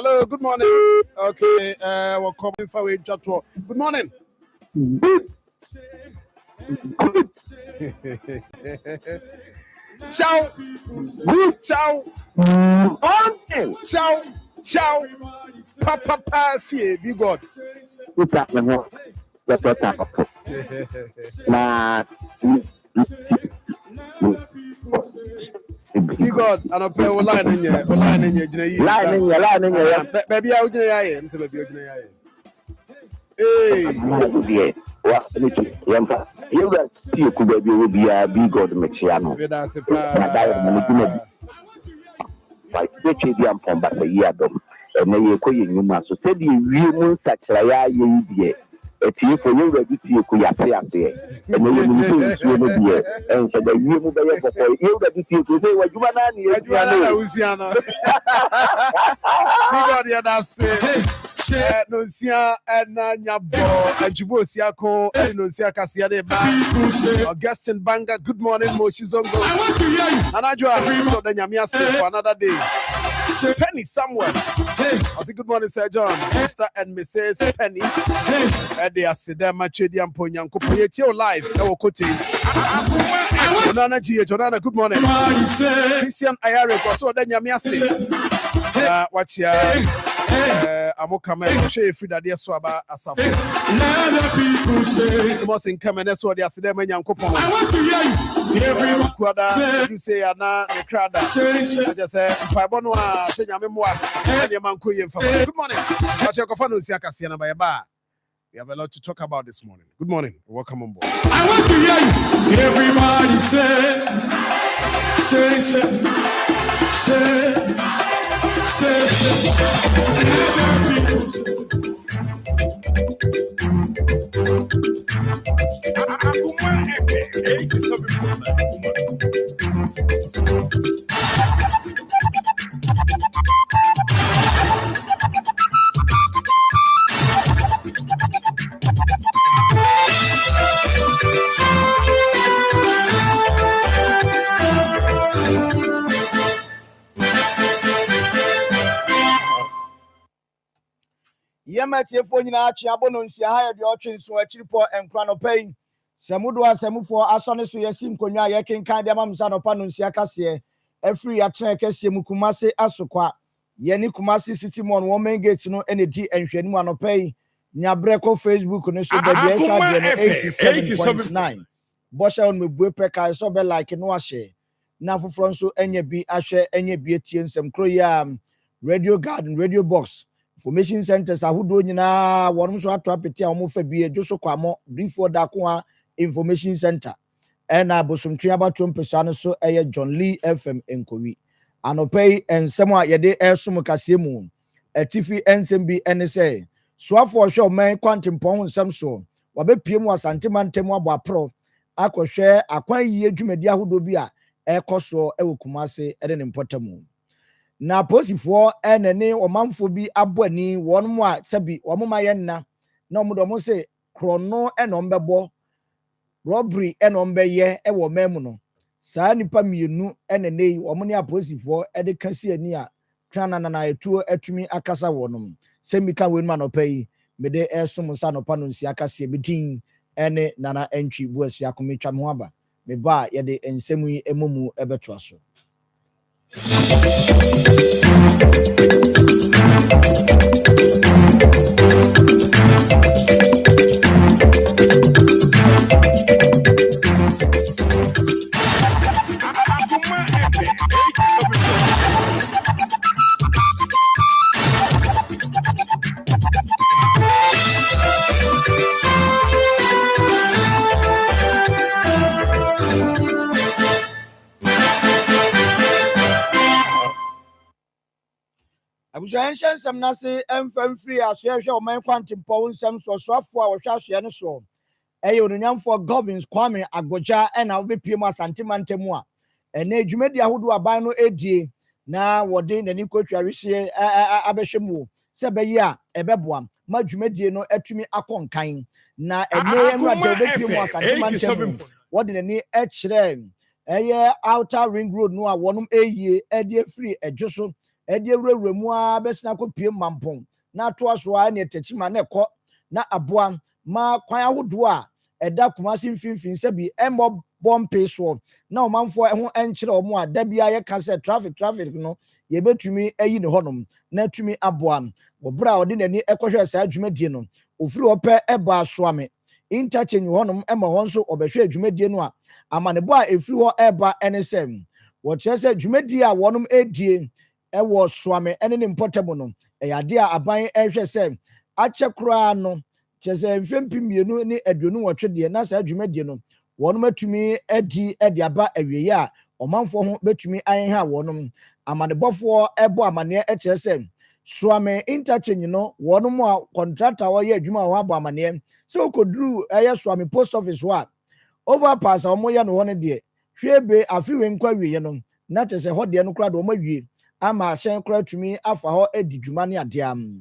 Hello, good morning. Okay, we're coming for a chat. Good morning. Ciao. Ciao. Ciao. Ciao. Papa, fear, be God. Be God, and I'll pay a line in your baby. I'll get a hey. You got see you could be a big God Mexiano. Like which is the from but a year dog. And then you call you must say the real Sakraya ye. It's you for you ready to you could say up there. And then you and so the you move before you ready to say what you are. Big God, that's no sia and Nanyabo and Jibosiako and Nosia Cassiade Augustine Banga. Good morning, Moshizongo. And I join so the Yamia for another day. Penny somewhere. I say good morning, Sir John, Mr. and Mrs. Penny. And they are Sedema Chediam Ponyanko Poyetio live. Our Kote. Jonana G. Jonana, good morning. Christian Ayare, also the Yamia. Watch ya. I'm coming. Share free that. Yes, so about Asaf. People say the most income and that's what they are saying. I want to hear you. You say Anna the crowd. I just say Pabonwa say Yamemwa. Good morning. Watch your coffee. Siaka Siena by a bar. We have a lot to talk about this morning. Good morning. Welcome on board. I want to hear you. Everybody Yamatie for nyina achi abono nsia ha de otwe nso achiripo enkra no pain semudo asemufo asone so yasim konwa yekenkan de mamsa no pa no nsia kase afri atena kase mukumase asokwa yeni kumase city mon women gate no ene di enhwani ano pain nyabreko Facebook no so be de sha de 87.9 bosha on mebue peka so be like no ahye na foforo nso enye bi ahwe enye bi etie nsem kro ya Radio Garden Radio Box Information centers ahudo nyina wonum so ato apeti a omo fa bi ejo kwamo briefo da ko a information center ena bosomtwe abato mpesa no so eye John Lee FM enkowi anopei ensem a yede esum kase mu atifi ensem bi ene se soafo hwe oman kwantempon nsem so wabepie mu asantemantemu abo apro akohwe akwan yi adwumadi ahudo bi a ekoso ewokumase ede ne mpotamu na posifo enene omanfo bi aboni wonmo a sabi omoma yenna na omodo se krono enombebo robbery enombeye ewo memu no saa nipa mienu enene omone aposifo ede kasi ani a kana na etuo atumi akasa wonum semika wenma no pai mede esum sa no pa no nsi akase bedin ene nana entwi buasi akometwa me ho aba me ba yede ensemu yi emomu ebeto aso. Abusuanshan samnase emfam free asohwe o man kwantempo nsam so soafo a wo hwasoe ne so eye ononyamfo Govins Kwame Agboja ena wo bepiem asantemantemu a ene adwumadi ahodo aban no edie na wode nani kotwa hwehye abehwemu se beyi a ebeboa ma adwumadi no atumi akonkan na ene enu ade bepiem asantemantemu wode nani ekire eye outer ring road no a wonum eyie ede free edwoso ɛde awurawura mu a bɛsena kɔpie mampɔn na atoa so a ne tachima na ɛkɔ na aboa ma kwan ahodoɔ a ɛda Kumasi mfimfini sɛ bi ɛmmɔ bɔmpe soɔ na ɔmanfoɔ ɛho ɛnkyerɛ ɔmo a da bia yɛka sɛ traffic no yɛbɛtumi ayi ne hɔnom na tumi aboa wɔbrɛ a ɔde n'ani ɛkɔhwɛ saa dwumadie no ofiri ɔpɛ ɛba asoame interchange hɔnom ɛma hɔ nso ɔbɛhwɛ dwumadie no a amanebɔ a efiri hɔ ɛba ɛne sɛ wɔkyerɛ sɛ dwumadie a wɔnom edie ɛwɔ soame ɛne ne mpɔtam no ɛyɛ ade a aban ɛhwɛ sɛ akyɛ koraa no kyerɛ sɛ mfempi 228 deɛ na saa dwumadie no wɔnom atumi adi ɛde aba awie a ɔmanfoɔ ho betumi ayenha wɔnom amanebɔfoɔ ɛbɔ amaneɛ ɛkyerɛ sɛ soame interchange no wɔnom a contractor wɔyɛ adwuma wɔ abɔ amaneɛ sɛ okoduru ɛyɛ soame post office hɔ a overpass a wɔn yɛ no hɔ no deɛ hwebe afiwe nkwa wie no na kyerɛ sɛ hɔ deɛ no koraa de wɔn awie ama ahyɛn koraa tumi afa hɔ adi dwuma ne adeɛ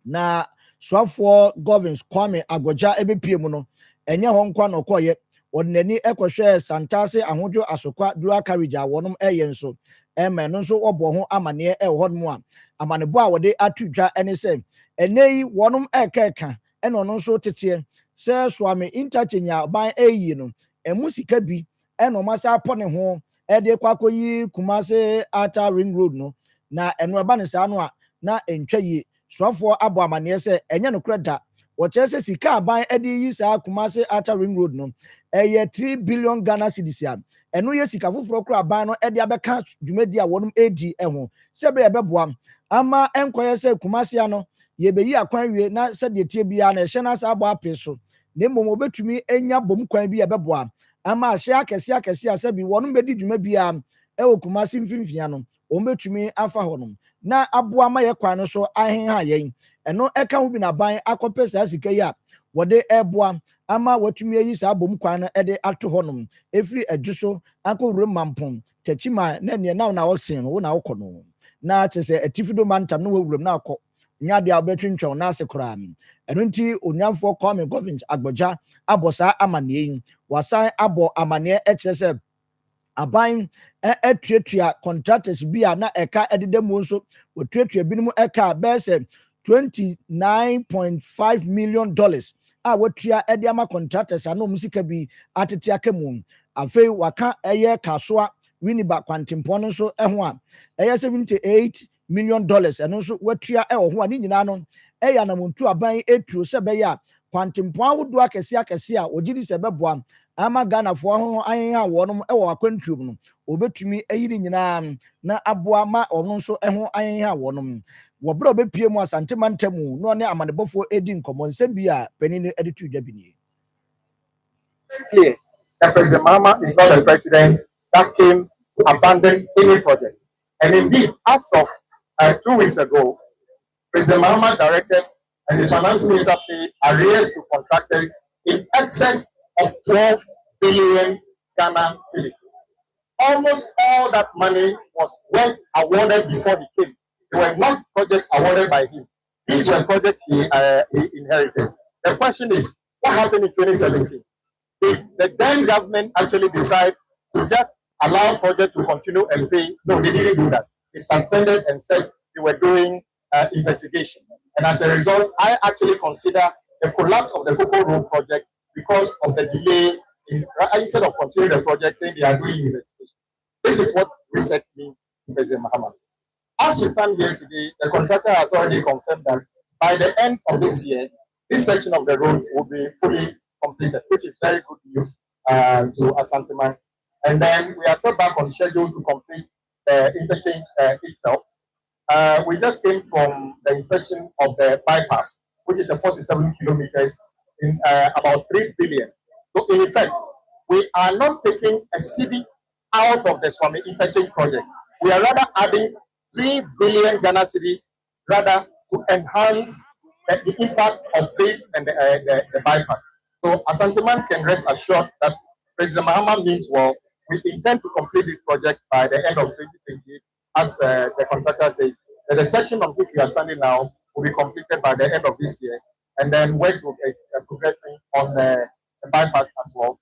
na soafoɔ governors Kwame Agboja ebepie mu no ɛnyɛ hɔ nkwa na ɔkɔyɛ wɔde n'ani ɛkɔhwɛ Santase ahodwo asokwa dual carriage a wɔnom ɛyɛ nso ɛmɛ no nso wɔbɔ ho amaneɛ ɛwɔ hɔ nom a amanebɔ a wɔde ato dwa ɛne sɛ ɛnɛ yi wɔnom ɛkɛɛka ɛna ɔno nso teteɛ sɛ soame interchange a ban ɛyi no ɛmu sika bi ɛna ɔmo asa apɔ ne ho ɛde kɔ akɔyi Kumasi Outer Ring Road no na ɛno ɛba ne saa no a na ɛntwa yie soafoɔ abɔ amaneɛ sɛ ɛnyɛ no korɛ da wɔkyerɛ sɛ sika aban ɛde yi saa Kumasi Outer Ring Road no ɛyɛ 3 billion Ghana cedis a ɛno yɛ sika foforɔ koro aban no ɛde abɛka dwumadi a wɔnom edi ɛho sɛ bɛyɛ bɛboa ama ɛnkɔyɛ sɛ Kumasi ano yɛbɛyi akwan wie na sɛdeɛ tie biara na ɛhyɛ n'asa abɔ apɛ so na mmom obetumi enya bom kwan bi ɛbɛboa ama ahyɛ akɛse a sɛbi wɔnom bɛdi dwuma biara ɛwɔ Kumasi mfimfini no wɔn betumi afa hɔnom na aboa ma yɛ kwan no so ahenha yɛn ɛno ɛka ho bi na ban akɔpɛ saa sika yi a wɔde ɛboa ama watumi ayi saa bom kwan no ɛde ato hɔnom efiri adwo so akɔwura mampɔn tachima na nea na wɔsen no wo na wokɔ no na kyerɛ sɛ atifido mantam no wɔwuram na akɔ nya de a wɔbɛtwintwɛn na ase koraa ɛno nti onyanfoɔ Kwame government Agboja abɔ saa amaneɛ yi wasan abɔ amaneɛ ɛkyerɛ sɛ aban ɛtuatua contractors bi a na ɛka ɛdeda mu nso wɔtuatua binom ɛka bɛyɛ sɛ $29.5 million a wɔtua ɛde ama contractors a na ɔmo sika bi atete aka mu afei waka ɛyɛ kasoa winiba kwantempɔn no nso ɛho a ɛyɛ $78 million ɛno nso wɔtua ɛwɔ ho a ne nyinaa no ɛyɛ anamontu aban etuo sɛ bɛyɛ a kwantempɔn ahodoɔ akɛse a wɔgye di sɛ bɛboa ama Ghanafoɔ ho ayenha wɔnom ɛwɔ akwantuom no obetumi ayiri nyinaa na aboa ma ɔno nso ɛho ayenha wɔnom wɔbrɛ obepie mu asante mantamu no ne amanebɔfoɔ edi nkɔmɔ nsɛm bi a panin ɛde tu dwa bi nie. Clear that President Mahama is not a president that came to abandon any project, and indeed as of 2 weeks ago President Mahama directed and the finance minister paid arrears to contractors in excess of 12 billion Ghana cedis. Almost all that money was awarded before he came. They were not projects awarded by him. These were projects he inherited. The question is, what happened in 2017? Did the then government actually decide to just allow projects to continue and pay? No, they didn't do that. They suspended and said they were doing investigation. And as a result, I actually consider the collapse of the Cocoa Road project because of the delay instead of continuing the project, saying they are doing investigation. This is what reset means to President Mahama. As we stand here today, the contractor has already confirmed that by the end of this year, this section of the road will be fully completed, which is very good news to Asanteman. And then we are still back on schedule to complete the interchange itself. We just came from the inspection of the bypass, which is a 47 kilometers in about 3 billion. So in effect, we are not taking a city out of the Swami interchange project. We are rather adding 3 billion Ghana cedi rather to enhance the impact of this and the bypass. So Asanteman can rest assured that President Mahama means well. We intend to complete this project by the end of 2028, as the contractor said. The section on which we are standing now will be completed by the end of this year, and then work will be progressing on the bypass as well.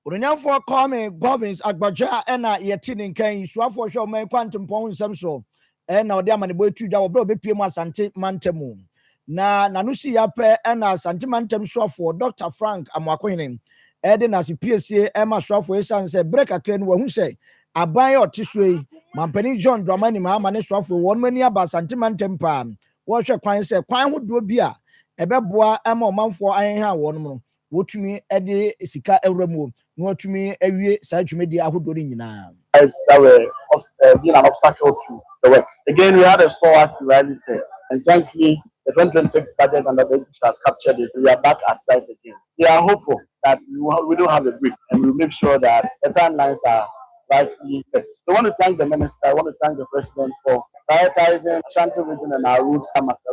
Unyamfo Kwame governors Agboja ena yeti ne nkan suafo hwe o man kwantempon nsem so na ɔde ama ne boy tu dwa obro be pie mu asante mantemu na nanusi yape na asante mantem soafo Dr. Frank Amwakohene ede na CPSA ema soafo esan se break akre no wahu se aban otisue mampani John Dramani ma ama ne soafo won mani aba asante mantem pa wo hwe kwan se kwan hodo bi a ebeboa ema omanfo ahenha won mu wotumi ede sika ewramu no watumi awie saa dwumedi ahodo ni nyina that were being an obstacle to the work. Again, we had a store, as you rightly said, and thankfully, the 2026 budget under the has captured it. We are back at site again. We are hopeful that we don't have a break, and we make sure that the timelines are rightfully fixed. I want to thank the minister. I want to thank the president for prioritizing Ashanti region and our routes.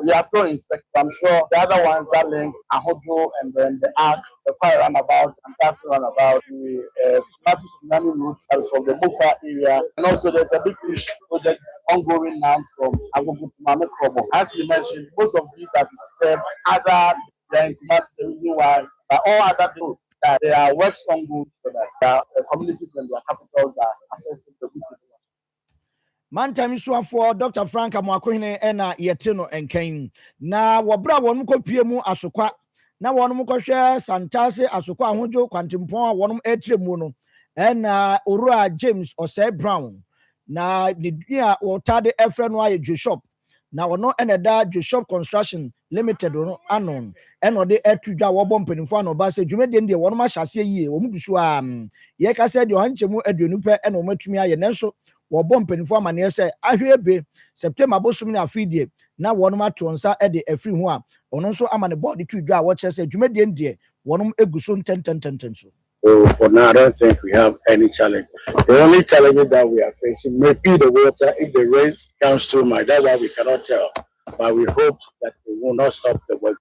We are still inspecting. I'm sure the other ones that link Ahojo and then the Arc, the Kwai roundabout, and Kasi roundabout, the massive tsunami route that is from the Buka area, and also there's a big fish project ongoing now from Agogo to Mame Krobo. As you mentioned, most of these are to serve other than that's the reason why, but all other people that there are works ongoing so that the communities and their capitals are accessing the good. Mantam suafo Dr. Frank Amwakohene ena yete no enkan na wobra wonum kopie mu asokwa na wonum kohwe santase asokwa ahojo kwantempon a wonum etremu no ena Orua James Osei Brown na nidua wotade efre no aye Joshop na wono ena da Joshop Construction Limited no anon ena de etudwa wobo mpanimfo ano ba se dwumede ndie wonum ahyase yie womudusu a ye ka se de ohanchemu aduonu pe ena womatumi aye nenso wobɔ mpanimfo amane sɛ ahwebe September bosom ne afidie na wɔnom ato nsa de afiri ho a ɔno nso amane bɔɔde tu dwa a wɔkyerɛ sɛ dwumadie ndie wɔnom eguso ntentententen so. For now, I don't think we have any challenge. The only challenge that we are facing may be the water. If the rains comes too much, that's why we cannot tell. But we hope that it will not stop the work.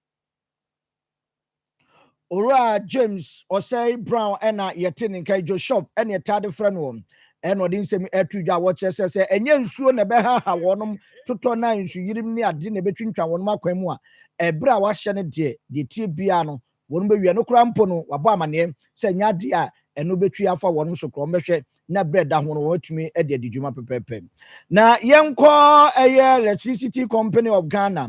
Orua James Osei Brown ena yete ne nkai Joshop ena yetade frɛ no eno din semi etudwa wo kyerɛ sɛ enye nsuo na bɛha ha wɔnom totɔ na nsu yirim ne ade na betwintwa wɔnom akwan mu a ebra wa hye ne de tie bia no wɔnom bewie no kura mpo no wabɔ amane sɛ nya de a eno betwi afa wɔnom so kro mbɛhwɛ na bread da ho no wɔtumi de adidwuma pepepem na yenkɔ Electricity Company of Ghana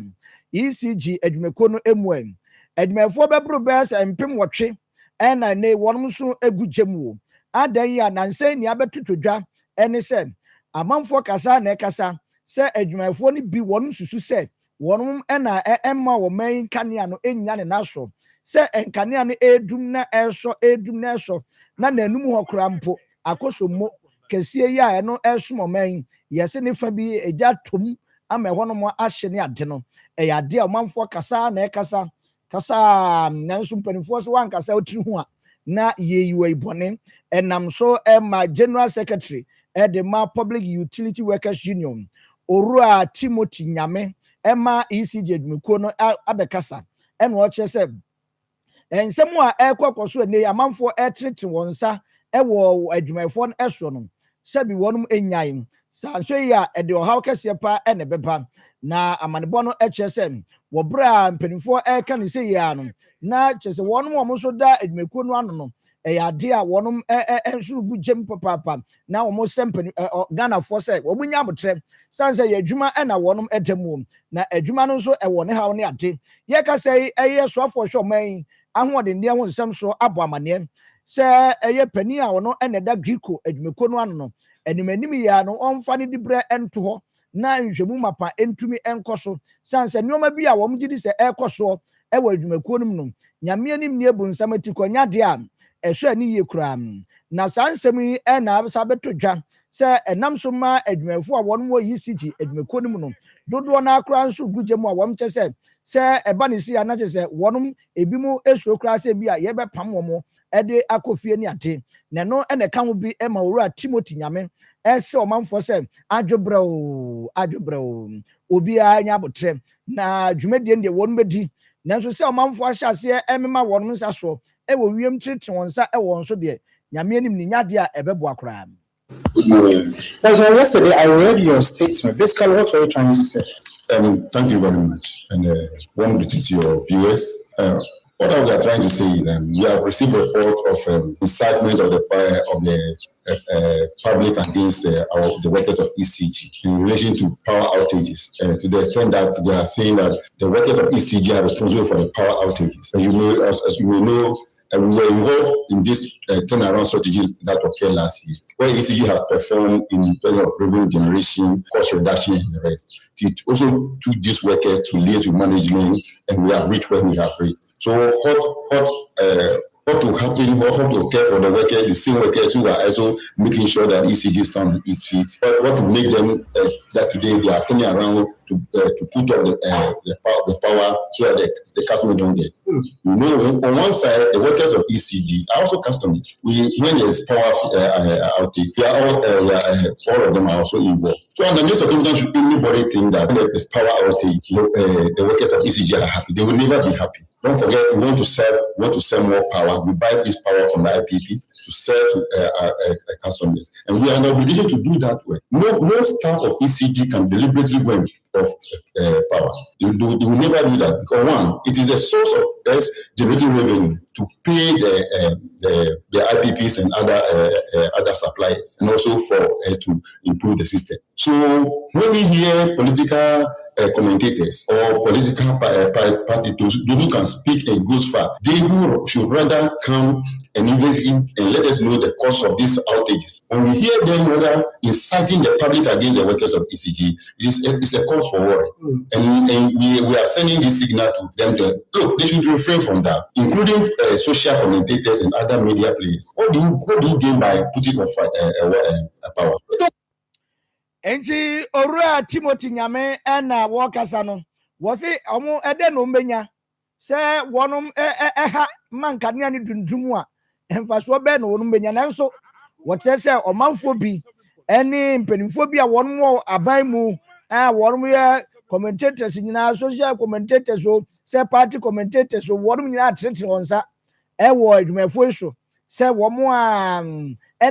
ECG adwumako no emuen adwumafo bɛbro bɛs empem wɔtwe ɛna ne wɔnom so egu gyemu adan ya nanse ni abetutodwa ene se amanfo kasa na kasa se adwumayfo ni bi wonum susu se wonum ena emma wo man kanea no enya ne naso se enkanea no edum na eso na nanum ho krampo akosommo kesie ya eno esomo man yese ne fa bi eja tom ama ho no mo ahye ne ade no eya ade a amanfo kasa na kasa nanso mpanifo so wan kasa otiri ho a na yeyiwe ibone enam so ma General Secretary the ma Public Utility Workers Union Orua Timothy Nyame ma ECG adwumako no abekasa ena o kyese ensemu a ekwakoso ne amanfo etrete wonsa ewo adwumayfo no eso no sebi wonum enyan sanso ya de ohaw kese pa ene beba na amanebo no kyese wo bra mpanimfo eka ne se ya no na kyese wonum omo so da adwumako no ano no ade a wonum ensuru gugem papa na omo sempani Ghana for say omunya abotre sanse ye adwuma na wonum edemu na adwuma no so ewo ne haw ne ade ye ka say eye soafo hwe man ahode ne ho nsem so abo amane se eye pani a wono da griko adwumako no ano no animanim ya no omfa ne dibre ento ho na nhwemu mapa entumi enkoso sanse nyoma bi a wom gidi se ekoso ewo adwumako no no nyame anim ne ebu nsam atikonya de a ehwe ani ye kura na sansem yi na sabetodwa se enam so ma adwumafo a won wo ECG adwumako no no dodo na akura nso gugem a wom kyese se eba ne si ana kyese wonum ebi mu esuo kura se bi a ye be pam wo mo ede akofie ni ade na no ene ka ho bi ema Orua Timothy Nyame ese omanfo se adwobrɛw obi a nya abotre na dwumadie ndie won bedi nanso se omanfo ahyase emema wonum nsa so ewo wiem trete wonsa ewo nso de nyame anim ni nyade a ebebo akora. Good morning. So yesterday I read your statement. Basically, what were you trying to say? Thank you very much, and one greeting to your viewers. What we are trying to say is we have received a report of incitement of the public against the workers of ECG in relation to power outages, to the extent that they are saying that the workers of ECG are responsible for the power outages. As you may know, we were involved in this turnaround strategy that occurred last year, where ECG has performed in terms of revenue generation, cost reduction, and the rest. It also took these workers to liaise with management, and we have reached where we have reached. So what will happen, what will occur for the workers, the same workers who are also making sure that ECG stands on its feet, what will make them that today they are turning around to put up the power so that the customer don't get. You know, on one side, the workers of ECG are also customers. When there's power outage, all of them are also involved. So under this circumstance, should anybody think that when there's power outage, the workers of ECG are happy? They will never be happy. Don't forget, we want to sell more power. We buy this power from the IPPs to sell to customers, and we are in obligation to do that way. No staff of ECG can deliberately go of power. They will never do that because one, it is a source of us generating revenue to pay the IPPs and other suppliers, and also for us to improve the system. So when we hear political commentators or political parties, those who can speak and goes far, they who should rather come and investigate and let us know the cause of these outages. When we hear them rather inciting the public against the workers of ECG, it's a cause for worry. And we are sending this signal to them that, look, they should refrain from that, including social commentators and other media players. What do you gain by putting on power? Enti Ora Timothy Nyame na Wakasa no was it omo ede no mbenya se wonum ha mankane ani dundum a emfaso be no wonum benya nanso wote se omanfo bi eni mpanimfo bi a wonum wo aban mu wonum ye commentators nyina social commentators so se party commentators so wonum nyina atrete wonsa wo adwumafo so se womo a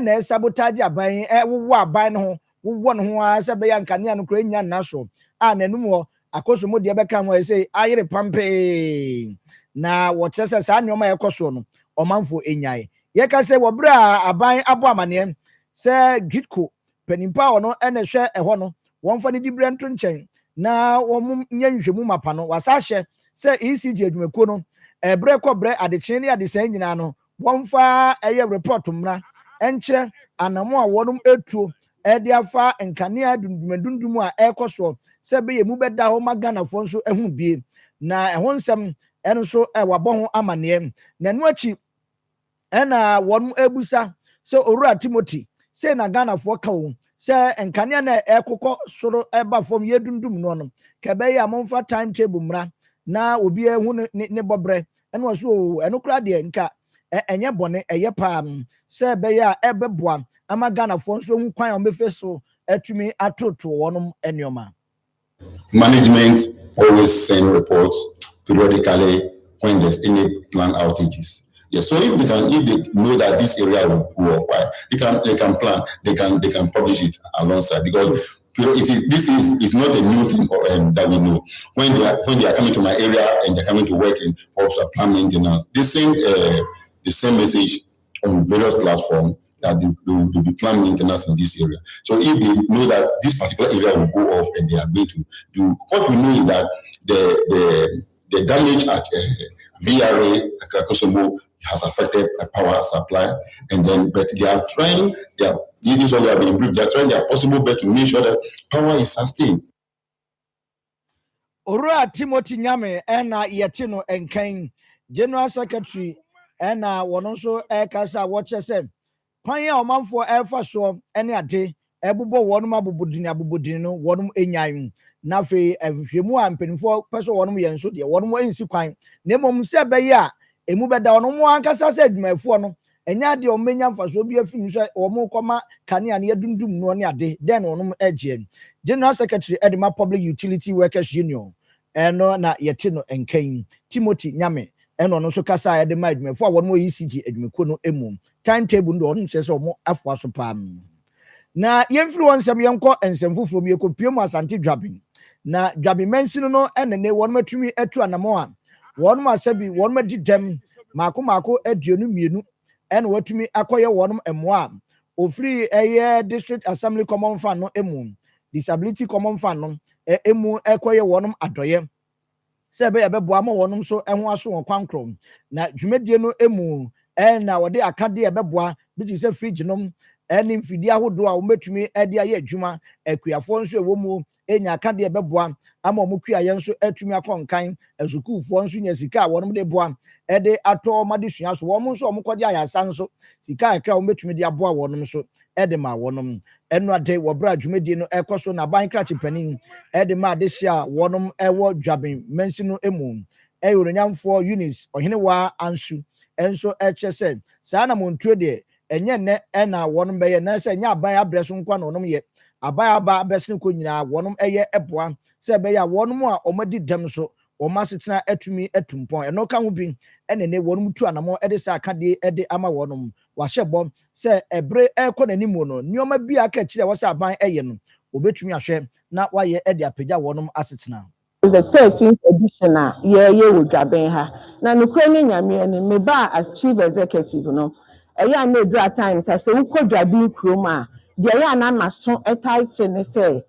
na sabotage aban wo aban no wo no ho a se be yankane no kro nya naso nanum ho akoso de beka mo say ayere pampe na wote se sa nyoma yekoso no omanfo enyae ye ka se wo bra aban abo amane se gitko penimpa ono ene hwe eho no wonfa ne dibre nto nchen na wom nyanhwemu mapa no wasahye se ECG adwumako no ebre kobre adeche ne adesan nyina no wonfa eye report mra enkyere anamo a wonum etuo ede afa nkane adundumandundum a ekoso se be yemu beda ho magana fo nso ehu bie na eho nsem eno so wabɔ ho amane na no achi ena won ebusa se Owura Timothy se na Ghana fo ka wo se nkane na ekokɔ soro eba fom yedundum no no kebe ya momfa timetable mra na obi ehu ne bobre eno so eno kra de nka enye bone eye pam se be ya ebeboa ama Ghana fo nso hu kwan o mefe so atumi atoto wonum enioma. Management always send reports periodically when there's any planned outages. Yes, so if they know that this area will go up, they can plan, they can publish it alongside, because this is not a new thing that we know. When they are coming to my area and they're coming to work in for plant maintenance, they send the same message on various platforms that they will be planned maintenance in this area. So if they know that this particular area will go off and they are going to do, what we know is that the damage at VRA Akosombo has affected the power supply, and then but they are trying their possible best to make sure that power is sustained. Owura Timothy Nyame ena yeti no enkan General Secretary ena wono so kasa watche se kwan ya omanfo efa so ene ade ebubo wonum abobodini no wonum enyan na fe ehwehwemu a mpenifo peso wonum yenso de wonum ensi kwan na mom se be ya emu beda wonum ankasa se adwumafo no enya de omenya mfaso bi afim so omo koma kane ane adundum no ne ade den wonum agye General Secretary Edema Public Utility Workers Union eno na yeti no enkan Timothy Nyame eno no so kasa Edema adwumafo a wonum ECG adwumako no emu timetable ndo wonum se omo afwa so pam na yemfiri wonsem yenko ensemfufuro mi ekopiem asante dwabin na dwabin mansino no enene won matumi atu anamo a wɔnom asɛbi wɔnom adi dɛm maako aduonu mmienu ɛna watumi akɔyɛ wɔnom mmoa ofiri ɛyɛ district assembly common fund no emu disability common fund no emu ɛkɔyɛ wɔnom adɔyɛ sɛ ɛbɛboa ma wɔnom so ɛho aso wɔn kwankrom na dwumadie no emu ɛna wɔde akadeɛ ɛbɛboa bi te sɛ fridge nom ɛne mfidie ahodoɔ a wɔbɛtumi ɛde ayɛ adwuma akuafoɔ nso ɛwɔ mu enya akadeɛ ɛbɛboa ama wɔn kuayɛ nso atumi akɔ nkan asukuufoɔ nso nya sika a wɔnom de boa ɛde atɔ ɔmo de sua so wɔn nso ɔmo kɔde ayasa nso sika akra wɔn bɛtumi de aboa wɔnom so ɛde ma wɔnom ɛno ade wɔbra dwumadie no ɛkɔ so na ban krakye panin ɛde ma ade hyia wɔnom ɛwɔ dwaben mansi no emu ɛyɔronyamfoɔ unis ɔhenewa ansu ɛnso ɛkyɛ sɛ saa na montuo deɛ ɛnyɛ nnɛ ɛna wɔnom bɛyɛ na sɛ nyɛ aban abrɛ so nkwa na wɔnom yɛ aban aba abɛsene kɔ nyinaa wɔnom ɛyɛ ɛboa sɛ ɛbɛyɛ a wɔnom a ɔmadi dɛm so wɔn asetena atumi atumpɔn ɛno ka ho bi ɛna ne wɔnom tu anamɔ ɛde sɛ akadeɛ ɛde ama wɔnom wahyɛ bɔ sɛ ɛbere ɛkɔ n'anim no nneɛma bi aka kyerɛ wɔ sɛ aban ɛyɛ no obetumi ahwɛ na wayɛ ɛde apagya wɔnom asetena. The 13th edition a yɛyɛ wɔ dwaben ha na nokura ne nyame ne me ba as chief executive no ɛyɛ a na edu at times sɛ wokɔ dwaben kurom a deɛ ɛyɛ a na maso ɛtaite ne sɛ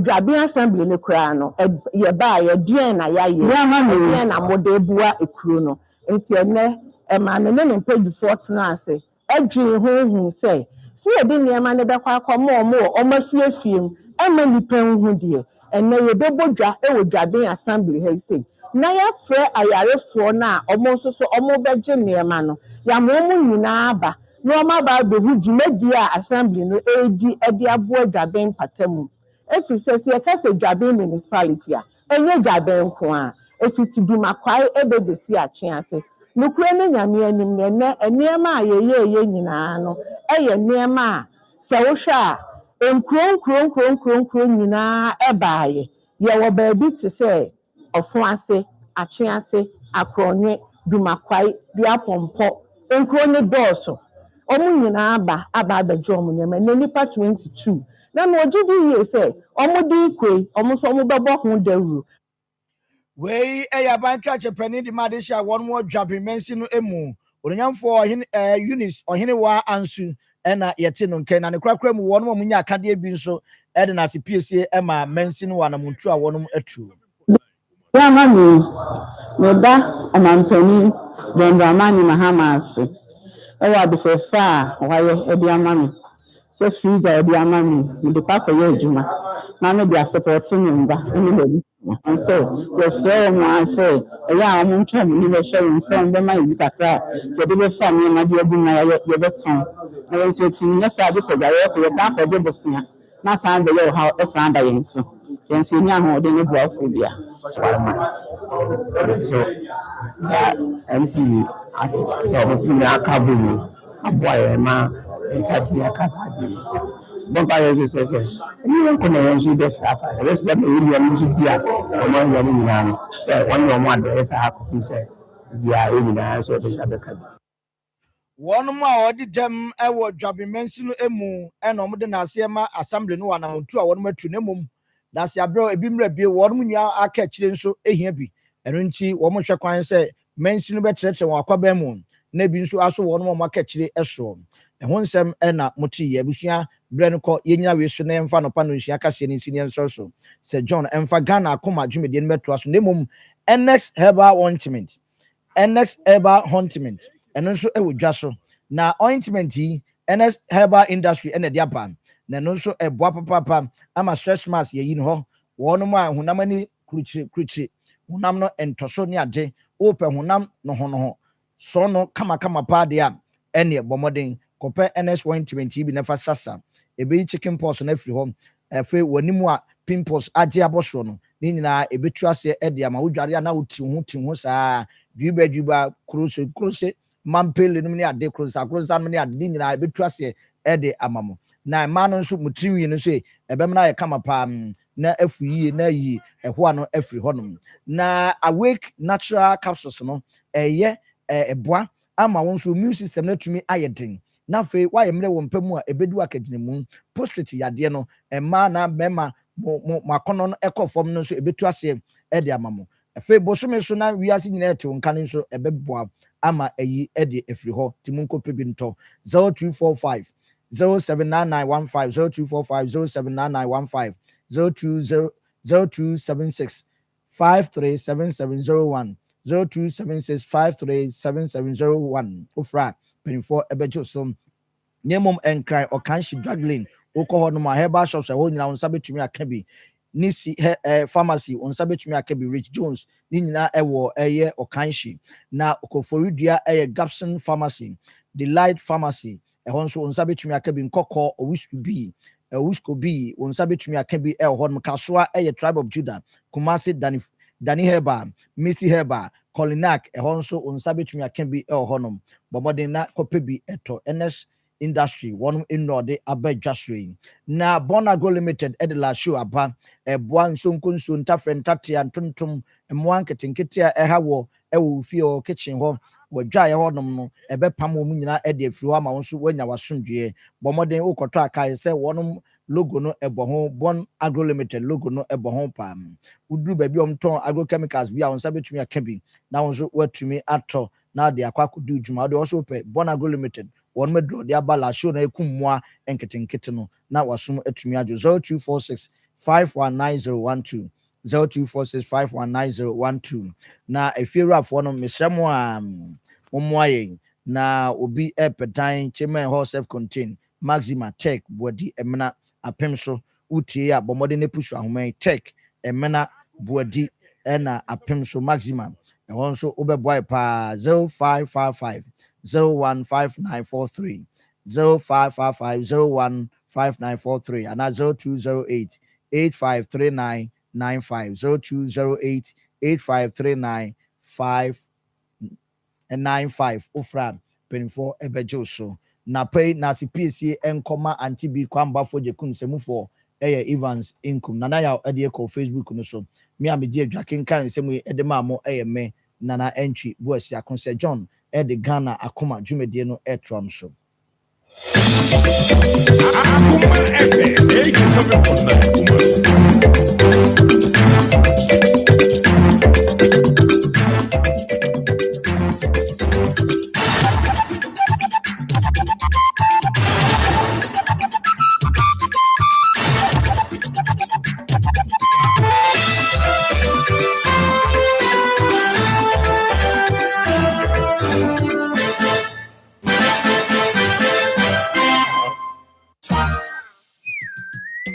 dwaben assembly ne kura no yɛba yɛdeɛn na yɛayɛ yɛdeɛn na mode bua ekuro no nti ɛnɛ ɛmaame ne mpanyinfoɔ tena ase ɛdwene ho sɛ si yɛde nneɛma ne bɛkɔ akɔma ɔmo afiefie mu ɛma nipa ho deɛ ɛnɛ yɛbɛbɔ dwa ɛwɔ dwaben assembly ha ise na yɛfrɛ ayarefoɔ no a ɔmo nso so ɔmo bɛgye nneɛma no yɛama ɔmo nyinaa aba na ɔmo aba abɛhu dwumadie a assembly no ɛredi ɛde aboa dwaben pata mu efiri sɛ yɛka sɛ dwaben municipality a ɛnyɛ dwaben nko a efiti dumakwae ɛbɛbɛsi akye ase nokura ne nyame anim na nneɛma a yɛyɛ nyinaa no ɛyɛ nneɛma a sɛ wohwɛ a nkuro nyinaa ɛbaayɛ yɛwɔ baabi te sɛ ɔfo ase akye ase akorɔnwe dumakwae duapɔmpɔ nkuro ne dɔɔso ɔmo nyinaa aba abɛgye ɔmo nneɛma na nipa 22 na ma ɔgye di yie sɛ ɔmo de ikwe ɔmo nso ɔmo bɛbɔ ho dawuro. Wei ɛyɛ aban krakye panin de ma de hyɛ a wɔn wɔ dwaben mansi no emu onyamfoɔ unis ɔhenewa ansu ɛna yɛte no nkɛn na ne korakora mu wɔn mu nya akadeɛ bi nso ɛde na asepiesie ɛma mansi no wɔ anamontu a wɔn atu. Yama me da amampani Dendramani Mahamasi ɛwɔ adefɛfa a wɔayɛ ɛde ama me sɛ friga ɛde ama me mede pa kɔyɛ adwuma na me de asopɔte ne mba ɛne baabi sɛ yɛsrɛ wɔn a sɛ ɛyɛ a wɔn ntwa mu ne bɛhwɛ wɔn sɛ wɔn bɛma yɛ bi kakra a yɛde bɛfa nneɛma de agu na yɛbɛtɔn na wɔn nso ti nyɛ sɛ ade sɛ gya yɛkɔ yɛda akɔgye bosia na san bɛyɛ wɔ ha ɛsan da yɛn so yɛn nso ni ahoɔden ne boafo bia so MC as so hopefully akabu mu aboa yɛn ma nsati akasa bi bɔmpa yɛn so sɛ ɛni ko na yɛn so bɛ safa ɛbɛ sɛ bɛ yɛ mu so bia ɔmo yɛ mu nyinaa no sɛ wɔn yɛ ɔmo adɔ sɛ akɔkum sɛ bia yɛ nyinaa so bɛ sa bɛ ka bi wɔn mu a wɔde dɛm ɛwɔ dwaben mansi no emu ɛna ɔmo de n'aseɛ ma assembly no wɔ anamontu a wɔn atu ne mom na se abrɛ ebi mmerɛ bi wɔn mu nyinaa aka akyire nso ehia bi ɛno nti wɔn hwɛ kwan sɛ mansi no bɛtrɛtrɛ wɔn akwaban mu na ebi nso aso wɔn mu aka akyire ɛsoɔ ɛho nsɛm ɛna mote yɛ abusua brɛ no kɔ yɛnyina wei so na yɛmfa no pa no nhyia kaseɛ ne nsi ne nsɔ so sɛ John ɛmfa Ghana akoma dwumadie no bɛtoa so na mmom NX herbal ointment NX herbal ointment ɛno nso ɛwɔ dwa so na ointment yi NX herbal industry ɛna de aba na ɛno nso ɛboa papapa ama stress mask yɛyi no hɔ wɔn mu a honam ani kurukyire honam no ɛntɔso ne ade wopɛ honam no ho so no kama pa de a ɛne bɔmɔden kɔpɛ NX ointment yi bi nafa sasa ebeyi chicken pox na afiri hɔ ɛfɛ wɔnimu a pimples agye abɔso no ne nyinaa ebetu ase ɛde ama wodware na wotiw ho saa dwiba krose mampele no ne ade krosa no ne ade nyinaa ebetu ase ɛde ama mo na ma no nso mutrinwi no so ɛbɛm na yɛ kama pa na afu yie na yi ɛhoa no afiri hɔ no na awake natural capsules no ɛyɛ ɛboa ama wɔn so immune system na tumi ayɛ den na fe wa yemre won pamu a ebedu akagine mu prostate yade no emma na mema mo makono no ekofom no so ebetu ase e de amamo Efe bosome so na wiase nyina eto nka ne so ebeboa ama eyi ede efiri ho timunko pebi nto 0245 079915 0245 079915 0276 537701 0276 537701 ofra penifo ebejo so Nemum enkrai or kanshi draglin oko no ma herbal shops e ho nyina on sabetumi aka bi nisi pharmacy on sabetumi aka bi Rich Jones ni nyina ewo eye okanshi na okoforidua eye Gapson Pharmacy Delight Pharmacy e ho nso on sabetumi aka bi nkoko Wisco B on sabetumi aka bi e ho no kasoa eye Tribe of Judah Kumasi Dani Herba Missy Herba Colinac e ho nso on sabetumi aka bi e ho no bomoden na kopebi eto NS industry one in Norde Abedjasri. Na Bonago Limited Edela show aba Buan Sunkunsun Tafren Tatia Tuntum Mwanketinkitia Ehawo Ewu Fio kitchen ho dry honum no ebe pamo munyina ede friwa ma wonso wanya wasundwe bomoden okoto aka se wonum logo no ebo ho Bon Agro Limited logo no ebo ho pam uduru ba bi omton agrochemicals bi a wonsa betumi aka bi na wonso watumi ato na de akwakodu djuma de also pe Bon Agro Limited one medro de abala show na ekumwa enketenkete no na wasum atumi ajo 0246 519012 0246 519012 na efiera fo no mesremo momoaye na obi epedan chairman hall self contained Maxima Tech body emna apemso utie ya bomode ne pusu ahoman Tech emna body ena apemso Maxima e won so obeboy pa 0555 015943 0555 015943 and 0208 853995 0208 853995 ofra penfo ebejo so na pay na CPC enkoma anti-bi kwamba fo je kun semufo Evans income nana ya ede ko Facebook no so me ameje adwaken kan semu ede maamo me nana entry boasi akonse John ede Ghana Akoma dwumedie no etrom so Akoma FM 87.9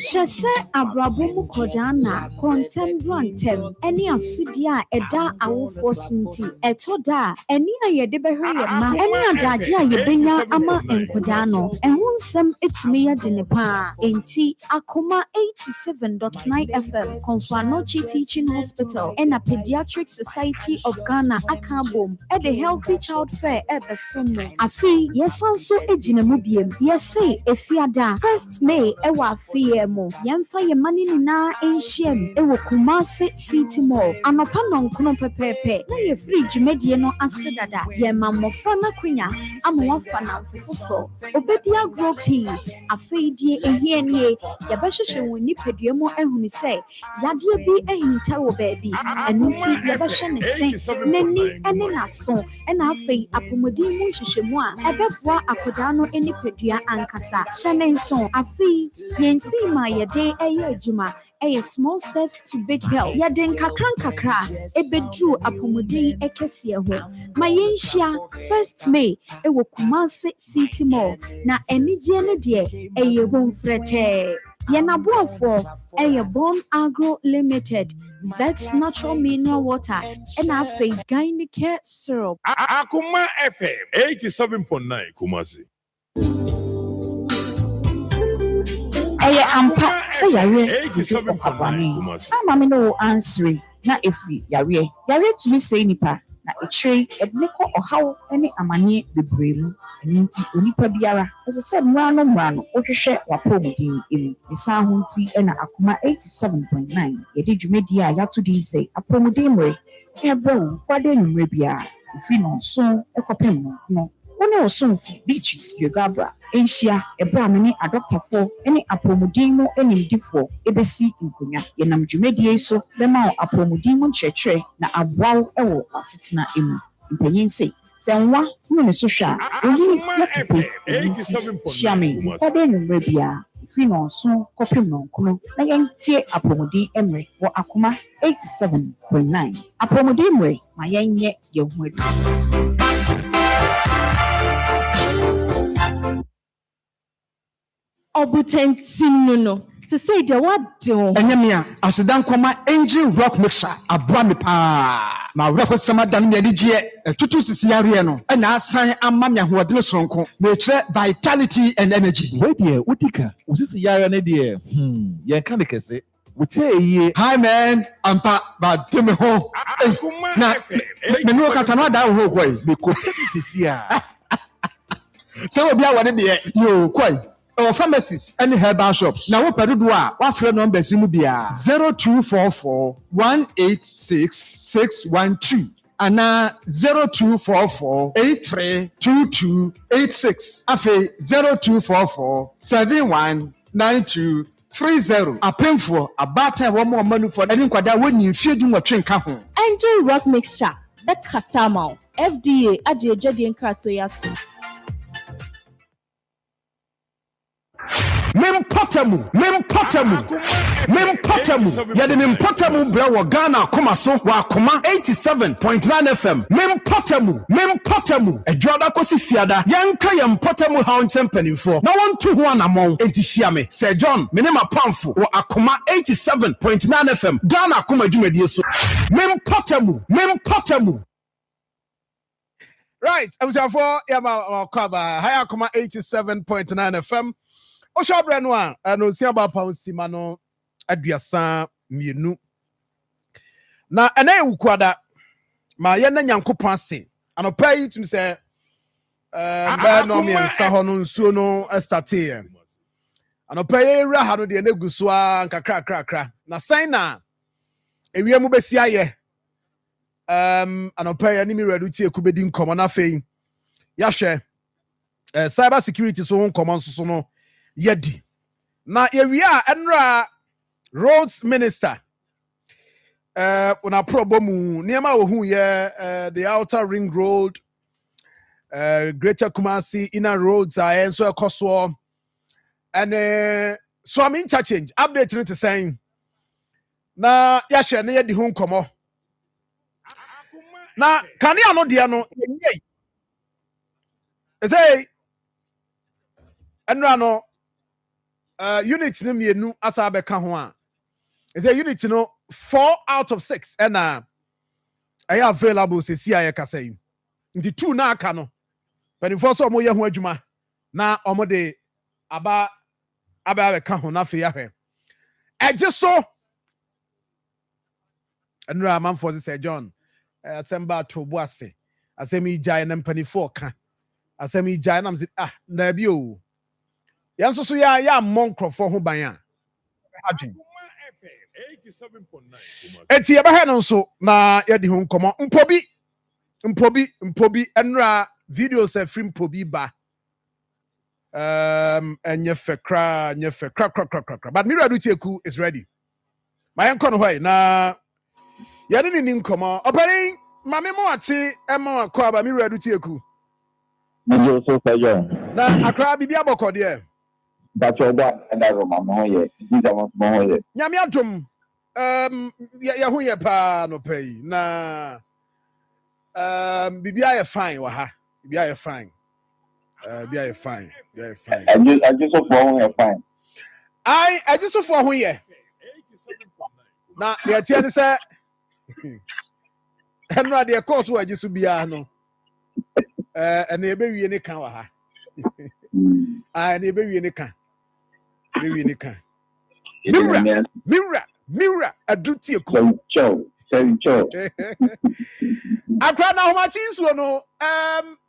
Shese abrabomu kodana contembrantem eni asudia eda awofo sunti etoda eni ayede behwe ma eni adaje ayebenya ama enkodano ehunsem etumi yade ne pa enti Akoma 87.9 FM Konfanochi Teaching Hospital and a Pediatric Society of Ghana Akabom at the Healthy Child Fair ebesomo afi yesanso ejinemu biem yesi efiada 1st May ewa afi Yamfa Yamani na Asian Ewo Kumasi City Mall Anopa nonkono pepepe na ye free dwumadie no asedada ye mamofra na kwenya amwafa na fufo obedi agro p afeidie ehienie ye behwehwe woni pedua mu ehunu se yade bi ehinta wo baabi enunti ye behwe ne se nani ene naso ena afei apomodin mu hwehwemu a ebeboa akoda no eni pedua ankasa hyene nso afei yensi ma yede ejuma small steps to big help yeden kakra ebedru apomodin ekese ho mayenhia 1st May ewo Kumasi City Mall na enije ne de bonfrete yenaboafo Bon Agro Limited Zets Natural Mineral Water and afe Gynecare Syrup Akoma FM 87.9 Kumasi ampa say yare 87.9 Kumasi amame no answering na efri yare to me say nipa na etire edneko ohaw ene amanye bebremu enti onipa biara ese se mrano ohwehwe wapomudin emu isa ho nti ena Akoma 87.9 yede dwumedi a yato din say apomudin mre ebro kwade nwumre bia fi no so ekopem no woni osomfu beaches biogabra enhyia ebra me ne adoctafo ne apromudin mu enimdifo ebesi nkonya yenam dwumadie so bema apromudin mu nkyerɛkyerɛ na aboaw ɛwɔ asetena emu mpanyin sei sɛnwa no ne so hwɛ a oyi na pepe 87 chiame kɔde numre bia fi no so kɔpem no nkono na yɛntie apromudin emre wɔ akoma 87.9 apromudin mre ma yɛnyɛ yɛho adu Obutentin no. To say the what do? Enyamia, asidan kwama engine rock mixer abua me pa. Ma wura ko sama dan me adigye tutu sisi yare no. Na asan amma me ahoɔden sonko. Me kyerɛ vitality and energy. Wait there, utika. Usisi yare ne there. Yen kan de kese. Wotie hi man, ampa ba de me ho. Na me no kasa no da ho koi. Me ko sisi a. So obi a wode de yo koi. Our pharmacies and herbal shops. Now, what do what friend number Simubia 0244 186 612 and 0244 832286. Afe 0244 719230. A painful a batter one more money for any quadra when you feed you a train home. Angel Rock Mixture. The Kasama. FDA. Aji Jadi and Kratoyatu. Mempotamu yɛde mempotamu brɛ wɔ Ghana akoma so wɔ akoma 87.9 FM mempotamu adwada kɔsi fiada yɛnka yɛ mpotamu ha nkyɛn mpanimfoɔ na wɔnto ho anammɔn enti hyia me Sir John me ne mapamfo wɔ akoma 87.9 FM Ghana akoma dwumadie so mempotamu right abusuafo yɛma kɔba ha akoma 87.9 FM Oshabre no a no sia ba pa sima no aduasa mienu na ena ewukwada ma ye na nyankopon ase anopa yi tum se ba no me nsa ho no nsuo no starte anopa ye ra ha no de na guso a nkakra na sign na ewie mu besi aye anopa ye ni mi redu tie kubedi nkomo na fei ya hwe cyber security so ho nkomo nso no yedi na yewia enra roads minister una probomu niema ohu ye the outer ring road greater Kumasi inner roads are so ekoso and so I'm interchange update to saying na ya hye na yedi ho nkomo na kane ano de no yeye say enra no unit no mienu asa beka ho a is a unit no 4 out of 6 and are available se si aye kasa yi nti 2 na aka no but if also mo ye ho adwuma na omo de aba beka ho na fe ya hwe eje so enra man for Sir John asemba to boase asemi jai na mpanifo ka asemi jai na mzi na bi o yanso so ya monkrofo ho ban a adwen 87.9 eti ya ba no so na ya di ho nkomo mpobi enra videos e film mpobi ba enye fekra but miradu tieku is ready my enko no hoy na ya ni nkomo opere mame mo ate ema akọ aba miradu tieku Nijo so fajo na akra bibia bokode That's all that and I remember here. These are what more here. Nyame atom ya hu ye pa no pay na bibia ye fine wa ha bibia ye fine bibia ye fine I just so for here fine I just so for hu ye na de tie ne say enra de course wa jisu bia no na ebe wie ne kan wa ha na ebe wie ne kan Mira, aduti eku. Cho. Akra na homa chinsuo no,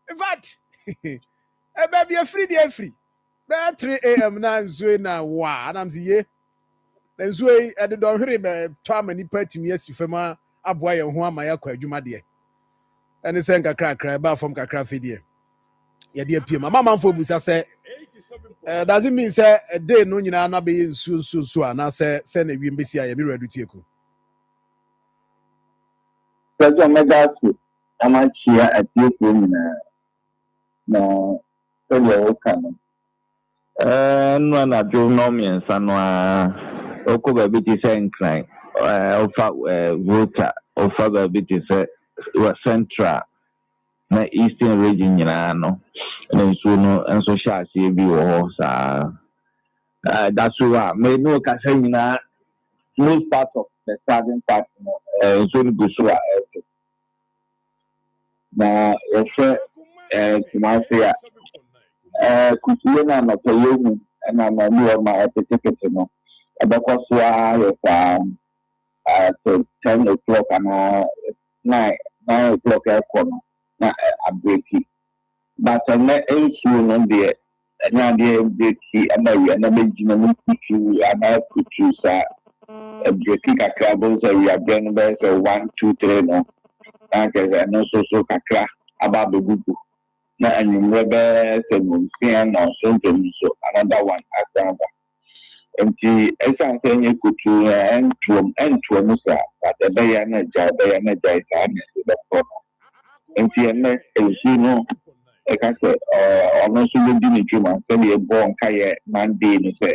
in fact, ebe be free. Be 3 AM na nsuo na wa, anam si ye. Na nsuo e de do hwere be to amani patimi asifema aboa ye ho ama yakwa adwuma de. Ene se nkakra ba fom kakra fe de. Ye de apiem. Mama manfo busa se Doesn't mean say a day no nyina na be nsu na say na wi mbesi aye me ready tieku. Sɛ mɛda ase ama kyia atiefoɔ nyinaa na sɛdeɛ woka no no anadwo no mmiɛnsa no a ɔkɔ baabi te sɛ nkran ɔfa voter ɔfa baabi te sɛ central na eastern region nyinaa no na nsuo no nso hyɛ aseɛ bi wɔ hɔ saa that's why me no kasa nyinaa most part of the southern part no nsuo no gu so a na yɛhwɛ kumase a kutuo no anɔpɛ yɛhu ɛna mani ɔma ɛpetekete no ɛbɛkɔ so a yɛ saa at 10 o'clock anaa 9 o'clock ɛkɔ no na abreki but ɛnɛ nsuo no deɛ ɛnyɛ adeɛ abreki ama wia na bɛgyina no kutu anaa kutu saa abreki kakra bɔ sɛ wiabrɛ no bɛyɛ sɛ 1 2 3 no na kɛsɛ ɛno nso so kakra aba abɛgugu na anwummerɛ bɛyɛ sɛ nsia na ɔsontom so another one asaba nti ɛsiane sɛ ɛnyɛ kutu ɛntoam saa but ɛbɛyɛ no agya saa ne ɛbɛkɔ no nti ɛnɛ nsuo no ɛka sɛ ɔno nso bɛdi ne dwuma sɛdeɛ ɛbɔ nkayɛ Monday no sɛ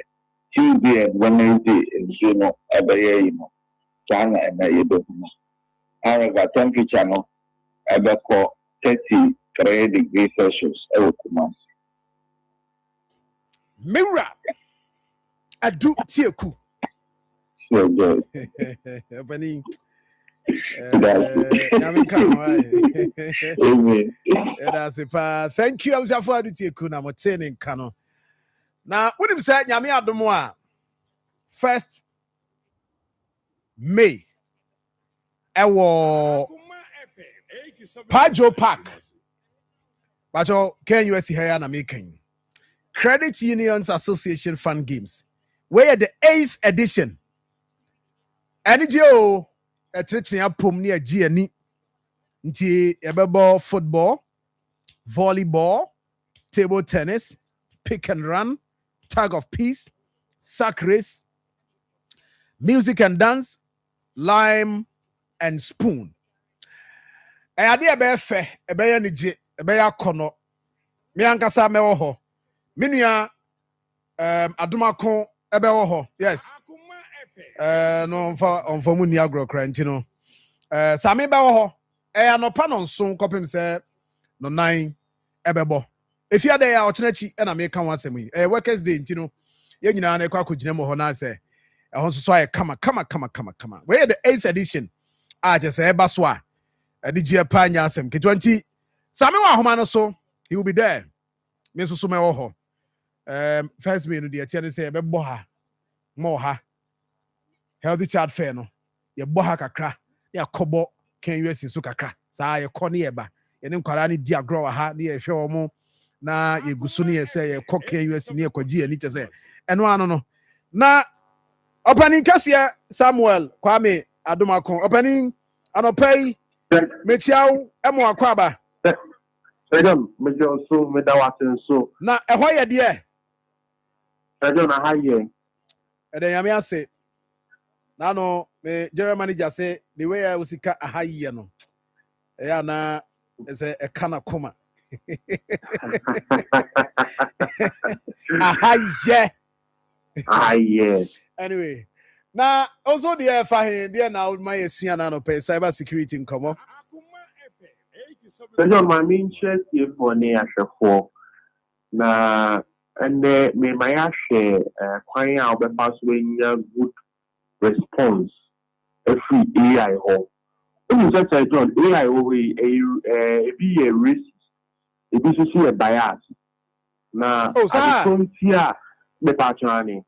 Tuesday and Wednesday nsuo no ɛbɛyɛ yi no saa na ɛnɛ yɛbɛhu no. However, temperature no ɛbɛkɔ 33 degrees Celsius ɛwɔ Kumasi. Mewura adu tieku. Bani thank you. I'm for adu tieku na motene nka no. Na wonim sɛ nyame adomo a 1st May ɛwɔ Pajo Park. Pajo Ken US here na making Credit Unions Association Fun Games. We are the 8th edition. NGO a treating pom near GNI. Nti ebebo football, volleyball, table tennis, pick and run, tag of peace, sack race, music and dance, lime and spoon. Ade ebe fe ebe ya nije ebe ya kono me ankasa me wo ho me nua adomako ebe wo ho yes no onfa mu ni agro kranti no same be wo ho anopa no nso kopim se no 9 ebebo efia de ya ochenachi na me kan wasem yi workers day nti no ye nyina na ekwa akogina mo ho na se ehon so aye kama we the 8th edition a je se eba so a Adijia Panya Sem K20 Sami wa homa no so he will be there. Me so me wo ho. First me no de tie say be bo ha mo ha. Healthy child fair no. Ye bo ha kakra. Ya kobo Ken US so kakra. Sa ye kɔ ne ye ba. Ye ne nkwara ne di agro ha ne ye hwe omo na ye gusu ne ye say ye kɔ Ken US ne ye kɔgi ani te say. Eno ano no. Na opening kase Samuel Kwame Adomako opening anopai Mechiao emo akwaba. Edom mejo so medawate so. Na ehwo ye de Edom na haye. Ede yame ase. Na no me general manager say the way I usika ahaye no. Ya na say e kana koma. Ahaye. Ahaye. Anyway, na also the fahin there now my esia na no pay cyber security nkomo. So my main interest here for ne ahwefo na and me my share kwan a obepa so enya good response every AI ho. When you say John AI we be a risk e be so a bias na akontia be patchani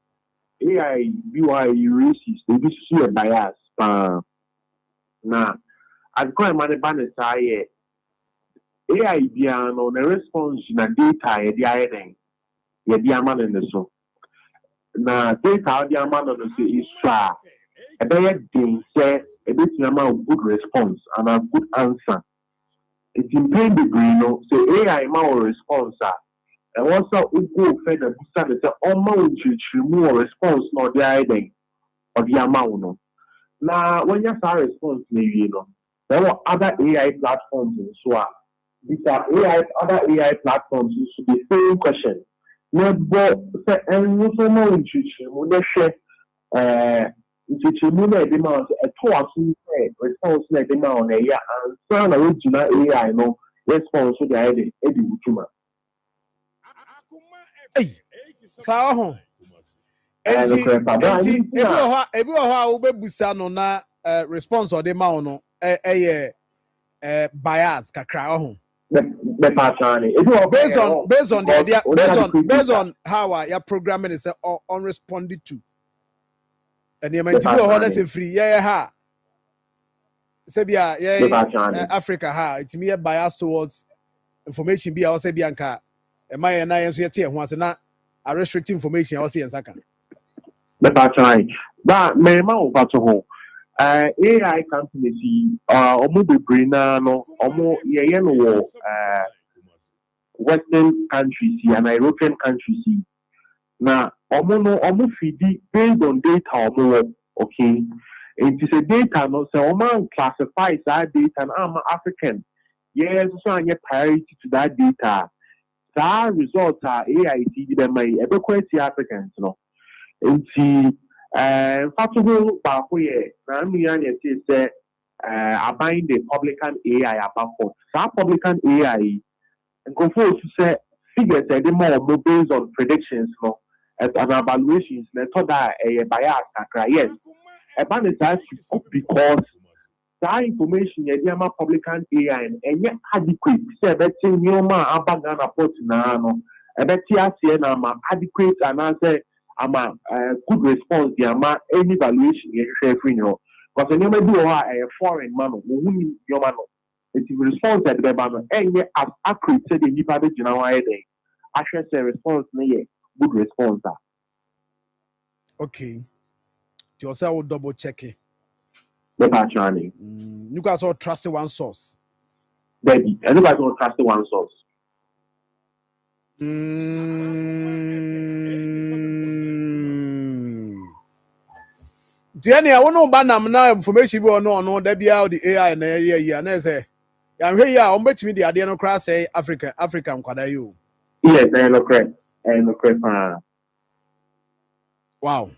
AI be why racist e be so a bias na adko man ban say AI bia no the response na data e dia eden ye dia man ne so na data dia man no say is fa e be dey say e be a good response and a good answer. It depends degree no say AI ma response And also, we go further, Busan, say, almost more response, not the idea or the amount. Now, when you start response, maybe, there were other AI platforms and so on. These are other AI platforms, it should be the same question. But and also more intuition, we share intuition demand a two response demand a year and some original AI no response to the idea Hey, sao enti ebi oha obebusa no na response or the ma no bias kakra oho based on the idea based on how your programming is unresponded to and you meant to be honest free ha sebia Africa ha it me bias towards information be also be anka e ma na yenso yete ho ase na restrict information also yensaka but me ma over to home AI companies omo bebre na no omo ye no Western countries and European countries now omo feed based on data omo okay it is a data no so omo classifies that data and I'm African yes so any priority to that data that result AI TV them may ebe kwesi Africans no nti fatuhu ba ko ye na mi ya ne say abide the publican AI about that publican AI and confuse say figures the more based on predictions no and evaluations na thought that a bias yes about that because that information the publican AI and yet adequate say betting new man abaga report na no e beti ase na ma adequate and answer ama good response the ama any evaluation you share free no because you may do a foreign man who ni your man it response that the man any as accurate say the nipa be gina wa dey actually say response na ye good response okay you also double check it you guys all trust one source baby everybody all trust one source Diani, I won't ban them now information we no that be out the AI and yeah and say I'm here on bet me the idea no cross say African kwada you yes I no correct wow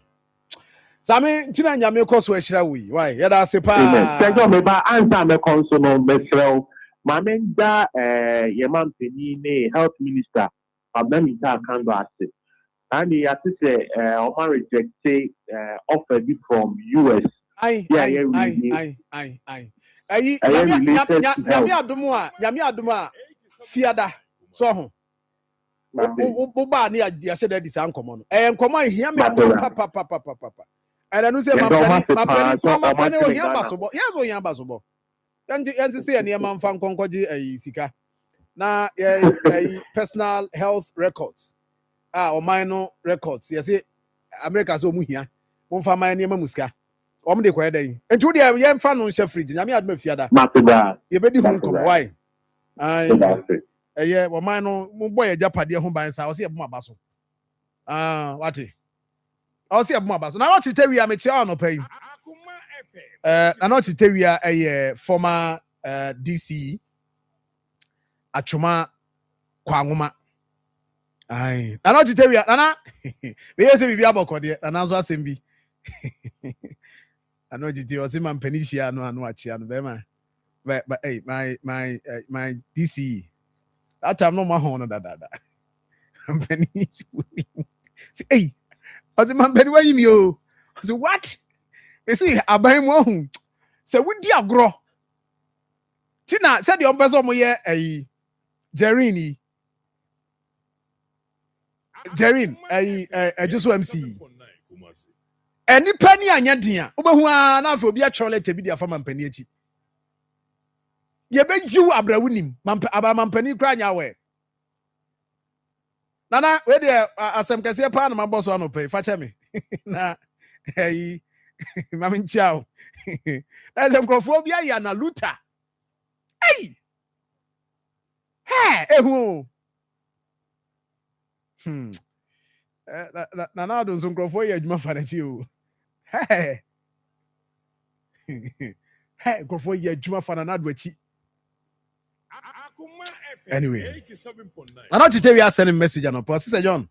Sami tina nyame koso ehira wi why ya da se pa thank you me ba answer me konso no mesrel ma menda ye man penny health minister abamita kando ase and he has to say Omar rejected offer from US. Aye. Yami aduma fiada so ho. Oba ni ya said that this ankomo no. Enkomo hia me papa. And I know say mampani o hia basobo. Yes o hia basobo. Yanti say na ma mfa nkonkoje sika. Na personal health records. Omino records yes America so mu hia mo fa man niam muska om de kweda yi entu de ye mfa no hye fridge nyame adma fiada ye bedi hu nkom why ai eye woman no mo boy japade ho ban sa o se eboma baso wati o se eboma baso na no chitewia me chia no pai na no chitewia former DC Akoma kwangoma ai na no chitewia nana we yese bibi abokode na nzo asem bi ano jiti o se mampani hia no achia no be ma but hey my DC that time no ma ho no da mampani say hey o se mampani wa yimi o say what they say aban mu ohun say wudi agro tina said the ombeso mo ye Jerin Ajuso MC eni pani anya din a obehu a na afa obi a chocolate bi dia fa mampani achi ye bejiw abrawunim mampani kra anya we nana we de asem kase pa na maboso anope fa che me na mami chiao na sem krofo obi aya na luta hey ehu Now don't so go for you, my father. Hey, hey, go for you, Juma fan and adwechi. Anyway, I'm not to tell you I sending message on post. Sister John,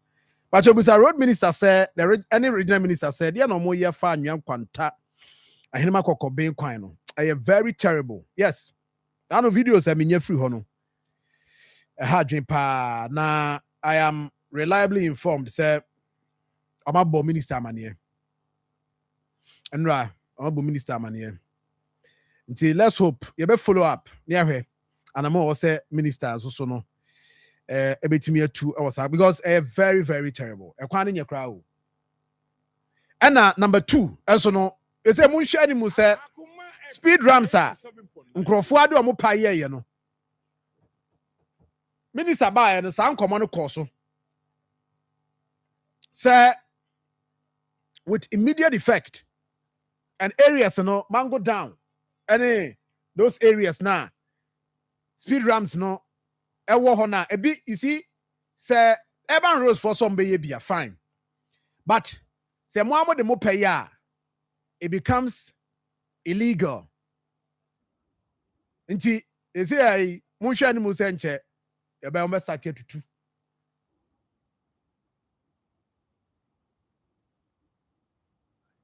but your road minister said any regional minister said, yeah, no more year fan young quanta. I hear my cocoa being quino. I am very terrible. Yes, I know videos I mean free hono. A hard drink pa na I am reliably informed. Say, I'm about minister man and right, I'm about minister man until let's hope you better follow up near here. And I'm also minister so no a bit me 2 hours because very, very terrible. A quan in your crowd. And number 2, also no, is a moon shining mu say speed ramsa. Uncrofuado or Mupaye, you know. Minister by and the sound common course. Say with immediate effect and areas no man go down. Any those areas now. Speed ramps no ewo ho na ebi you see say urban roads for some be fine. But say mo amo de mo pay ya it becomes illegal. Nti is say mo hwa ni mo se nche e ba mo start tutu.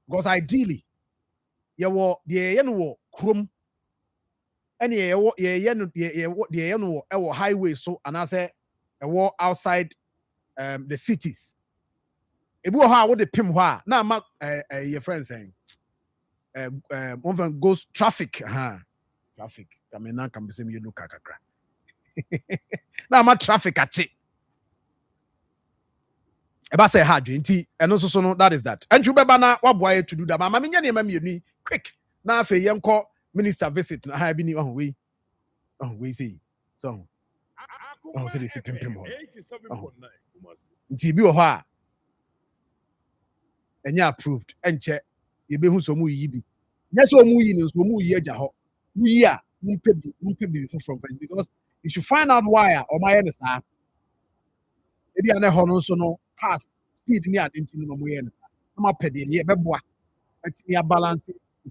Because ideally you wo de no wo krom any highway so and I say a war outside the cities. If we have what the pim now my your friend saying one goes traffic traffic I mean now can be saying you look kakra now my traffic at it about say hard and also so no that is that and you better now what boy to do that mama me quick now if you call minister visit na ha bi ni we see so say this pim nti bi wo ha enya approved enche ye be hu so mu yi bi nya so mu yi ni so mu yi agya ho mu yi a mu pe bi from first because you should find out why or my end sa e bi ana ho no so no pass speed ni adenti no mo ye na ma pe de ye be boa ati ya balance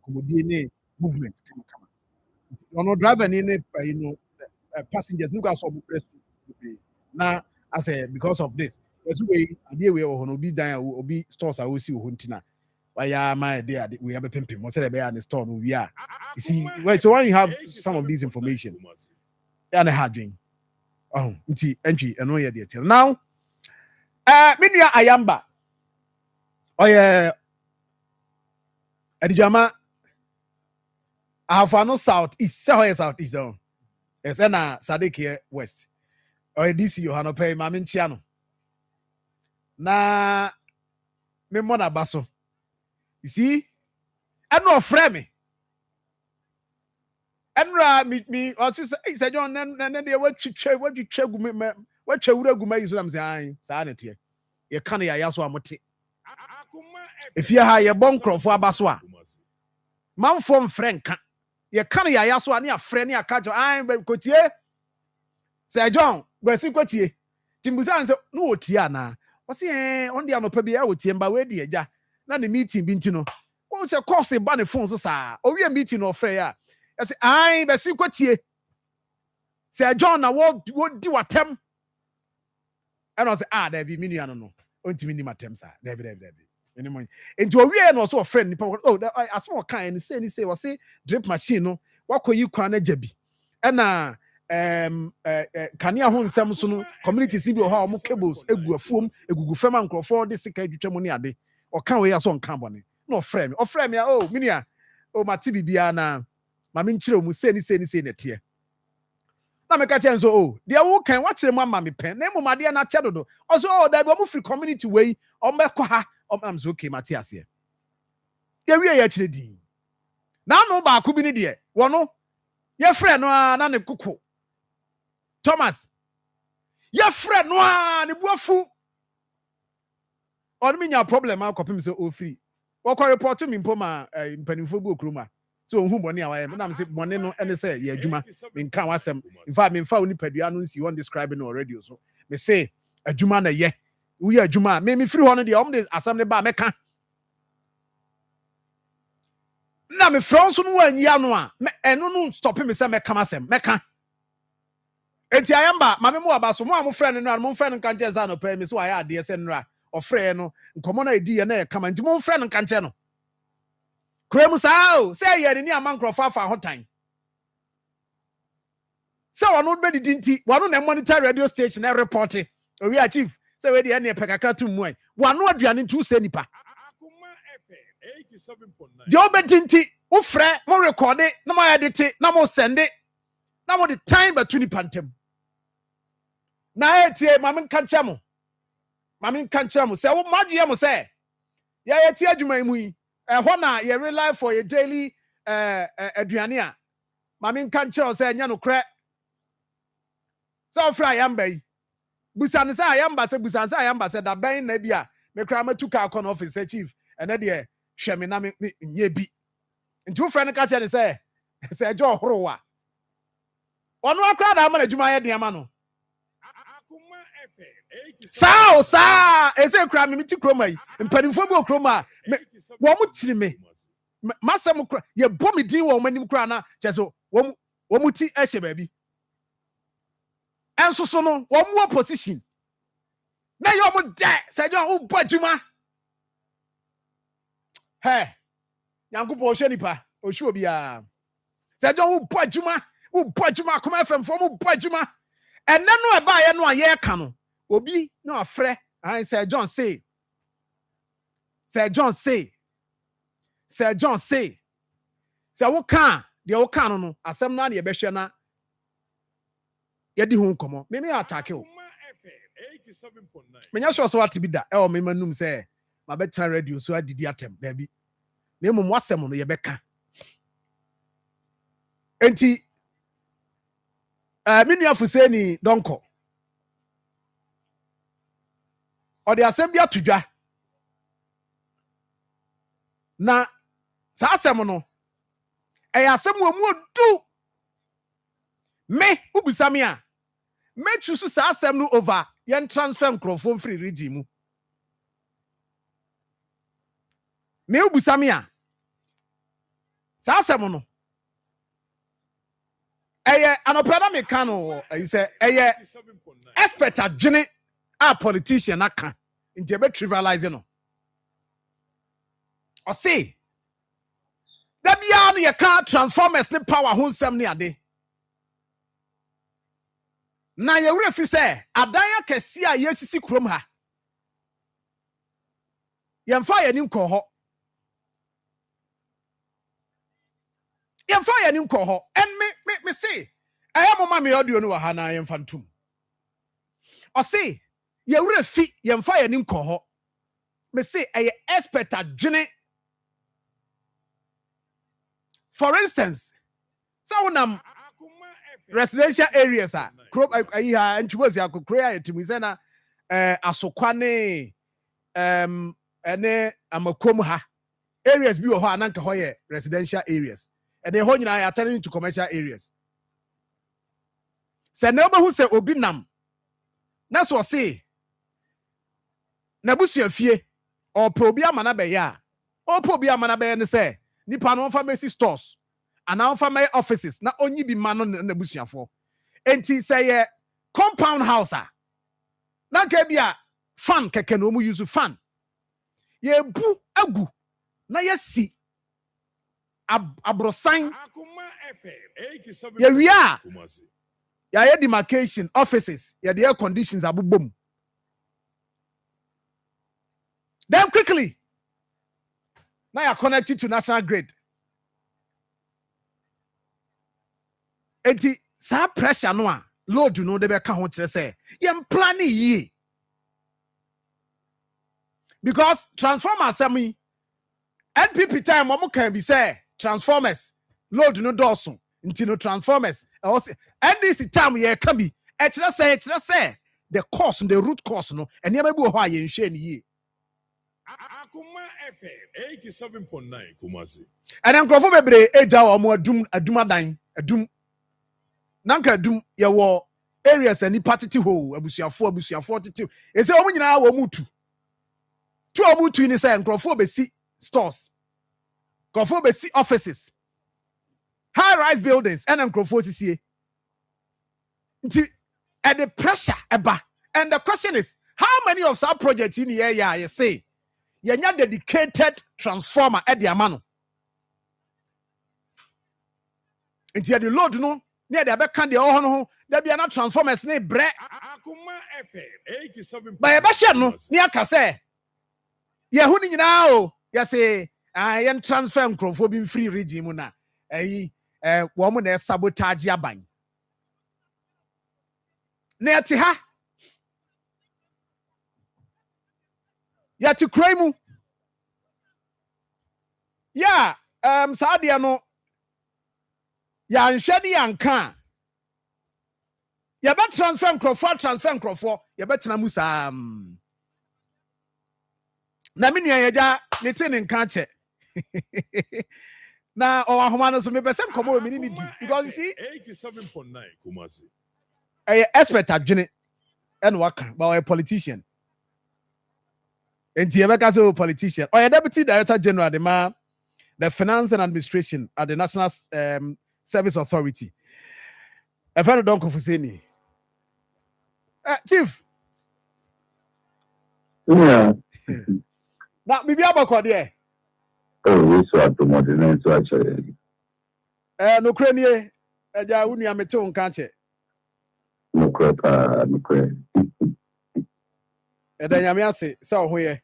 comedy ne movement come you're not driving in passengers look at some press now I say because of this there's way idea we will be down will be stores I will see hunting why yeah my idea we have a pimping most of the store we are you see well so when you have some of these information and a hard drink entry and no idea now media ayamba oh yeah Adijama Afano South East, South East zone. Yes, and Sadiq here West. Or DC you have no pay Mamin Tiano. Na me mona basso. You see? And no frame. And meet me or sister said John and they what you check me what you would go use them saying sanity. You can't yaso amoti. If you have your bunkro for Baswa. Man from Frank. You can't ya so ani a friend ya catch I'm kotie. Say John, we see kotie. Timbusan say no tia na. O say on dia no pa bia o tie mba we di eja. Na the meeting bi ntino. O say course ba ne phone so sa. O we meeting no frɛ ya. I say I be see kotie. Say John na wo di watem. And I say there be mini ano no. O ntimi ni matem sa. There be. Anymore. Into a real also a friend. Oh, I saw a kind say was say drip machine. No, what could you can jebi? And can you hold some community CB or how cables, a good foam, a good firm for this second money a day, or can we have some company? No frame, or frame ya, oh, minia, oh, my TB Biana, my minchiro will say it here. Now, make a chance. Oh, they are can watch them, mammy pen, name of my dear Nachado. Also, that will free community way or Mekoha. I'm okay, Matthias here. Yeah, we are actually. Now, no, but could be dear. One, no, your friend, no, none of cuckoo. Thomas, your friend, no, the wafu. On me, your problem, I'll copy me so free. Or call report to me in Poma in Pennyfogo Kruma. So, whom money I am, and I'm saying, money no, and they say, yeah, Juma, in Kawasam. In fact, in Fauni Pedianus, you want describing already. So, they say, a Jumana, yeah. we are Juma, me free one of the omnes assembly ba meka. Na me France no wan ya no a, eno no stop me say meka masem, meka. Enti ayamba, mame mo aba so mo am friend no, mo friend kan che za no pa me so aya ade se nra, o friend no, nkomo na edi ye na e kama, nti mo friend kan che no. Kremu sa o, say ye ni amankrofa fa hotan. So wano be di nti wano na monitor radio station and report we achieve say we dey na pekakra to mu ai wano aduane ntu se nipa Akoma FM 87.9 de obedi nti wo frɛ mo record na mo edit na mo send na mo the time ba tuni pantem na etie mame nka nkyɛ mo say wo madue mo say ya etie adwuma mu yi ho na ye rely for your daily aduane a mame nka nkyɛ say nya no kra. So fry yamba yi. Busan say yamba say busan say yamba say da ben na bia me kra ma tuka akon office chief ene de hwe me na me nye bi. Ntu friend ka che ne say jo horowa. Ono akra da ma na dwuma ye de ama no. Akoma FM 87. Sa ese kra me ti kroma yi. Mpanimfo bi okroma wo mu tiri me. Masem kra ye bɔ me din wo manim kra na che so wo mu ti ehye ba bi. And so no one more position. Now you're dead. Said you bajuma. Hey, Yanku Poshenipa, Oshubia. Said you bajuma, come FM from bajuma. And then no buy no year cano. Obi no afraid. I said John say. Said John say. Said John say. Say what can the old canon, as some nanny a beshana. Yedi hu komo me attack you me nya so what be da e o me manum say ma betra radio so adidi atem da bi na emum wasem no ye beka enti me nua fuseni donko o de asem bia tudwa na sa asem no e asem wo mu odu me ubusami a me choose sa asem no over yen transfer microphone free region mu me ubusami a sa asem no eye anopeda me kan no e say eye expert agene a politician aka nti be trivialize no o say da bia no ye ka transformers ne power ho nsem ne ade. Na ye wure fi se adan akese a yesisi krom ha yemfa ye nim ko ho en me say aya mo ma me audio no wa ha na yemfa ntum o say ye wure fi yemfa ye nim ko ho me say eye expert adwene. For instance, so unam residential areas are crop and she was create to me na asokwane ene amakom ha areas bi ho ananka ho residential areas and they ho nyina are turning to commercial areas. Se na oba hu se obi nam na so say na busu afie o probi amana be ya o probi amana be ne say nipa no pharmacy stores and now for my offices na only be man na busuafo enti say compound house na ka bia fan keke no mu use fan ye bu agu na ye si abrosan Akoma FM 87. ye wia ya ye demarcation offices ya the air conditions abubom. Then quickly now you're connected to national grid. Enti sa pressure no a load no de be ka ho kire say yem plan yi because transformers sami NPP time mo can be say transformers load no doso nti no transformers NDC time ye ka bi e kire say the cause the root cause no ene ma bi ho a ye nhwe ni yi. Akoma FM 87.9 Kumasi. And then Crawford bebre eja wo mo adum adumadan adum nanka adum ye wo areas any party ho abusuafo tete e say omu nyina wo mutu tu omutu ni say nkrofo be si stores nkrofo be si offices high rise buildings and nkrofo sisie nti and the pressure eba and the question is how many of our projects in the area you say yenya dedicated transformer at the amano nti the load no near the back can the oh no there be another transformers ne bre Akoma FM 87. ba eba hye no ne aka say ye hu ni nyina o ye say yen transfer nkrofo bi free region mu na wo mo na sabotage aban na ati ha ya ti krai mu ya saade no ya nhwede yanka ya be transfer nkrofo ya be tena mu sam na me nua yaja ne te ne nka che na o ahoma no so me be sem komo me ni di because you see 87.9 Kumasi. Expert adwene and waka but a politician enti ebeka so politician or deputy director general the finance and administration at the National Service Authority e friend don Kofuseni chief Yeah. na bibi abako there Oh, so at the modern so actually. no krenie eja unu amete nka che No crap, no crap. edanya me ase se ohoye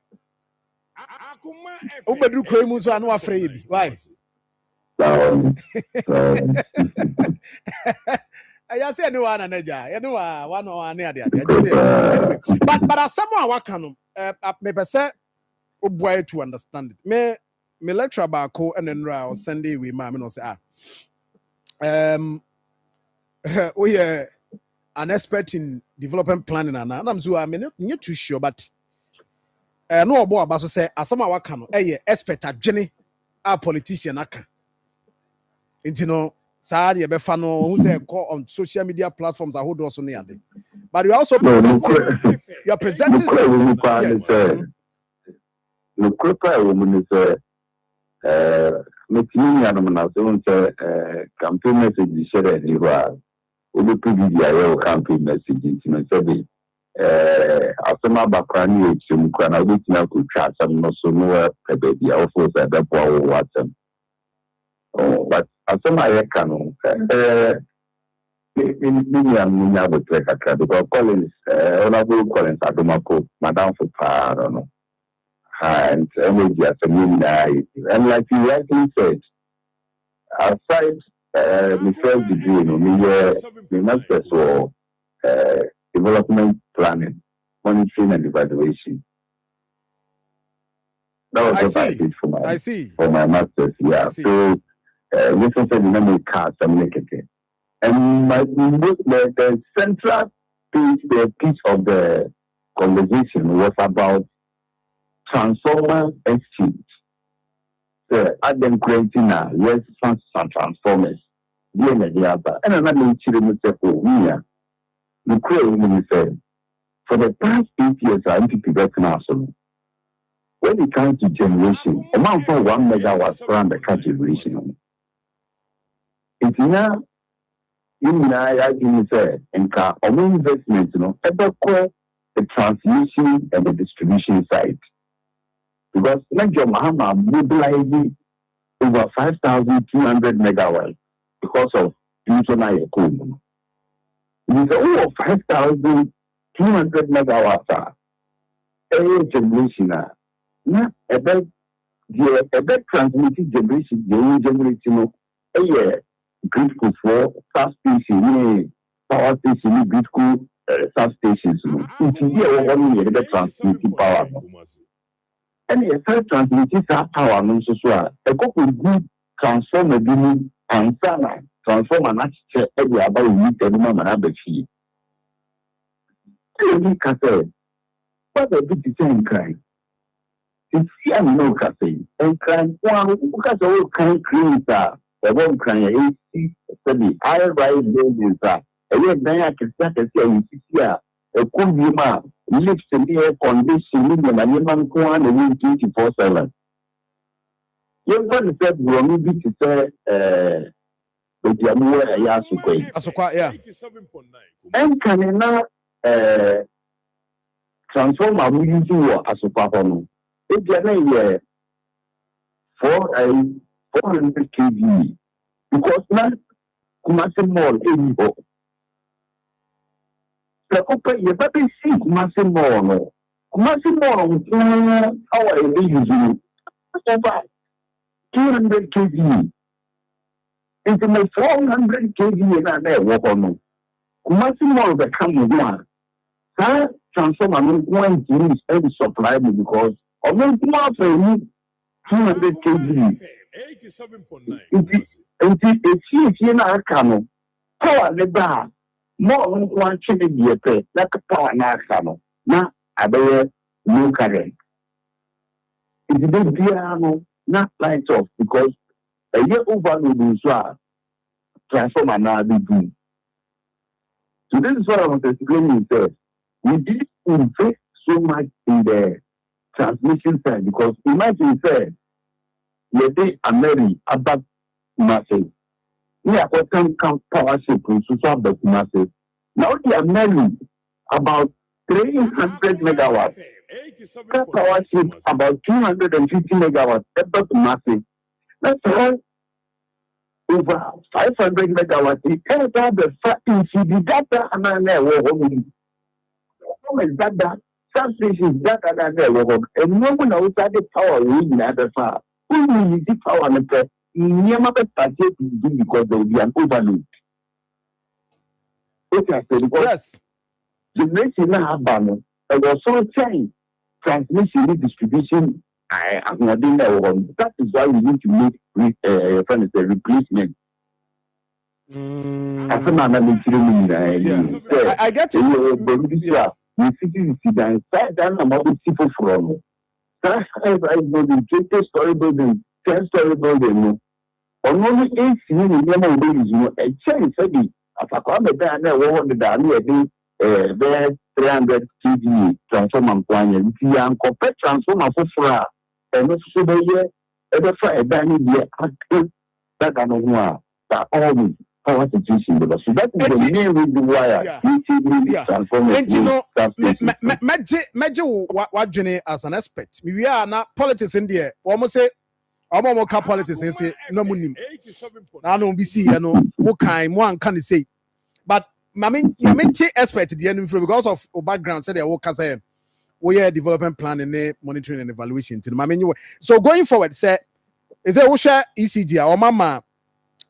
ubedru kro mu so anu afre bi why I say anyone and anyone one or any other. Anyway, but as someone what can me say boy to understand it. Me lecture about co and then ra Sunday we ma me no say we an expert in development planning and I'm so I mean not too sure but no obo about so say as someone what can expert adwene a politician aka. You know Saadi Ebefano, who say call on social media platforms I hold also near them. But you also presenting you're presenting no crapa woman is making campaign message share anywhere. We put campaign message in say asema bakrani echum kana wetin could chat some no so no baby also say that boy what but asema yeka no me with like because Collins honorable Collins Adomako madam for power no and energy as a and like you rightly said aside my first degree no me master's for development planning, monitoring and evaluation. That was what I did for my master's. Yeah. So this was a dynamic cast and the central piece of the conversation was about transformer exchange. So at them creating yes some transformers. And another children for the past 8 years, I need to get now. When it comes to generation, amount for 1 megawatt around the car generation. It's now I say and car investment, ever call the transmission and the distribution side. Because like your Mahama mobilizing over 5,200 megawatts because of internal Akoma. With over 5,200 megawatts, a generation. Now, a bed transmitted generation, the generation, a grid for substation, power station, grid substations. It's here one year, the transmitted power. And a third transmitted power, no so a couple good transformer being and transformer not every about you tell mama have a fee. What a bit the crime. It's here no cafe and crime one because all kind creams are the one crying 80 study. I write buildings are ɛyɛ dan akɛse a yɛsisi a ɛkɔ wiem a lift ne air condition ne nneɛma nko ara na ɛwɔ 24/7 yɛmfa ne sɛ burɔno bi te sɛ odiamu a ɛyɛ asokwa yi ɛnka ne na transformer mo yi wɔ asokwa hɔ no ebia na yɛ 400 kV because na Kumasi Mall ɛni hɔ sɛ ɔpɛ yɛba bɛsi Kumasi Mall no Kumasi Mall nko awa ɛbɛ yuzu over 200 kV nti mo 400 kV na ɛwɔ hɔ no Kumasi Mall bɛka mo ho a saa transformer no nko ntiri ɛde supply me because ɔmo nko afɛ ni 200 kV nti efie na aka no power ne ba more nko atwe ne deɛ pɛ na power na aka no na abɛyɛ low current nti de biara no na light off because ɛyɛ overload nso a transformer na be do. So this is what I was explaining. Sir, we did invest so much in the transmission side because imagine, sir, you take a Mary about massive. We are going to power ship to solve the massive. Now they are Mary about 300 megawatts. Power ship about 250 megawatts. About massive. That's all. Over 500 megawatts. It can't have the fact the data and I never home. Data, substation data and never home. And no one outside the power we need the far. Who will use the power and the never started to do because there will be an overload. Okay, yes. Generation now have banner. There was so change transmission and distribution. I am not doing that. That is why we need to make replacement. I get it. We see that inside that number people from that the story building, 10-story building. Only AC in the a change study. If I come back there, what the Dali there 300 kV transformer plan. We are compared transformer for and also the year a Danny that I don't know that all power situation. So that is the main reason why Major what Jenny as an expert. We are not politics in there. Almost say almost politics and say no money. I don't be see no more kind one can say. But my main expert the end because of background said they work as a we are development plan and monitoring and evaluation to the so going forward, say is a share ECG or mama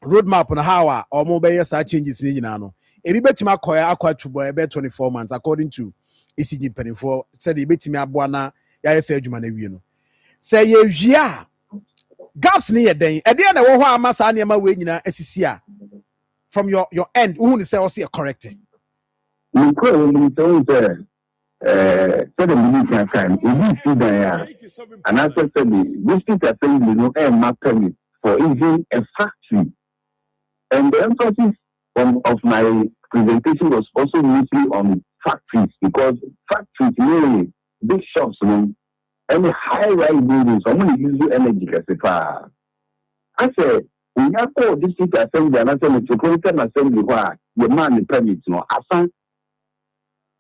roadmap on how or mobile changes in Yano. If you bet me acquire to boy about 24 months according to ECG penny for said he bet me a buana ya say you say yeah gaps near day at the end of what Masania Wayna SCA from your end who say or see correcting. So the military time, we see there, and as I said, this is a thing you know, permit for even a factory. And the emphasis of my presentation was also mostly on factories because factories, really big shops, and high-rise buildings, someone use energy as a far. I said, we have all district assembly and also metropolitan assembly where the man permits, no, as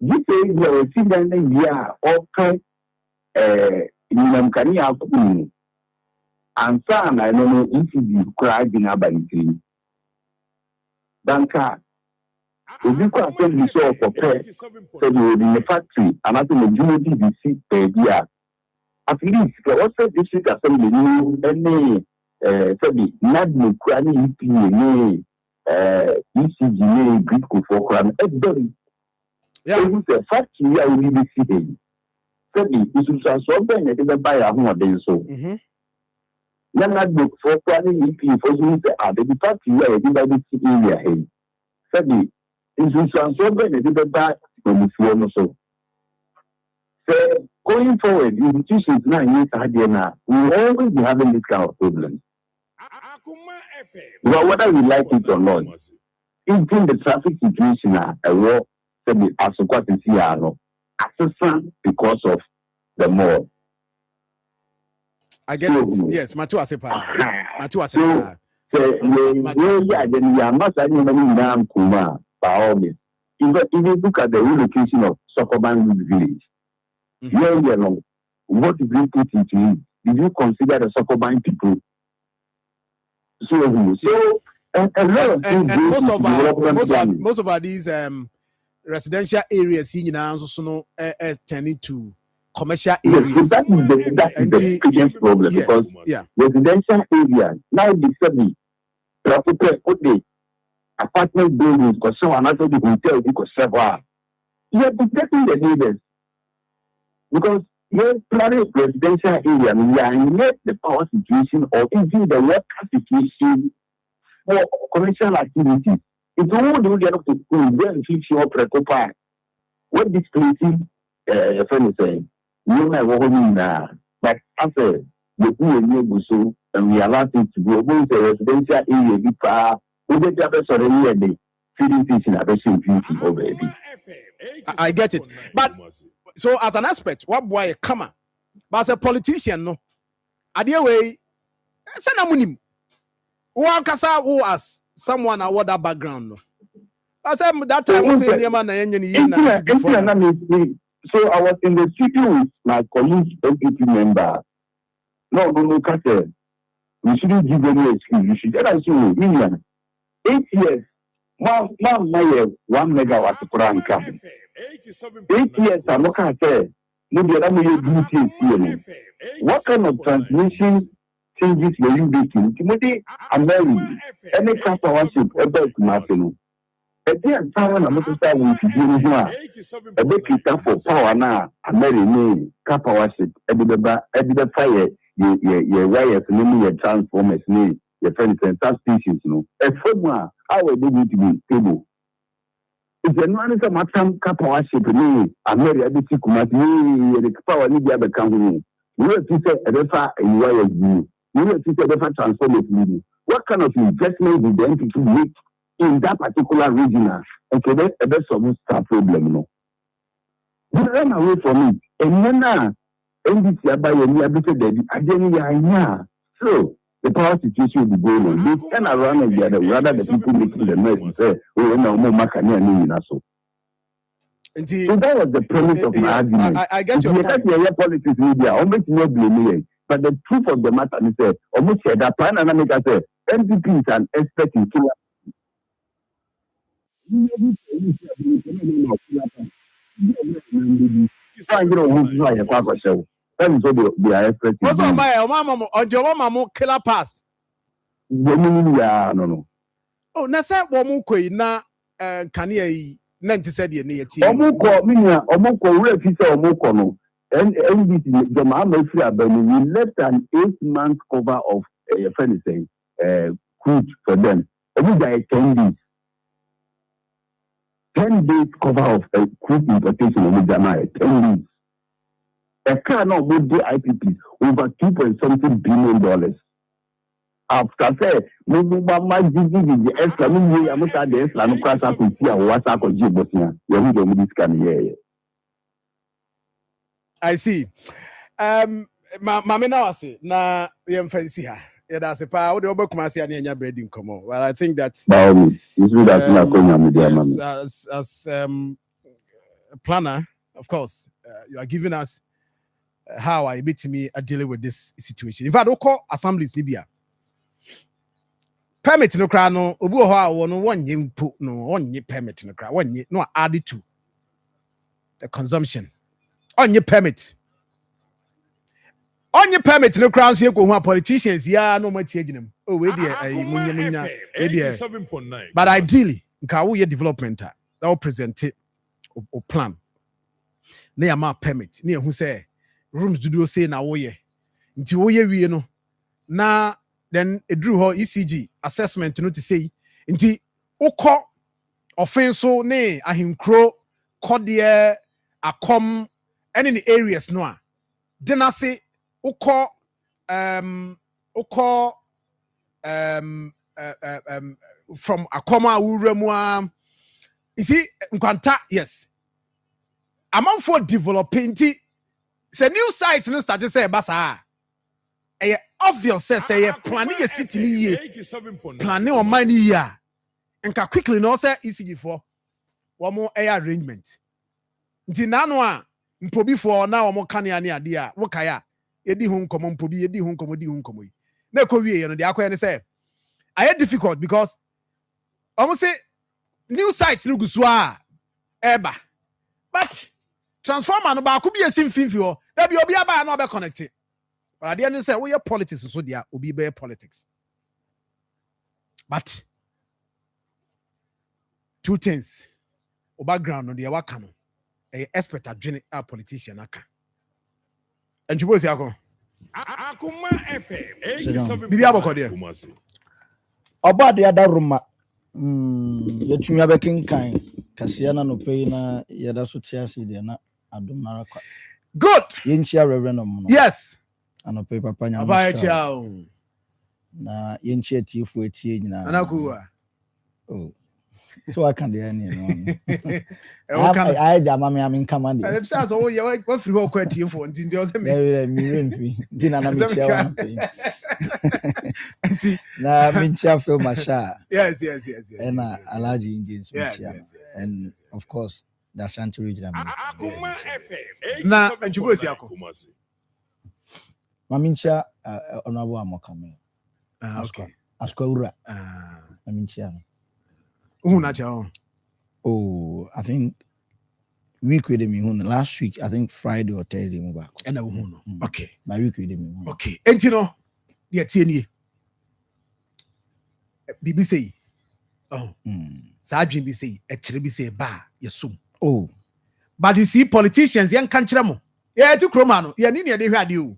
this is where we see that we are okay. In Kenya, and some I don't know if you cried in Abanity. Danka, if you can send the show for pay, so you will be in the factory, and I think the majority will see per year. At least, also district assembly, any, sorry, not the Krani ECG, Greek for Kran, everybody. Yeah, the factory I will be seeing. Sorry, this is so bad that they buy a home day so. Not book for planning for you the factory where everybody see area. Sorry, this is so bad that they buy from the phone so. So going forward, institutions now years ahead we will always be having this kind of problem. Well, whether we like it or not. Even the traffic situation a war said as what is here assistant because of the mall. I get it. Yes, Matu Asepa. Matu Asepa. By all means. If you look at the relocation of Sokoban village, what did you put into it? Did you consider the Sokoban people? So a lot of things. And most of our these residential areas in also turning to commercial areas. Yes, so that is the biggest problem because residential areas now the apartment buildings because someone else the hotel because several. You are protecting the neighbors because you're planning residential area. We are in the power situation or even the water situation for commercial activities. It's all the way up to school. Then fix your preoccupy. What this creating, your friend is saying, you know what but after the poor so and we allow things to go. Going to residential area, we get the best of the day. Feeding things in a very beauty over I get it. But so as an aspect, what boy come on? But as a politician, no. Idea way, send a munim. Who as someone with that background, no. I said that time was in the so I was in the studio with my colleague NPP member. No, we shouldn't give any excuse. We should get you 8 years. One 1 megawatt Quran come. 8 years, I'm not going to say, maybe what kind of transmission changes were you making? Timothy, I'm married. Any kind of worship, about Marfo. At the time, I'm not going to say, a big for power now, I'm married, Kappa worship, every fire, your wires, your transformers, your friends and substations, a former, how would they need to be stable? If the man is a matam Kappa worship, I'm married, I think the power need the other company. You have to say a refer and wire you. You have to say a refer transformers. What kind of investment did the entity make in that particular region? Okay, that's a best of this problem, no. You run away from it. And then NDC by your ability, I didn't so the power situation will be going on. They turn around and the other, rather the people making the noise and say, oh, no more Makania. So that was the premise of my argument. I get your point. Your politics media, almost no blame. But the truth of the matter is that almost that plan and America said NPP is an expert in killer. That is what they are expecting. What's on my mama killer pass? No. Oh, Nasa Womukwe na Kanye Nanti said ye near tea. Omoko, Omoko, no. And the Mama we left an 8-month cover of a friend saying, crude for them. Only 10 days. 10 days cover of crude importation of Jamaica. 10 days. A car now would do IPP over $2.something billion. After say, Mama did the extra, I'm not the extra, no class I could see what I could do, but you don't this can hear. I see. Mamma now say, na yem fancy her. Yeah, that's a power. The Obakumasi and your bread in common. Well, I think that as a planner, of course, you are giving us how I beat me at dealing with this situation. In fact, I'll call assemblies Libya. Permit no cry no obu ho no one yim put no one ye permit no cry one ye no added to the consumption. On your permit. On your permit no crowns here go politicians yeah no much them. Oh we there but ideally nka wo ye development that will present it or plan. Na ma permit na who say rooms do say na wo ye. Nti wo ye wie no na then it drew her ECG assessment to know to say nti ukọ offense ne ahinkro kodie akom any in the areas no then I say from Akoma Uremua. You see, Nkwanta, yes. Among for developing the new site no start to say basa. Obvious say planning a city ni planning on money ya. And can quickly no say ECG for one more air arrangement. Nti nano a mpobi for na omo kania ne ade a wokaya edi ho nkomo mpobi edi ho nkomo di ho nkomo yi. Na ekowie no de akoya ne say I difficult because almost say new sites no gusu a eba. But transformer no ba ko bi esim finfi ho. Da bi obi aba na obe connect. But at the end they say we your politics so dia obi be politics. But two things. O background no de waka no. A expert adwene a politician aka. And you boys yako. Akoma FM. Bibi aboko de. Oba de ada ruma. Yetumi abekenkan kasia na no pay na yeda so tiase de na adom na rakwa. Good. Yenchia reverend no. Yes. Anope papa nya. Aba chia. Na yenchia tiefo etie nyina. Anakuwa. Oh. So I can't do any. I am in command. I'm sorry, so you what free all quite for and in the Now, I mean, feel my share. Yes. And allergy engines. And of course, the Ashanti regional. Now, and you was Yako. Mamincha, honorable Amokame. Okay. Askora. Mamincha. Oh, I think week with me last week. I think Friday or Thursday move back. And okay, my week with me. Okay, and you know, yeah, TNE BBC. Oh, Sergeant BBC, actually BBC ba yesum. Oh, but you see, politicians, young country mo, yeah, to Cromano, yeah, Nini, they had you.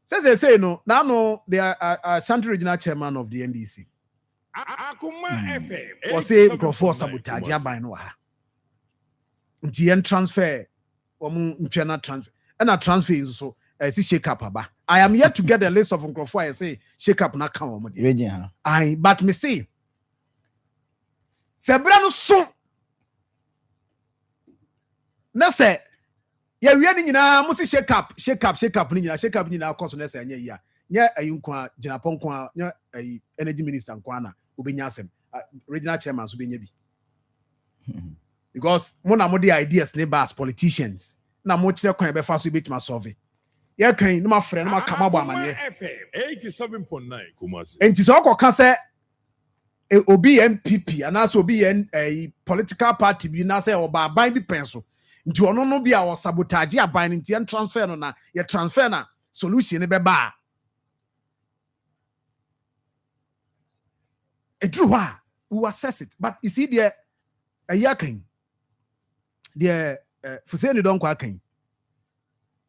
Says they say no, now they are Central Regional Chairman of the NDC. Akoma FM. Was say Marfo sabotage aban no ha. Nti en transfer omu ntwena transfer. And a transfer is so see shake up aba. I am yet to get a list of Marfo I say shake up na kan omo de. I but me say Sebra no so na say ya wi ani nyina mo si shake up ni nyina course na say anya yi a. Nya ayunkwa Japan kwa nya energy minister kwa na ubenya asem regional chairman so benya bi because mo na mo the ideas ne as politicians na mo kire kwan be fa so betima solve ye kan no ma frɛ no ma kama bo amane FM 87.9 Kumasi enti so ko ka se obi MPP ana so obi political party bi na se oba ban bi pen so nti ono no bi a o sabotage aban nti en transfer no na ye transfer na solution ne be ba true, we will assess it. But you see, the a yakin, the for saying you don't quite can.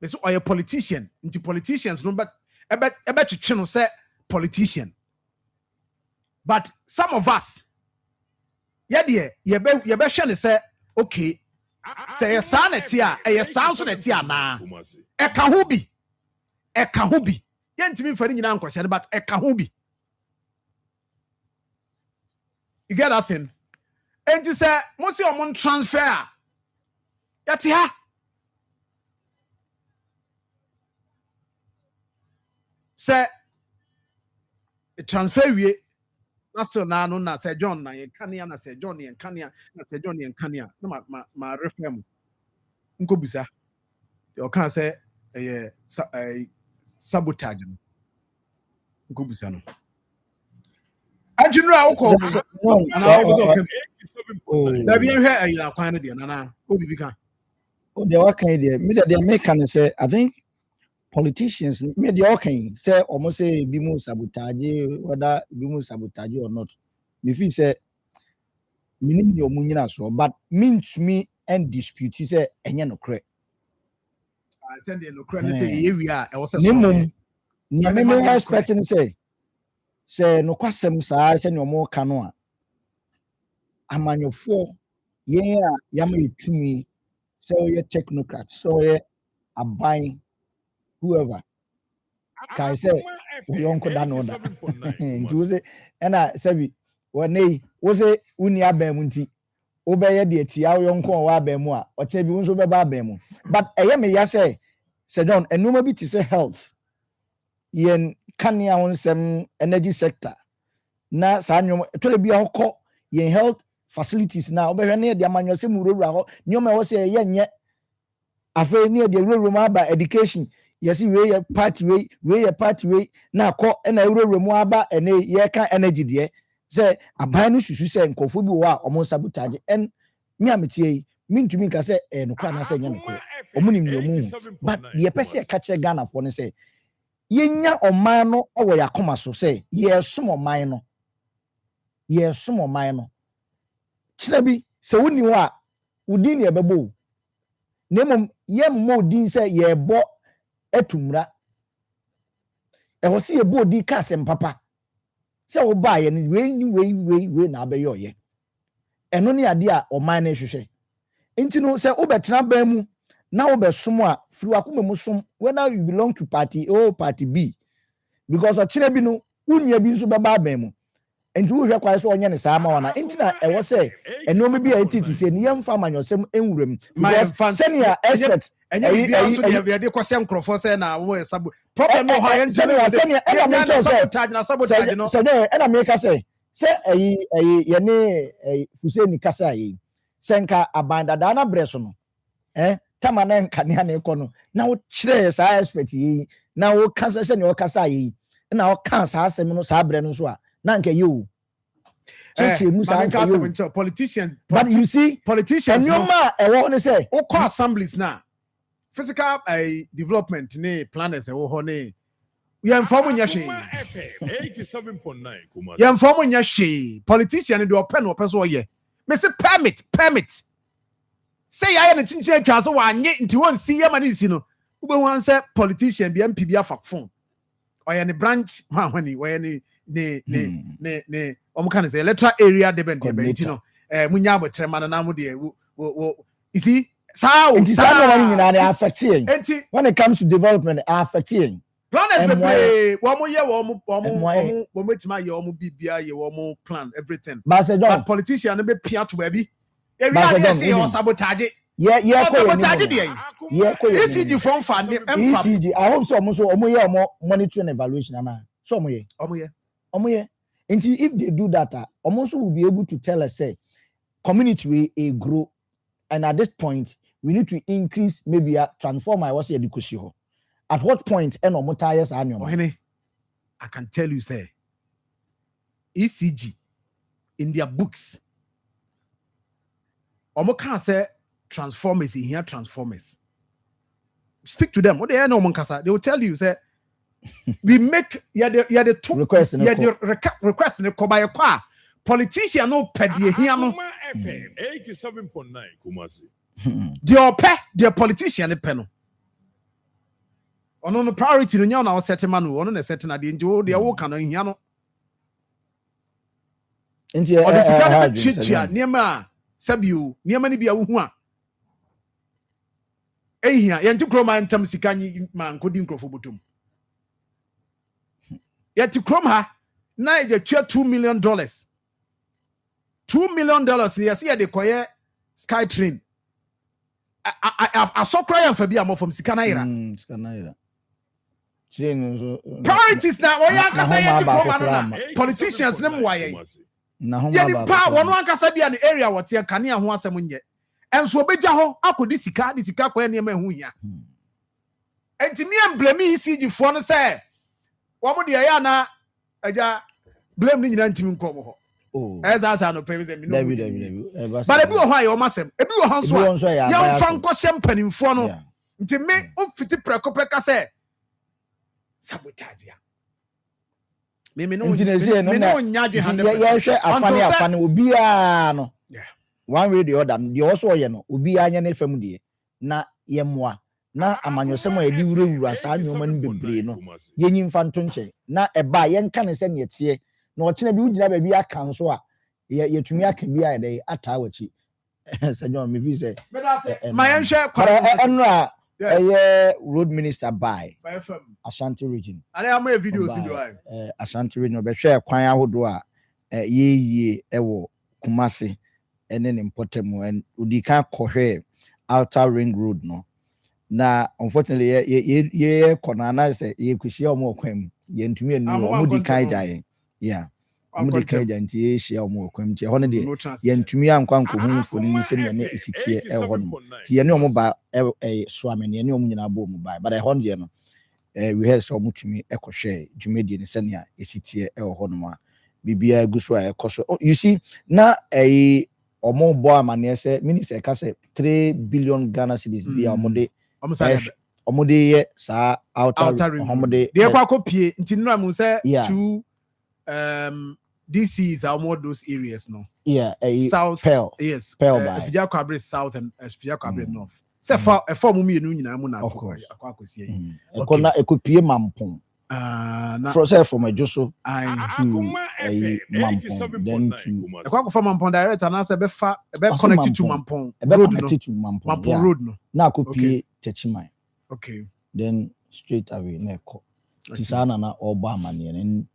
So, are a politician, into politicians, no, but I bet you channel say politician. But some of us, you be say, okay, say a son at tia, a sounds on a tia na, a kahubi, yen to me for any uncle said about a kahubi. You get that thing? And you say, most of your transfer. That's here. Say, the transfer we. That's so now. No, na say John. Na ye kania. Na say Johnny and kania. Na say Johnny and kania. No, ma reframe. Unko bisa. You can't say sabotage. Unko bisa no. General Akoma. There be here you are quite there na obi bi kan. Oh, they are kind there. Me they make and say I think politicians me they all kind say almost say bimu sabotage whether bimu sabotage or not. Me feel say minim your munyina so but mean to me and dispute say enye no kre. I send the no kre say we are I was say minimum me expecting say no kwasem saa say no mo ka no a amanyofo ye a yama etumi say ye technocrat so ye aban whoever kai say Yonko da no da. Nti wo se na sabi wo nei wo se uni abam nti wo be ye de atia wo yonko wo abam mu a o che bi wo so be ba abam mu. But eye me ya say John enuma bi ti say health yen kania won sem energy sector na sa nyom tole bi akọ yen health facilities na obehwe na de amanyo se muruwura ho nyoma wo se ye nye afa ni de ruwura mu aba education yesi we ye party we na akọ na ruwura mu aba ene ye ka energy de se aban no susu se nkofo bi wo a omo sabotage en mi ametie mintumi nka se nokwa na se nya nokwa omunim no mu but ye pese ka che Ghana fo ne se yenya oman no owo yakoma so se ye som oman no kira bi se woni wo a udin ye bebo nemom ye mo din se ye bo etumra ho se ye bo di ka se mpapa se wo ba ye ni we na abeyo ye eno ne ade a oman na hwehwe enti no se obetena ban mu na obesom a firi akoma mu som whether you belong to party A or party B because ochire bi no unya bi nso beba ban mu enti wo hwe kwai so onye ne saa ma wana enti na ewo se eno bi a etiti se ne yemfa manyosem enwuram because senior expert enye bi aso de de kwase nkrofo se na wo sabo problem no ha yen senior sabotage no so de na make say ye ne Hussein kasa yi senka abandada na breso no tama na nkane na ekono na wo kire saa expert yi na wo kasa se ne wo kasa yi na wo kan saa asem no saa bre no so a na nka you politician but you see politicians no ma ewo ne say o call assemblies na physical development ne planners ewo ho ne yemfo nya hwe 87.9 Kumasi yemfo nya hwe politician de open so ye me say permit say ya ne chinche atwa so wa anye nti won si ya ma ne si no ube hu answer politician bi MP bi afakfon oye ne branch hwani oye ne omuka say electoral area depend de no munya abotrema na mu de you see affecting when it comes to development affecting planners be wo metima ye omo bibia ye wo plan everything but politician be pia to baby area say o sabotage sabotage dey ECG from fan ECG I hope so omo ye omo monitoring evaluation na so omo ye until if they do that omo so will be able to tell us say community we grow and at this point we need to increase maybe transform I was education. At what point and omotayes annual? I can tell you, say ECG in their books. Omoka say transformers in here transformers. Speak to them. What they know, Monkasa, they will tell you, say we make the two request in the Kobaya Kwa. Politician no pedie here no 87.9 Kumasi. The politician the panel. Ono no priority no nya na set man ono na set na de njo de wo kan no hia no. Nti o de sika na chichia niema sabiu niema ni bia wo hu a. Ehia ye nti kroma ntam sika nyi ma nkodi nkrofo botom. Ye ti krom ha na ye twa $2 million. $2 million ye se ye de koye sky train. I saw cry for be am from Sikanaira. Priorities now. Politicians nem waye. Yeni pa wonu ankasa bia ne area wote kane ho asem nye. Enso obeja ho akodi sika kwa ne ma hu hia. Enti me emblem ECG fo no say wo mo de ya na aja blame ni nyina ntimi nkomo ho. Eza no pay me no. But ebi wo ho ayo masem. Ebi wo ho so a ya mfa nkoshe mpanimfo no. Nti me o fiti prekope ka say sabotage ya. Me no nyadwe hande. Ya hwe afane obi a no. One way the other the also ye no obi anya na fam de na yemmoa na amanyosem a edi wurawura saa nyoma no bebre no yenyi mfa nto nche na eba ye nka ne se ne tie na ochina bi ugina ba bi aka nso a yetumi aka bi a dey ata wachi senyo me vi say my enhwe kwa enra road minister by Ashanti region. And I have videos in the Ashanti region. But share kwan ahodo a ye ewo Kumasi and then Mpotemu and udi kan kohwe outer ring road no. Na unfortunately ye konana say ye kushia omo kwem ye ntumi enu omo di kan jaye. Yeah. Omo di kan jaye nti ye shia omo kwem nti hono de ye ntumi ankwa nkohu foni ni se ne esitie e hono. Ti ye ne omo ba so amene ne omo nyina bo omo ba. But I hono de no we have so mutumi ekohwe dwumedi ne se ne esitie e hono ma. Bibia guso a ekoso. You see na omo bo amane se minister ka say 3 billion Ghana cedis bia omo de omode ye sa outer omode de kwa kopie nti no am say to this is almost those areas no south Pearl. Yes Pearl by Fija Kwabre south and Fija Kwabre north say for mu mienu nyina mu na akwa akosie ekona ekopie mampon from a Joso Akoma FM 87.9 ekwa from mampon direct and say be connected to mampon road no na akopie Techimai. Okay. Then straight away neko. Tisana na oba amane ne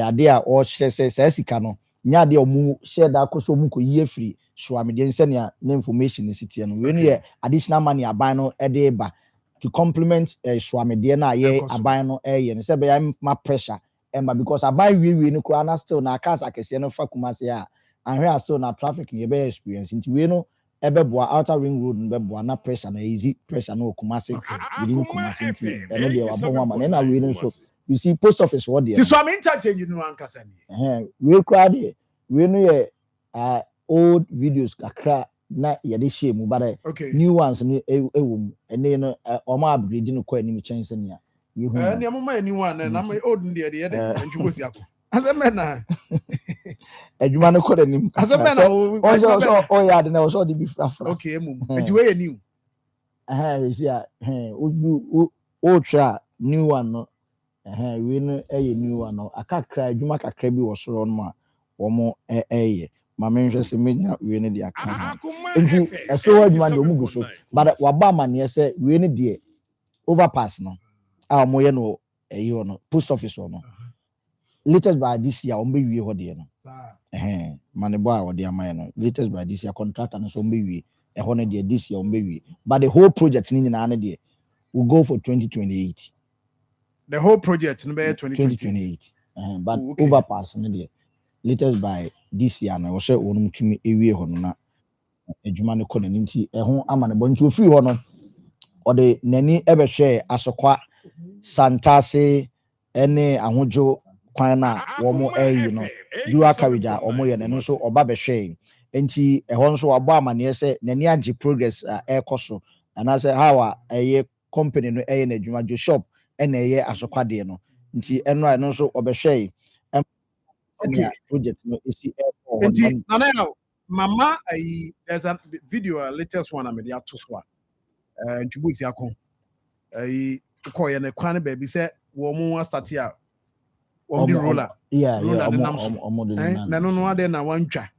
ade a o hye sika no nya de omu share da koso mu ko yie free so amede nse ne information city no we no ye additional money aban no ede ba to complement so amede na ye aban no ye ne se be ya ma pressure emba because aban we no kura na still na cars akese no fa Kumasi a anhwe aso na traffic ne be experience nti we no ebeboa outer ring road beboa na pressure na easy pressure na Kumasi within Kumasi nti ene de wabon ama na we no so you see post office what there so am interchange you know ankasa ni we crowd we no ye old videos kakra na ye de share mu but new ones ni ewum ene no o ma upgrade no kwa ni chance ne ya you ne am ma any one na old ndi de ntwosi akọ azemena adwuma no kọ nim azemena o ya de na o so de bi frafra okay mum enti we new you see o tra new one no we no new one no akakra adwuma kakra bi wo soro no ma wo mo ma menhwe se menya we ne de aka enti eso adwuma de omugu so but waba amane se we ne de overpass no a mo ye no no post office no latest by this year ombe wie ho de no mane boy wo de amaye no latest by this year contractor no so ombe wie ho ne de this year ombe wie but the whole project ni na de will go for 2028. The whole project no be 2028. But overpass no de latest by this year na wo se wonum tumi ewie ho no na adwuma no kọ nanim ti ho amane bo nti ofiri ho no o de nani ebehwe asokwa santase ene ahojo kwan na wo mo no dual carriage a omo ye no so oba behwe enti ho nso wabo amane se nani age progress ekoso and say how a company no na adwuma jo shop ene ye asokwa de no nti eno no so obehwe project no isi enti now mama there's a video latest one am dey to so nti bu isi akon ko ye na kwan baby say wo mo start here on the roller roller the namso na no ade na wantwa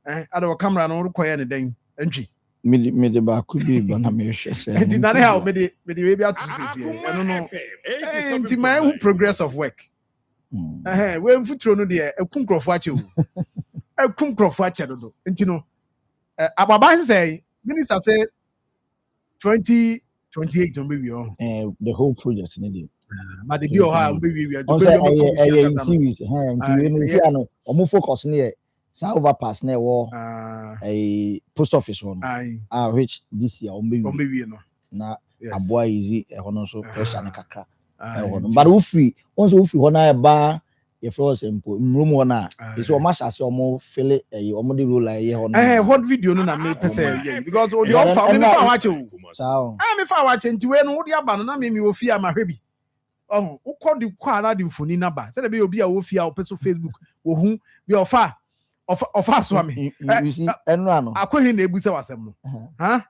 ade camera no ko ye ne den ntwi me de ba ku bi ba na me hwe se enti na ne ha me de baby atusi no enti my progress of work we mfutro no de ekun krofo ache ekun krofo ache do enti no ababa say minister say 2028 on baby the whole project need but the deal ha on baby we series nti we see ano omo focus ne sa overpass na wo post office one which this year on baby no na aboa easy no so pressure na kakra but we free once we free ho na ba ye flow simple room ho na is o match as o feel o de roll ye ho na what video no na me pese because o de on fa me fa watch o me fa watch nti we no wo de aba no na me wo fia ma hwebi wo kọ de kwara de mfoni na ba se de be obi a wo fia wo peso Facebook wo hu bi ofa so me you see enu ano akọhi na ebu se wasem no ha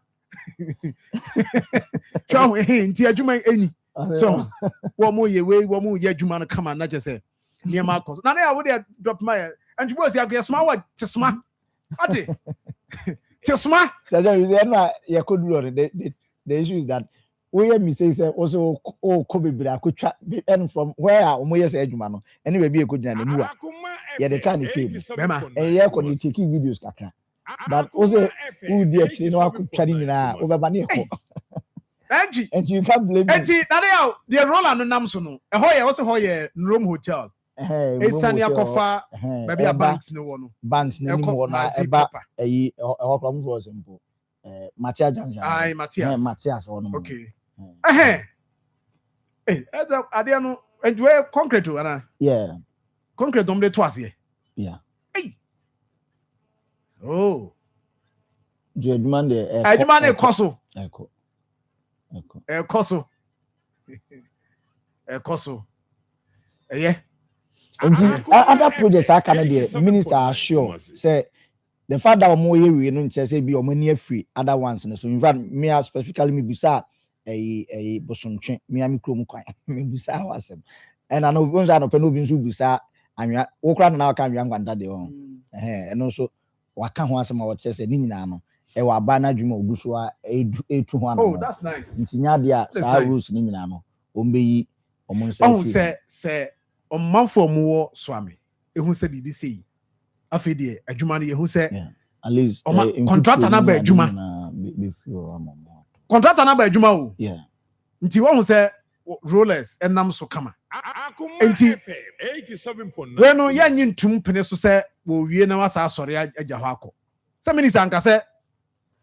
so nti adwuma eni so wo mo ye we wo mo ye adwuma no kama na je se niam akọ na na wo de drop my and you say agresma wa tesma ate tesma so you say na ye koduro the issue is that we me say also Kobe Bra could and from where we say adwuma no anyway be a good na mu a ye the kind of film e ye ko ni take videos kakra but also who dey actually no akutwa ni na obeba na e and you can't blame me. And now the roller no nam so no. Hoye also hoye Rome Hotel. Esania kofa maybe a banks no one. Banks no one eba e o problem for simple. Matthias Janjan. Aye Matthias one. Okay. Ade no enjoy concrete ana. Yeah. Concrete dom de twice here. Yeah. Hey. Oh. Judgment de Ejuma koso. Eko. Ekoso. Yeah. Other projects I can the minister are sure say the fact that we no say be money free other ones so in fact me specifically me bisa a bosontwe me am krom kwan me bisa wasem and I know once I no pe no bi nso bisa anwa wo kra na ka anwa ngwanda de ho and also waka ho asem a wo say ni nyina no e wa ba na dwuma oguso a etu ho ana. Oh, that's nice. Ntinya de a sa rules ni nyina no ombeyi omonse oh say Marfo mo swami ehun say bibi sei afi de adwuma no ehun say at least contractor na ba adwuma contractor na ba adwuma o yeah nti wo hu say rollers enam so kama nti 87.9 we no ya nyi ntum pene so say wo wie na wasa asore agya ho akọ say minister anka say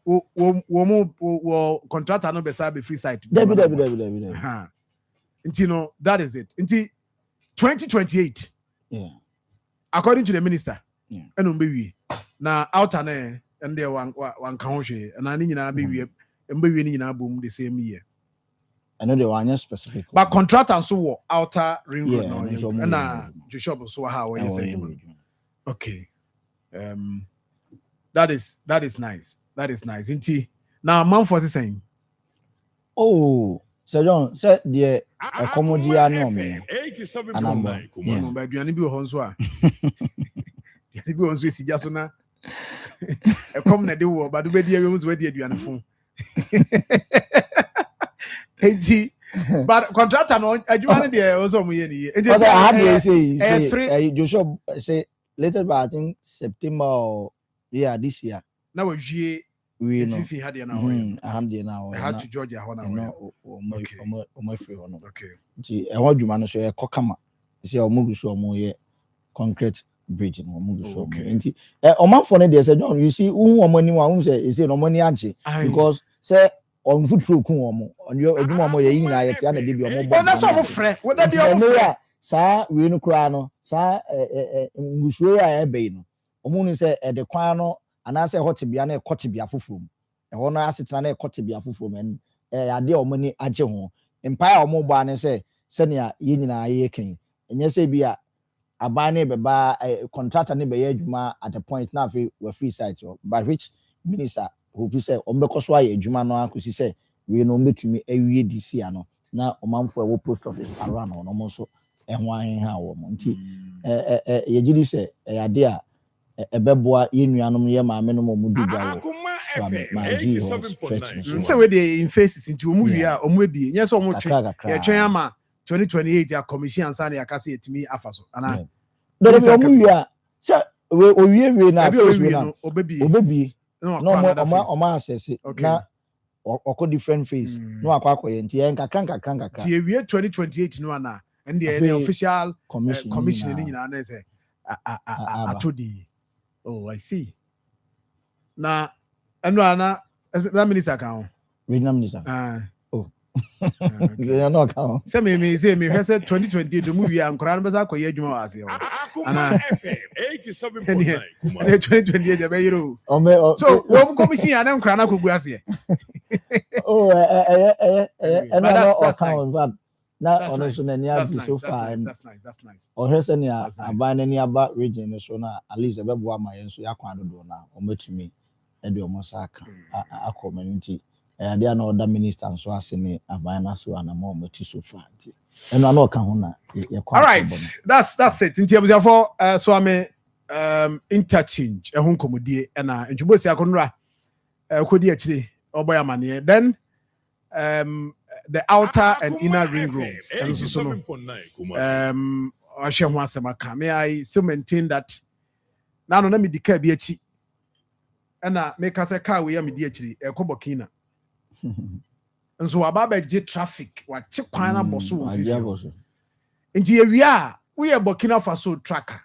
wo contractor no be say be free site debi nti no that is it nti 2028 yeah according to the minister yeah eno mbewie na outer na and there one kan ho hwe na ni nyina bewie mbewie ni nyina bom the same year I know they were specific but contractor so wo outer ring road yeah, no na Joshua so how we say okay that is nice nti na Marfo is saying oh so John said the Akomodia no me 87.9 ba aduane bi ho nso a aduane bi ho nso esi ja so na e kom na de wo ba do be die we so we de aduane fo enti but contractor no aduane de also mo ye ni enti say I have say Joshua say later by I think September or yeah this year na we hwie we no fifi had na ho I had to Georgia ho na ho o free ho no okay nti e ho dwuma no so e kokama say o mugu so o ye concrete bridge no mugu so nti o Marfo no dey say John you see who o mani wa who say no money age because say on foot through kun o mo on your adwuma o mo ye yin na ye tia na dey bi o mo bo na so mo frɛ we da bi o mo frɛ sa we no kura no sa ngusuo ya e be no o mu no say e de kwan no anase hotibia na ekotibia fofom ho no asetena na ekotibia fofom en ade o mani age ho empire o mo ba ne se senia ye nyina ye ken enye se bia aban ne beba contractor ne be ye adwuma at the point na we free site by which minister who be say ombekọ so aye adwuma no akosi se we no mbetumi awie disi ano na o Marfo e wo post office around no mo so ho ahen ha wo mo nti ye gidi se ade a ebeboa ye nuanom ye maame no mo duga wo say we dey in faces into omu wi a omu ebie nye so omu twen ye twen ama 2028 ya commission ansa na yakase etimi afaso ana do be omu wi a say we owie na afaso na obebie no mo assess na oko different phase no akwakoye nti ye nkakra ti ewie 2028 no ana and the official commission ni nyina na say atodi. Oh, I see. Now, and Anna, that minister account. Regional minister. Oh, they not account. Say me has said 2020 the movie and Koran Baza Koye Juma as you. Anna 87.9. 2028 the Bayro. So, one commission and then Krana Kuguasia. Oh, and that's account. Na ono so na nia bi so far that's nice o hwese ne aban ni aba region so na at least ebebo ama yen so yakwan dodo na o metumi e de o mo saka akoma nti ade na oda minister so ase ne aban na so na mo meti so far nti eno na o ka ho na ye kwa. All right, that's it nti abuja for so ame interchange e ho komodie na ntwubo si akonra kodi akire oboy amane then the outer and inner ring roads. And so I still maintain that now no me declare be echi. And make us a car we am actually a Kobokina. And so about the traffic, what chip kwana bosu. And here we are Burkina Faso tracker.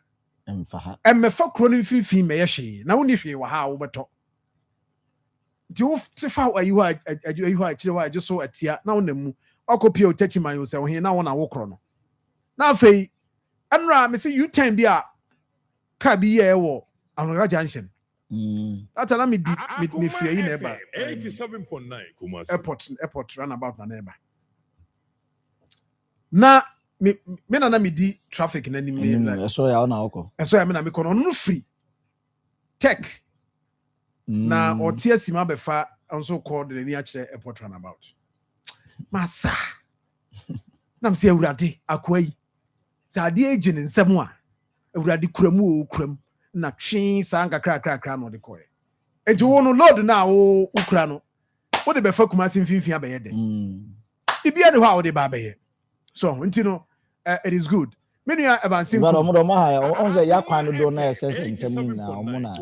And me for cloning fifi me yashi. Now if you were how beto. Do you see how you are just so at here now nemu. Okopio techi man yourself here now on a walk on. Now fei Anra me say you time there kabi ye wo Anoga Junction. That's an me free neighbor 87.9 Kumasi. Airport runabout na neighbor. Na me na me di traffic na ni me. So ya na oko. So ya me na me kono no free. Tech. Na otie sima be fa also called the near airport runabout. Masa. Na me say awurade akwai. Sa ade agent nsem a awurade kuramu o kuram. Na twi sanga kra no de koe enti wo no load na wo ukra no wo de be fa kuma simfimfia be ye de ibia de ho a wo de ba be ye so enti no it is good menu ya advancing but omo do ma ha on say ya kwan no do na ss ntem na omo na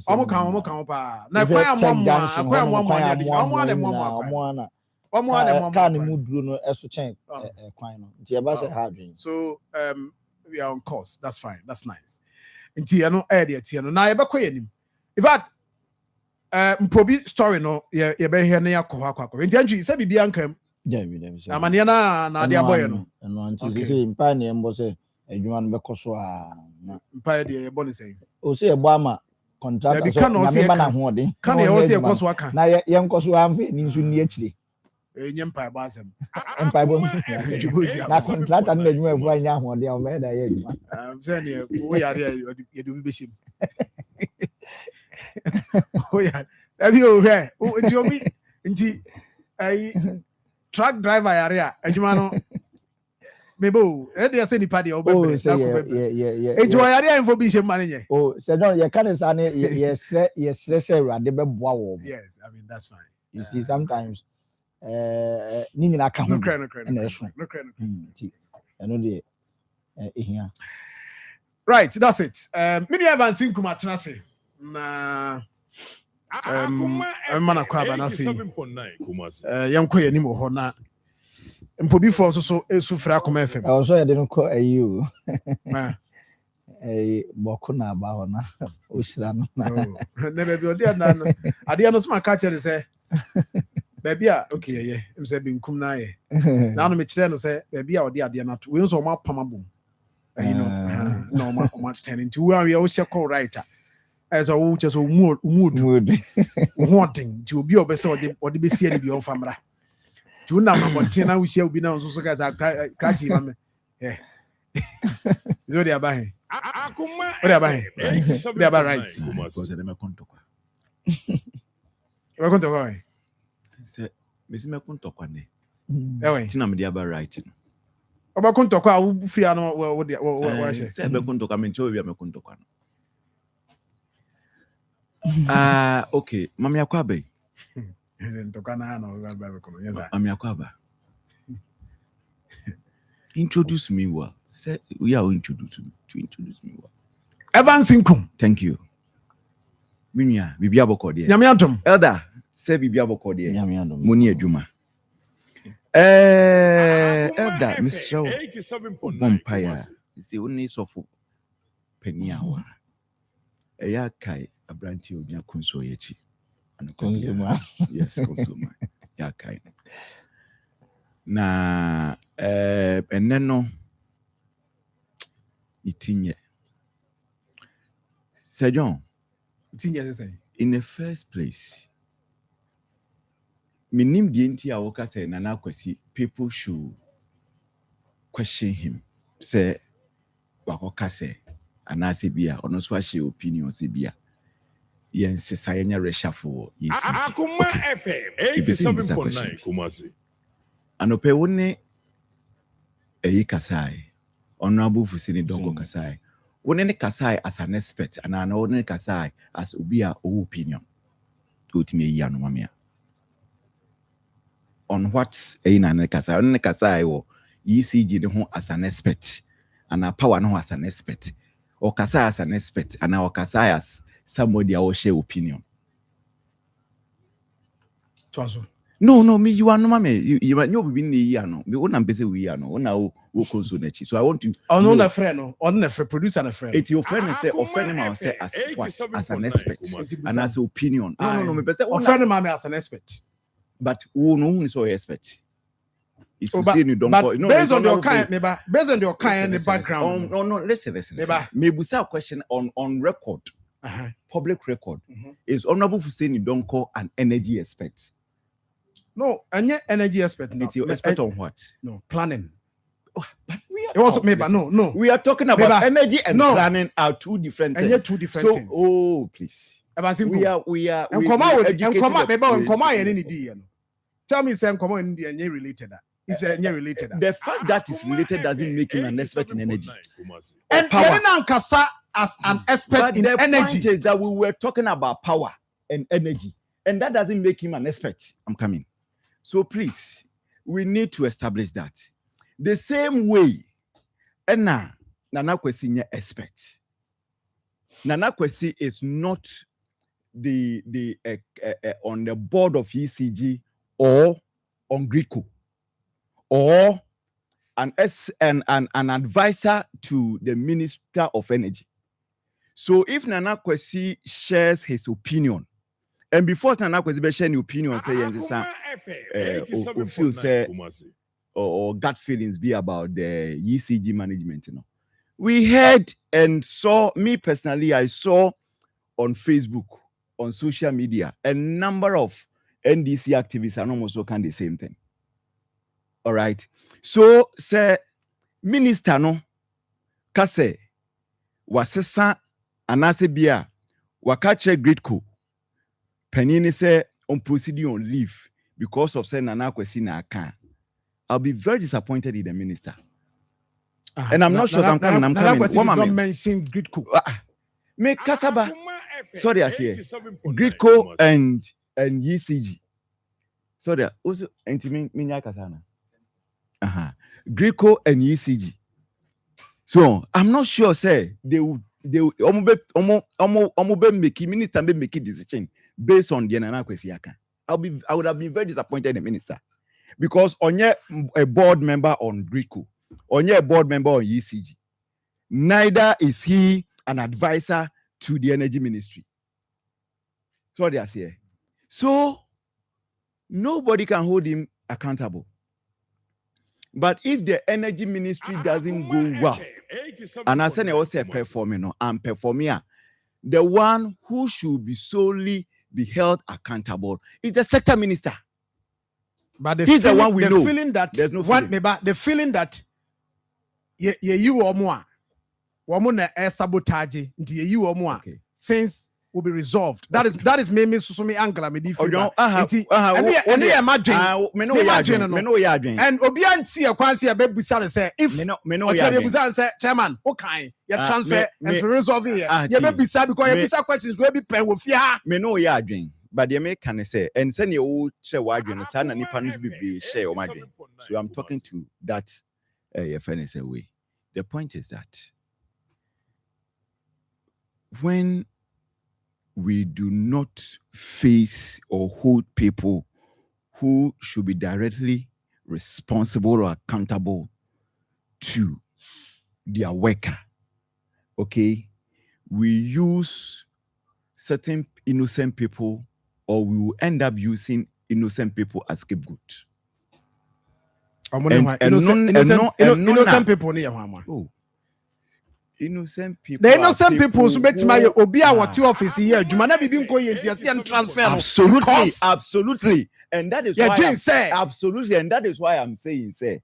omo kan pa na kwan omo kan mu duro no eso chen kwan no nti e ba say ha dwen so we are on course. That's fine, that's nice. Nti ya no area ti no na ye bekọ yanim in fact mprobi story no ye be here na yakọ akọ nti antwi se bibia nkam dem amane na de aboye no nti se mpa na embo se adwuma no bekọ so a mpa de ye boni say o se ebo ama contract so na me na ho de kan ye o se ekọ so aka na ye nkọ so amfe ni nso ni akire nyempa ba asem mpa bo na contract na adwuma efu anya ho de o me da ye adwuma say ne wo yare ye do bi besim oh yeah abi o he nti obi nti ai truck driver yare a adwuma no mebo e dey say ni party o bebe ejo yare a info bi she man nye oh say no ye kan say ye sre say urade be boa wo yes I mean that's fine you see sometimes ni nyina ka ho no right that's it mini Evans Nkuma tenase na mana kwa ba na fi 87.9 Kumasi. Yanko yanim ho na mpobi fo so esu fra Akoma FM so ye de no ko ayi boko na ba ho na o shira no na be bi odi na no ade no so ma ka chere say baby a okay ye em say binkum na ye na no me kire no say baby a odi ade na to we nso ma pamabom you know no ma ten into we are we call writer as a wo just mood wanting to be obese odi be see any be on famra to na ma botin na we see obi na nso so guys cracky ma me eh zo dia ba he Akoma dia ba right because dem kontokwa we kontokwa se mesi me kontokwa ne ewe tina me dia ba right no oba kontokwa a wo free ano wo she se be kontokwa me ncho bia me kontokwa no okay mami akwa be ntoka na no ba ko yes mami akwa ba introduce me well say we are introduce me well Evans Nkum thank you minya bibia boko de nyame atom elder say bibia boko de nyame atom moni adwuma elder Mr. 87.9 Vampire see only sofo peniawa eya kai abranti obia konso yechi consumer yes consumer ya kai na eneno itinye Sir John itinye say in the first place minim die nti a woka say Nana Kwesi people should question him say wakoka say anase bia ono so ahye opinion say bia yes sayenya reshuffle yes Akoma FM 87.9 Kumasi anope woni eyi kasai honorable Fusini Dongo kasai woni ne kasai as an expert and ana woni ne kasai as obi a opinion to timi yi anomamia on what Nana Kasa, on Kasa, or ECG the home as an expert, and our power no as an expert, or Kasa as an expert, and our Kasa as somebody I will share opinion. No, me, you are no mammy. You are no being the yano. Me won't busy we are no now who consume. So I want to. Oh, no, a friend, on a producer and a friend. It's your friend say, or friend man say as what as an expert and as opinion. No, me person. Or friend man as an expert. But who no is so expert. It's to say you don't. No, based on your kind, based on your kind and the background. No, listen. Me busa question on record. Public record is Honorable Hussein you don't call an energy expert. No, and yet energy expert. It's your expert on what? No, planning. Oh, but we are. It was no. We are talking about energy and planning are two different things. And yet two different things. Oh, please. We are. And come on, tell me, say come on, India related. If they're related, the fact that is related doesn't make him an expert in energy. And Kasa as an expert but in the energy. Point is that we were talking about power and energy, and that doesn't make him an expert. I'm coming. So please, we need to establish that. The same way, and now, Nana Kwesi is expert. Nana Kwesi is not the on the board of ECG or on GRICO or an advisor to the Minister of Energy. So if Nana Kwesi shares his opinion, and before Nana Kwesi share the opinion, say or gut feelings be about the ECG management, we heard and saw, me personally, I saw on Facebook, on social media, a number of NDC activists and almost can the same thing. All right. So, say, Minister no, kase, wasesa anase bia, wakache gridco, penini say on proceeding on leave because of say Nana Kwesi na akan. I'll be very disappointed in the minister. And I'm not sure I'm coming. Don't mention gridco. Me Kasaba. Sorry, I say gridco and ECG. Sorry, also intimate minya kasana. Gridco and ECG. So I'm not sure. Say they make minister make a decision based on the Nana Kwesi Akan. I would have been very disappointed in the minister because on a board member on GRICO, on a board member on ECG, neither is he an advisor to the energy ministry. So they are here. So nobody can hold him accountable. But if the energy ministry doesn't go well, and I say also performing, I'm performing, the one who should be solely be held accountable is the sector minister. But he's the one we know. Feeling that there's no feeling. The feeling that you or more, woman sabotage into you or more things will be resolved. That is me susumi angela me different. And obian see a kwansi abebusa say if obian say chairman okay you transfer and to resolve here you bebusa because you bisa questions we be pen wo fia me no ya adwen but the make can say and send you share wadwen say na nipa no be share o madwen. So I'm talking to that fairness away. The point is that when we do not face or hold people who should be directly responsible or accountable to their worker, okay, we use certain innocent people, or we will end up using innocent people as scapegoat. Innocent people near oh. Innocent people. The innocent people who bet my obia what your office here. Jumana be being going to transfer. Absolutely. And that is why absolutely. And that is why I'm saying, say,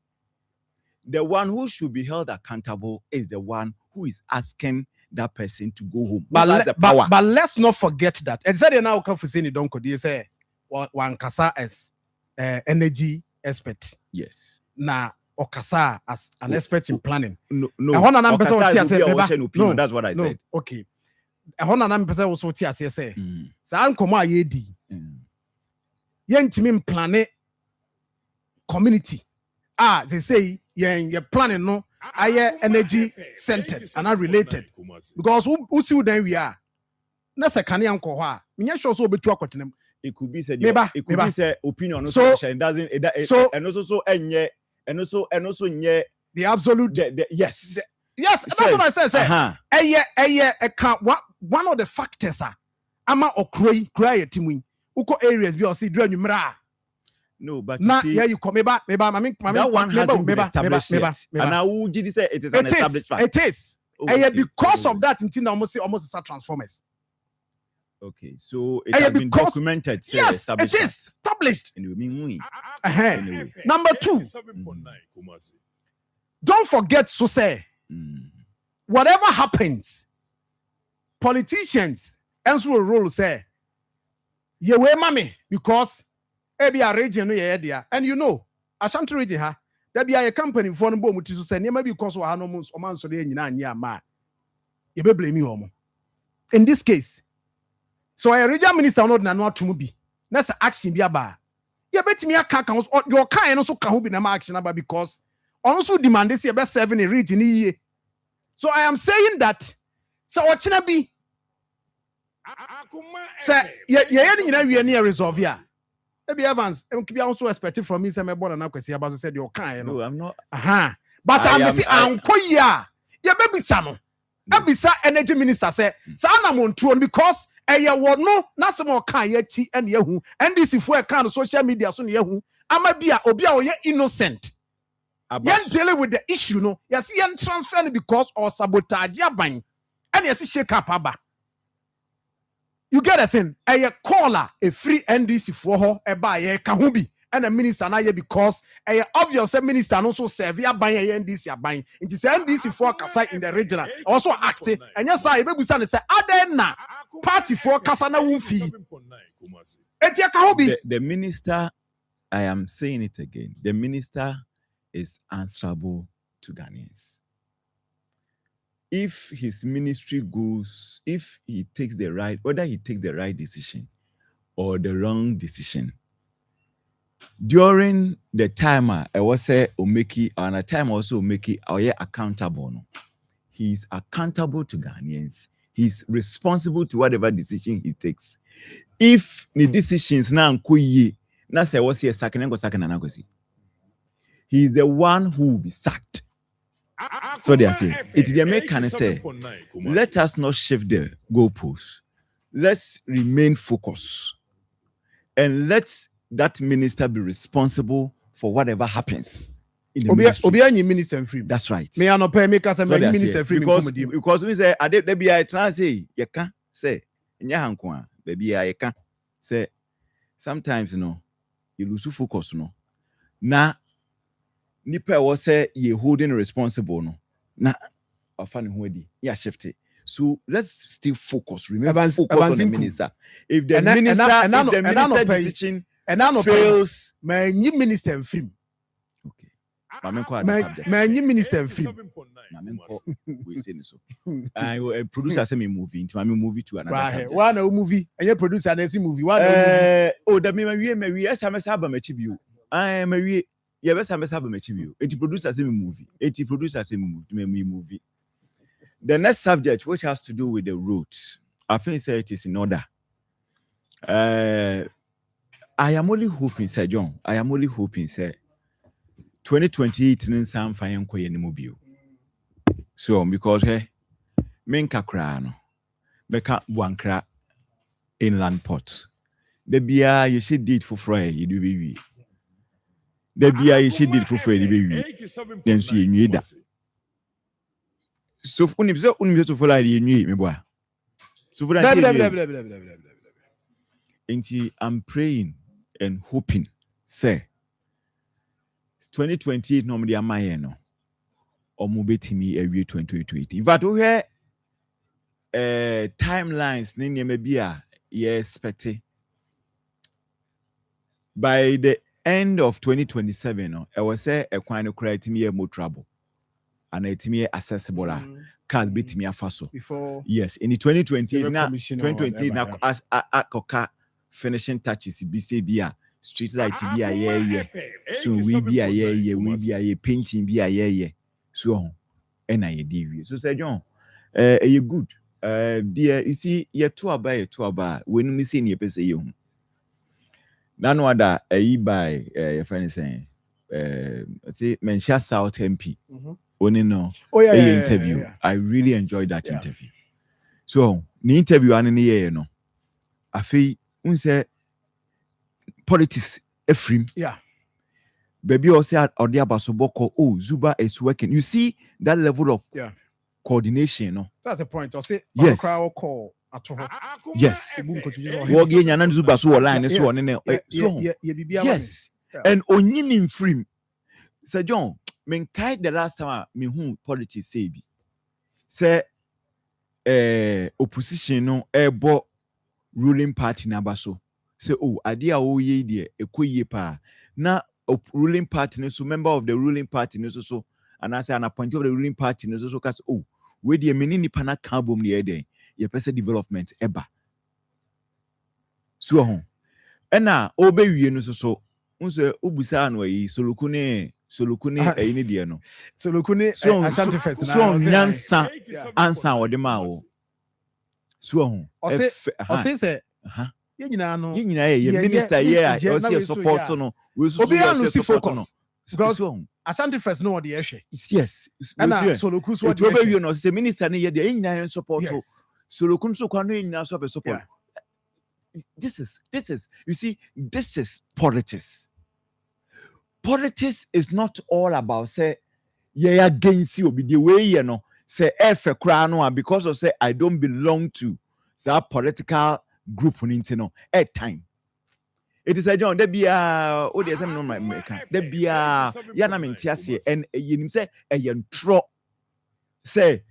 the one who should be held accountable is the one who is asking that person to go home. But let's not forget that. And said now come for saying don't could you say one kasa as energy expert. Yes. Now Okasa as an expert in planning. No. No, that's what I said. Okay. A hundred percent also say. San koma yedi. Yentimi plane community. They say you're planning no higher energy centered and not related. Because who see then we are. That's a canny uncle. Me sure so be true. It could be said. It could be said opinion. So it doesn't. And also the absolute. Yes. Yes, that's what I said. One of the factors are ama okray timu. Uko areas be or see dra numera. No, but now yeah, you come back. That one hasn't been established yet. And now would you say it is an established fact? It is. Because of that, until almost transformers. Okay, so it has been documented. Yes, it is established. Anyway. Number 2, don't forget to say, whatever happens, politicians answer a role say, "Ye we mommy," because be a region no and you know, Ashanti region there be a company for no bomu to say maybe because we have no months or man so dey nyina anya ma. You be blame you. In this case. So a regional minister no na no atum bi. Na say action bi aba. You betimi aka kan your kind no so ka ho bi na ma action aba because also demand this year be 7 region ye. So I am saying that so ochina bi say ye nyina wie na resolve ya. Maybe Evans, I'm also expecting from me say me born na kwesi aba so said your kind no. No, I'm not. But I'm say anko ya. Ye be bisa no. Abisa energy minister say sa na montuo because eye wo no na se mo kan ye ti ene yehu NDC fo e kan social media so ne yehu ama bia obi a oye innocent yen dealing with the issue no yes yen transfer because or sabotage aban and yes shake up aba. You get a thing eye caller a free NDC for ho e ba ye ka ho bi and a minister na ye because obvious minister no so serve aban ye NDC aban it is NDC for kasa in the regional also acting and yes I be busa ne say aden party for kasa na wumfi etia ka ho bi. The minister, I am saying it again, the minister is answerable to Ghanaians. If his ministry goes, if he takes the right, whether he takes the right decision or the wrong decision, during the time I was say Omeki, and a time also Omeki, are accountable. No? He's accountable to Ghanaians. He's responsible to whatever decision he takes. If the decisions now kuyi, na say was here second and he is the one who will be sacked. So they are saying it's the American say, let us not shift the goalposts. Let's remain focused and let that minister be responsible for whatever happens in the minister free. That's right. Me I no pay me cause me minister free because we say ade be I try say you can say nya hanko a baby I can say sometimes you lose focus na nipa was say you holding responsible na afan ho adi ya shift it. So let's still focus. Remember, focus on the minister. If the minister decision fails, man, you minister free. Okay. Man, you minister free. We say so. I producer send me movie into my movie to another subject. One movie, and you producer and see movie. One oh, that me SMS album achieve you. I am a yeah, best SMS album achieve you. It producer send me movie. It producer send me movie. The next subject, which has to do with the roads, I think say it is in order. I am only hoping, Sir John. I am only hoping, sir. 2028 in some fine koye ni mobile. So because menka krano, meka wankra inland ports. The bia you should did for Friday, you do baby. The bia you should did for Friday, baby. Then see you that. So unimse to follow the new me boy. So for that I'm praying and hoping say 2028 normally am I no or mobeti me every 2028. In fact we hear timelines ni maybe expect by the end of 2027 I was say a kind of create me more trouble. And it's me accessible. Cars beat me faso. Before yes, in the 2020 now 2020 now as finishing touches BCBA street light bi a ye so we bi a ye we bi a ye painting bi a ye so and I DV. So say John, you good. Dear, you see, you're too about when we see your person you. None other by your friend is saying, say, Mencha South MP. Only no, interview. Yeah. I really enjoyed that interview. So, the interview and the year, no, I feel, say, politics, Ephraim. Yeah. Baby, also or the Abasoboko, oh, Zuba is working. You see that level of coordination, no? That's the point. I'll say, yes. Call yes. Wogi nyanan Zuba so line so on yes. And onyin free. Sir John, men kai the last time me who politics say bi. Say opposition no bo ruling party number so. Say oh, adia o ye de ekoye pa. Na ruling party no so member of the ruling party no so and I say an appointee of the ruling party no so cause oh we the meni nipa na kan bom ne eden ye person development eba so ho ena obewie no so unse obusa no yi solokune ayi ne de no solokune asante first na so nyansa ansa wo de ma wo so ho o se ye nyina ye minister ye o se support no we so focus no because Asante first no what the issue yes and Soloku so what the you know say minister ne ye de nyina support so Soloku so kwa no nyina support this is you see this is politics is not all about say ye against you be the way you know say efe kra no because of say I don't belong to that political group no at time. It is a John, there be a oh, there's no my maker. There be a Yanamentiasi, and you say a yantro say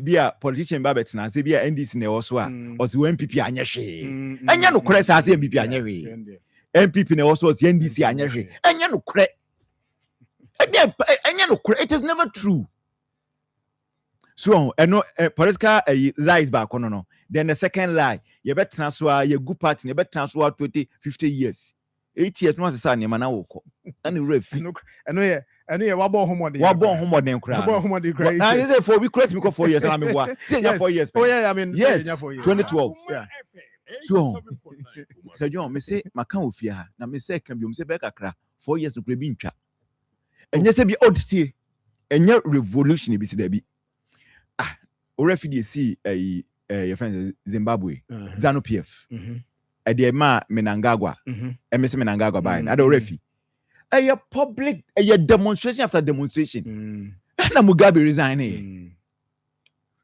be a politician Babet na be a NDC ne also was MPP Anyashi. And Yano Cress as MPP Anyashi. MPP ne also was NDC Anyashi. And Yano Cre. And Yano Cre. It is never true. So, no political lies back on no. Then the second lie, you better transfer your good party, you better transfer 20, 50 years. 8 years, no one's son, man, I will and the ref. I know, what born home than crowd. I say for we create me 4 years, I'm in 4 years. Oh, yeah, I mean, yes, 2012. Yeah. So, Sir John, me say, my count fear, now me say, can be say back a 4 years to be chat. And yes, be odd see, and your revolution be there be. Refugee see your friends Zimbabwe, Zanu PF, Edema Menangagwa, MS Menangagwa by I don't refi. A public demonstration after demonstration. And Mugabe resigning.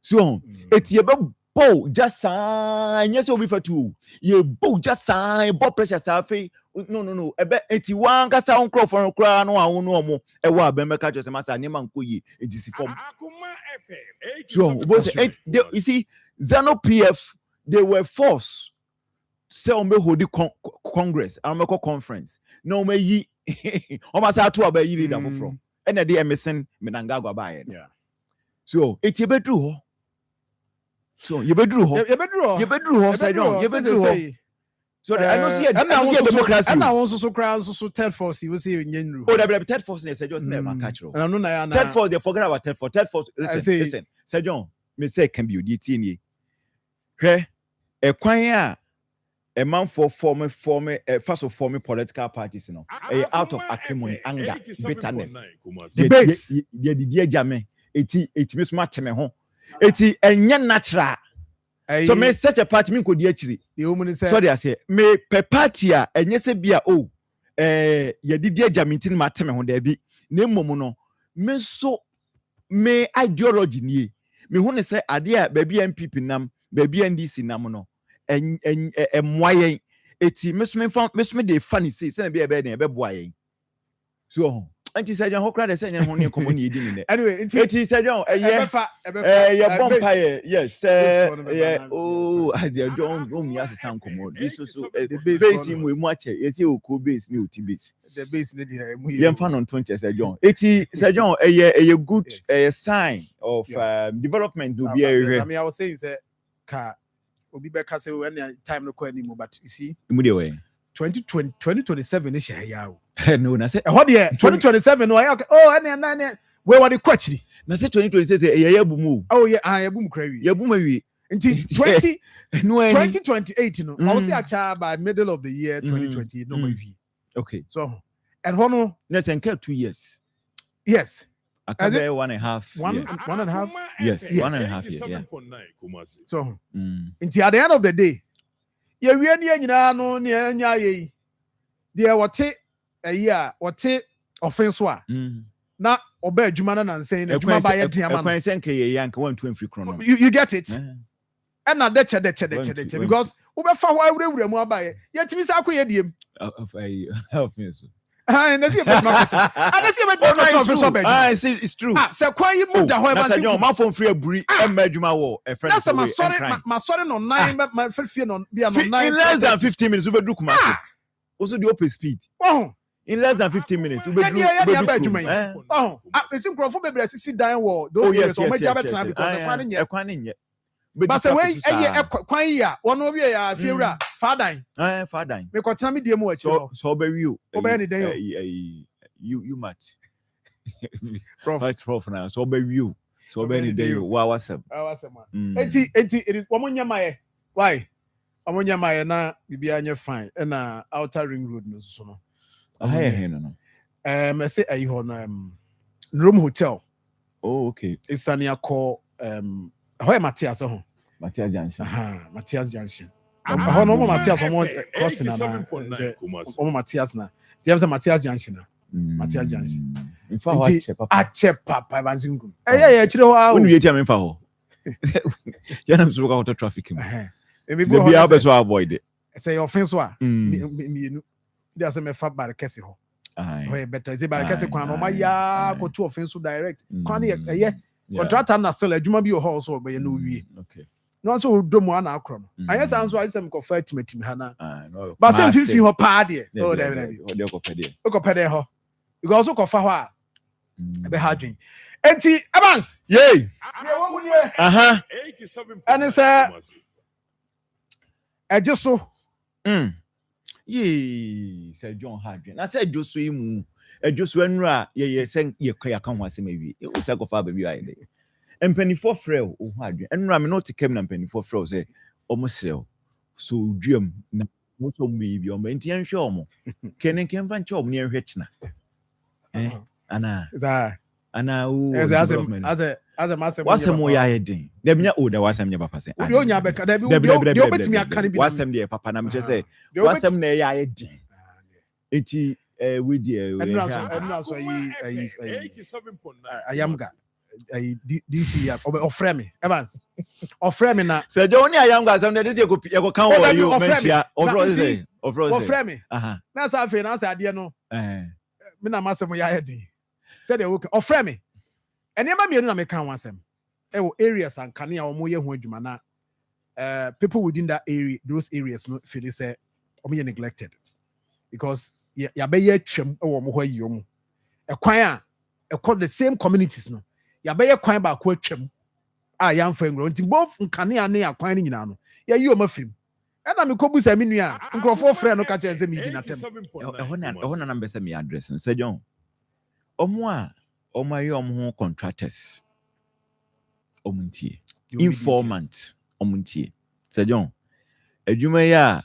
So it's your bow just sign. Yes, you'll be for two. You bow just sign, bow pressure safi. No. I bet 81 cast on crop for a crown or no more. A while Bemaka just a master Neman Kuyi, it is form. So, you see, Zano PF, they were forced. Say, me hold the Congress, and make a conference. No, me ye, almost out to a baby leader from. And the MSN Menangagwa by. Yeah. So, it's your bedroom. So, you bedroom. You bedroom. So I don't see a democracy. And I also crowd so third force. You will see in oh, the third force. I said, just never catch you. Third force, they forget about third force. Third force. Listen. Say John, me say can be you DTN. Hey, a choir, a man for former first of forming political parties, you know, out of acrimony, anger, bitterness. The base, the dear Jamie, it miss much me home. It's a natural. So me such a party me could actually. Sorry, I say me per party and yes be oh ye did jamintin matem ho there be name no me so me ideology ni me hu ne say ade baby MPP nam baby NDC nam no en moyen eti me so me dey funny say be na be boa yen so anti say John hokra dey say nyen ho ne komo ni edi ni anyway eti say John ye bompa yes oh I don't room yes sound komo this so the base him we mu ache you say oko base ni oti base the base ni dey mu ye mfa no 20 say John eti say John a good sign of development do be I mean I was saying say ka obi be ka say when time no kwa ni mu but you see mu dey way 2027 is here. No, na say what year 2027 no okay. Oh and where were the question? Na say 2026 ya bumu. Oh yeah, I boom crazy. Ya bumu wi. Until 2028 no. I will say by middle of the year 2020 no maybe. Okay. So and one let's encounter 2 years. Yes. I can be 1.5. One and a half. Yes, 1.5 years. Yeah. So until at the end of the day, we nyina no ne nya ye. There what a year what offense wa. Na oba adwuma na nansen adwuma ba ye diama no. Ekwan senke ye yanka 1 2 free chrono. You get it? And na deche because we fa ho awurawura mu abaye. Ye timi sa akoye diem. Help me so. And it's true. So why you move the whole Marfo free aburi emma wo a friend. That's my sorry no 9 my first on be on 9 in less than 15 minutes we do Kumasi. Also the open speed. Oh, in less than 15 minutes we do. Oh, it's in Crawford be sit down wall. Those areas on my job because I find but say when kwan ya one obi ya fiewura fadan fadan me kwatena me die mu achi so be you obe ni den you mat prof now so be you so be ni den wa wasem enti it is womunya maye why womunya maye na bibia anye fine na outer ring road no so no no I say ayi ho no room hotel. Oh okay. It's ania call Ahoy Matthias ho. Matthias Junction. Matthias Junction. Ahoy no Matthias omo crossing na. Omo Matthias na. James Matthias Junction na. Matthias Junction. In fact, ache papa banzingu. Eh chire ho. Wonu yeti am in fa ho. Ya na msuka auto traffic mu. The be able to avoid it. Say offense wa. Me dia say me fa bar kese ho. Oh better. Say bar kese kwan no ma ya go to offense direct. Kwan ye contractor na sell adwuma bi ho so be no wie. Okay. No so do mo na akro no. Anya san so asem ko fa timatim ha na. Ba sem fifi ho pa de. Oh there. Ode ko pede. Ko pede ho. Because so ko fa ho a be ha dwen. Enti Evans. Yey. Wo mu nie. 87. And say ejeso. Yey, Sir John Hadrian. Na say ejeso imu. Ejosu enra ye sen ye kwa kan ho asem awie o se kofa ba bi aye de empanifo frel o ho adwen enra me no te kem na empanifo frel say omo srel so duam na mo so mi bi omo enti enhwe omo kenen ken van che omo ne enhwe kina ana o as a massive wasem ya ye den da binya o da wasem nya papa say o nya beka da bi o betimi aka ne bi wasem de papa na me say wasem na ya ye den enti we dear and also 87.9 Ayamga DC offer me Evans offer me na so Johnny Ayamga some this you go kan o you mention offer me na sa fe na sa ade no me na masem ya heading said okay offer me ene ma me na me kan wasem wo areas and kan ya omo ye ho adwuma na people within that area those areas no feel say omo ye neglected because ya be ye twem e wo mo ho ayi omo e kwan a e call the same communities no ya be ye kwan ba ko atwem a ya mfa ngro nti both nkane ane ya kwan ni nyina no ya yi omo afim e na me kobu sa menu a nkrofo frɛ no ka kye se me di na tem e ho na number say me address no say John omo ayi omo ho contractors omuntie informant omuntie say John adwuma ya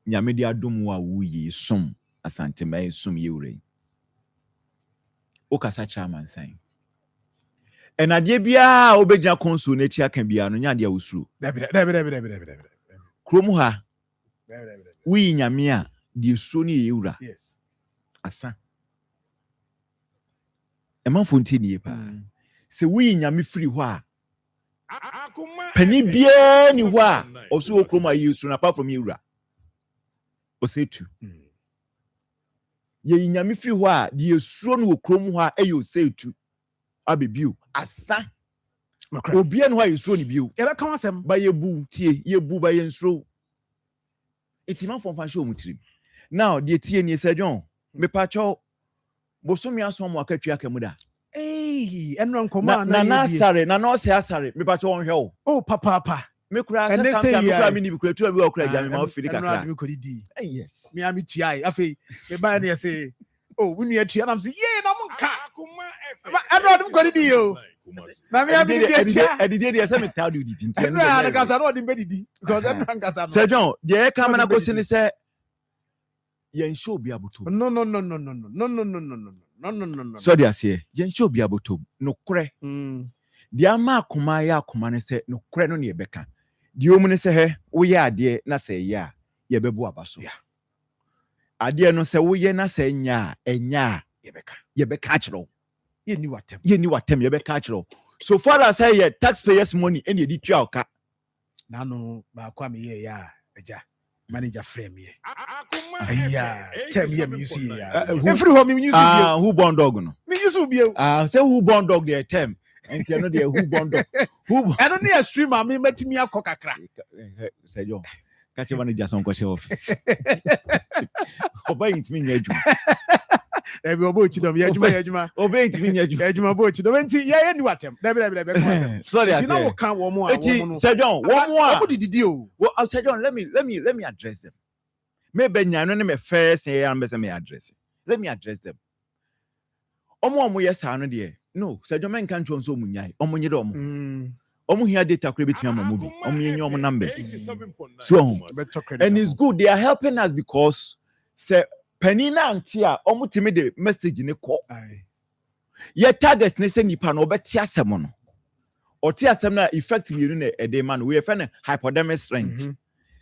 nyame di adom wa wuyi som asante mai som yewure o kasa chairman sign enade bia obegya konsul na chi aka bia no nya de awusuro dabi krom ha wuyi nyame a di so ne yewura yes asa emanfo nti ne pa se wuyi nyame free ho a pani bia ni ho a oso okrom a yesu na apart from yewura osetu ye nyame firi ho a de yesuo no okrom ho a eyo setu abebiu asa obia no ho a yesuo ni biu e be kan asem ba yebu tie yebu ba yensuro etiman fonfan show mutrim now de tie ni Sir John me pacho bosomi aso mo akatwa akamu da enro nkoma na asare na no se asare me pacho won hwe oh papa Me kura And they say say, me yeah. kura me ni bi kura tu me okura jam ma ofiri kakra. Yes. Me am TI. Afi me buy na say, oh, we need to and I'm say, yeah, na mo ka. I don't go di yo. Na me am di dia. E di dia say me tell you di tinti no. Na kasa no di be di because everyone kasa no. Sir John, the come na question is say yen show bi aboto. No. So they say yen show bi aboto. No kure. The ama akoma ya akoma ne say no kure no na ye beka. The omu ne say he wo ye ade na say ya ye bebu abaso. Yeah. Ade no say wo ye na say nya enya ye beka chiro. Ye ni watem ye beka chiro. So far as say ye taxpayers money and ye di tua oka. Na no ba kwa me ye ya eja manager frame ye. Yeah, tell me you see ya. Every home you use who born dog no. Me use be say who born dog there term. And you know the who born dog. Who I don't need a streamer me metimi akokakra. Say John. Catch your manager some question office. Obey it me nyaju. Ebi obo chi dom yejuma. Obey it me nyaju. Yejuma bo chi dom enti ye ni watem. Debe. Sorry I say. Enti na wo kan wo mo a wo no. Say John, one more. Obo didi o. Well, Say John, let me address them. Maybe nyano ne me first say am be me address. Let me address them. Omo yes ano de. No, Say John men kan chon so munyai. Omo nye do omo. Omo hia data kure betimi amamu bi. Omo yenye omo numbers. So and it's good they are helping us because say penina antia omo timi de message ne call. Ye target ne say nipa no obeti asem no. Oti asem na effective you na e dey man we fe ne hypodermic range.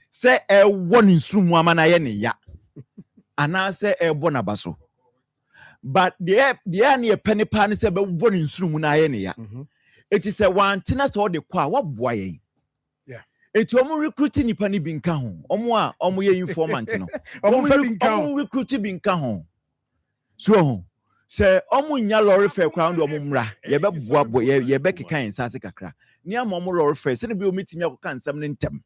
Say e won nsumu ama na ye ne ya. Ana say e bo na baso. But the ne penny pan say be won nsumu na ye ne ya. It is a one tina so de kwa what boy. Yeah. It's omu recruiting nipa ni bi nka ho. Omu ye informant no. Omu recruiting bi nka ho. So say omu nya lorry fare kwa ndo omu mra. Ye be boa ye be keka ensase kakra. Ni am omu lorry fare se ne bi omitimi akoka nsam ne ntem.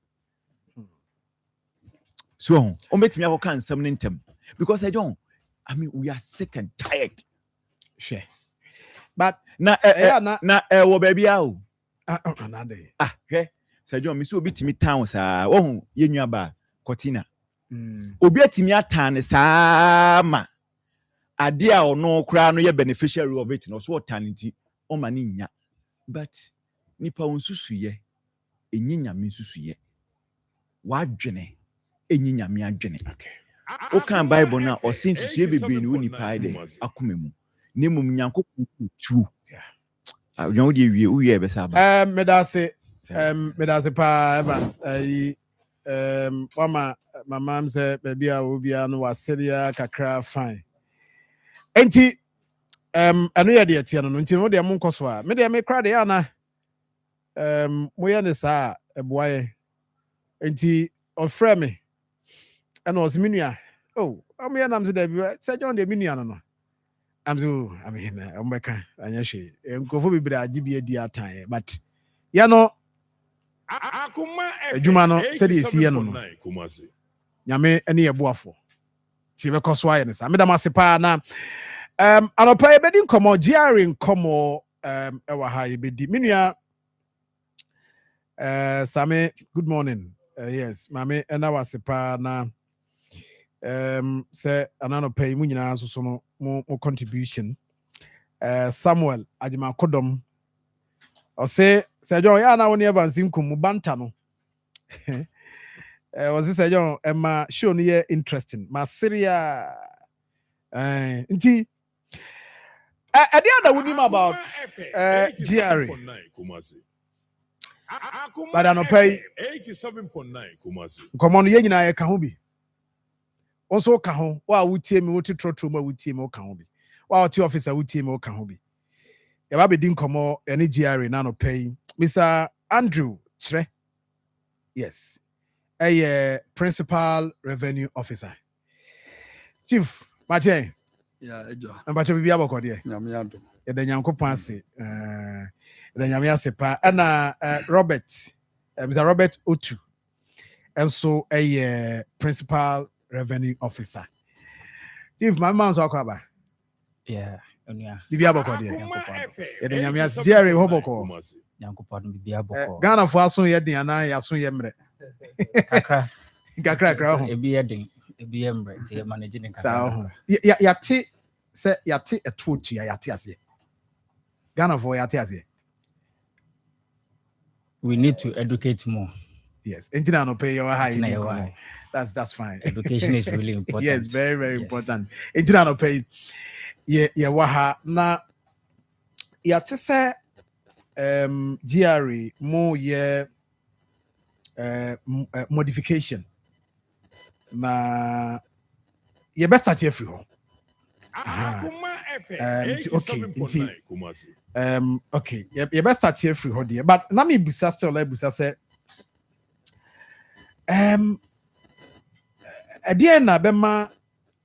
So omitimi akoka nsam ne ntem because I mean we are sick and tired. Sure. But na wo baby awo anade hwe Sir John mi so obi timi town saa wo ye nua ba Cortina obi atimi atan ne saa ma ade a ono kra no ye beneficiary of it no so otanenti o ma ne nya but nipa onsusuye enyinya me nsusuye wa dwene enyinya me adwene o kan bible na o sin nsusuye bebe ni woni pa de akoma mu ni mum nyankopon tu you dey we be saba medase pa Evans mama say baby a obi no waseria kakra fine enti anu ye de tie no enti no de mo nkoso a me de me kra de ya na mo ye ne sa eboaye enti ofre me and was minua oh am ye nam say da Sir John de minua no I'm so I mean Ombeka anyashe nkofo bibira agibi adi atan but ya no Akoma adwuma no said esi ye no nyame ene ye boafo ti be koso aye ne sa me da masepa na anopa e bedi nkomo GR nkomo ewa ha e bedi minua Same good morning yes mame ena wasepa na say anano pay mu nyina so no mo contribution Samuel Ajima Kodom o say Sir John ya na woni Evans nkum banta no was Sir John ma show no ye interesting ma seria nti ade ada woni about GR but ano pay 87.9 Kumasi komo no ye nyina ye ka ho bi also ka ho wa wutie me wuti trotro ma wutie me ka ho bi wa wuti officer wutie me ka ho bi ya ba be din komo ene GR na no pay Mr. Andrew Tre yes principal revenue officer chief Mathieu ejo ambacho bibi aboko de nyame ado e da nyankopon ase da nyame ase pa na Robert Mr. Robert Otu also principal revenue officer chief my man so akwaba yeah Bibi aboko de. E de nyame as Jerry hoboko. Nyankopɔn bibi aboko. Ghana fo aso ye den ana ya so ye mre. Kakra. Kakra ho. Ebi ye den, ebi ye mre, te manage ne kakra. Ya te se ya te eto tua ya te ase. Ghana fo ya te ase. We need to educate more. Yes, engineer no pay your high. That's fine. Education is really important. Yes, very, very important. Engineer no pay. Yeah, waha na. Ya te say GRE more modification. Na you best start here free home. Okay. You best start here free home. But na me busa still like busa say Adia na bema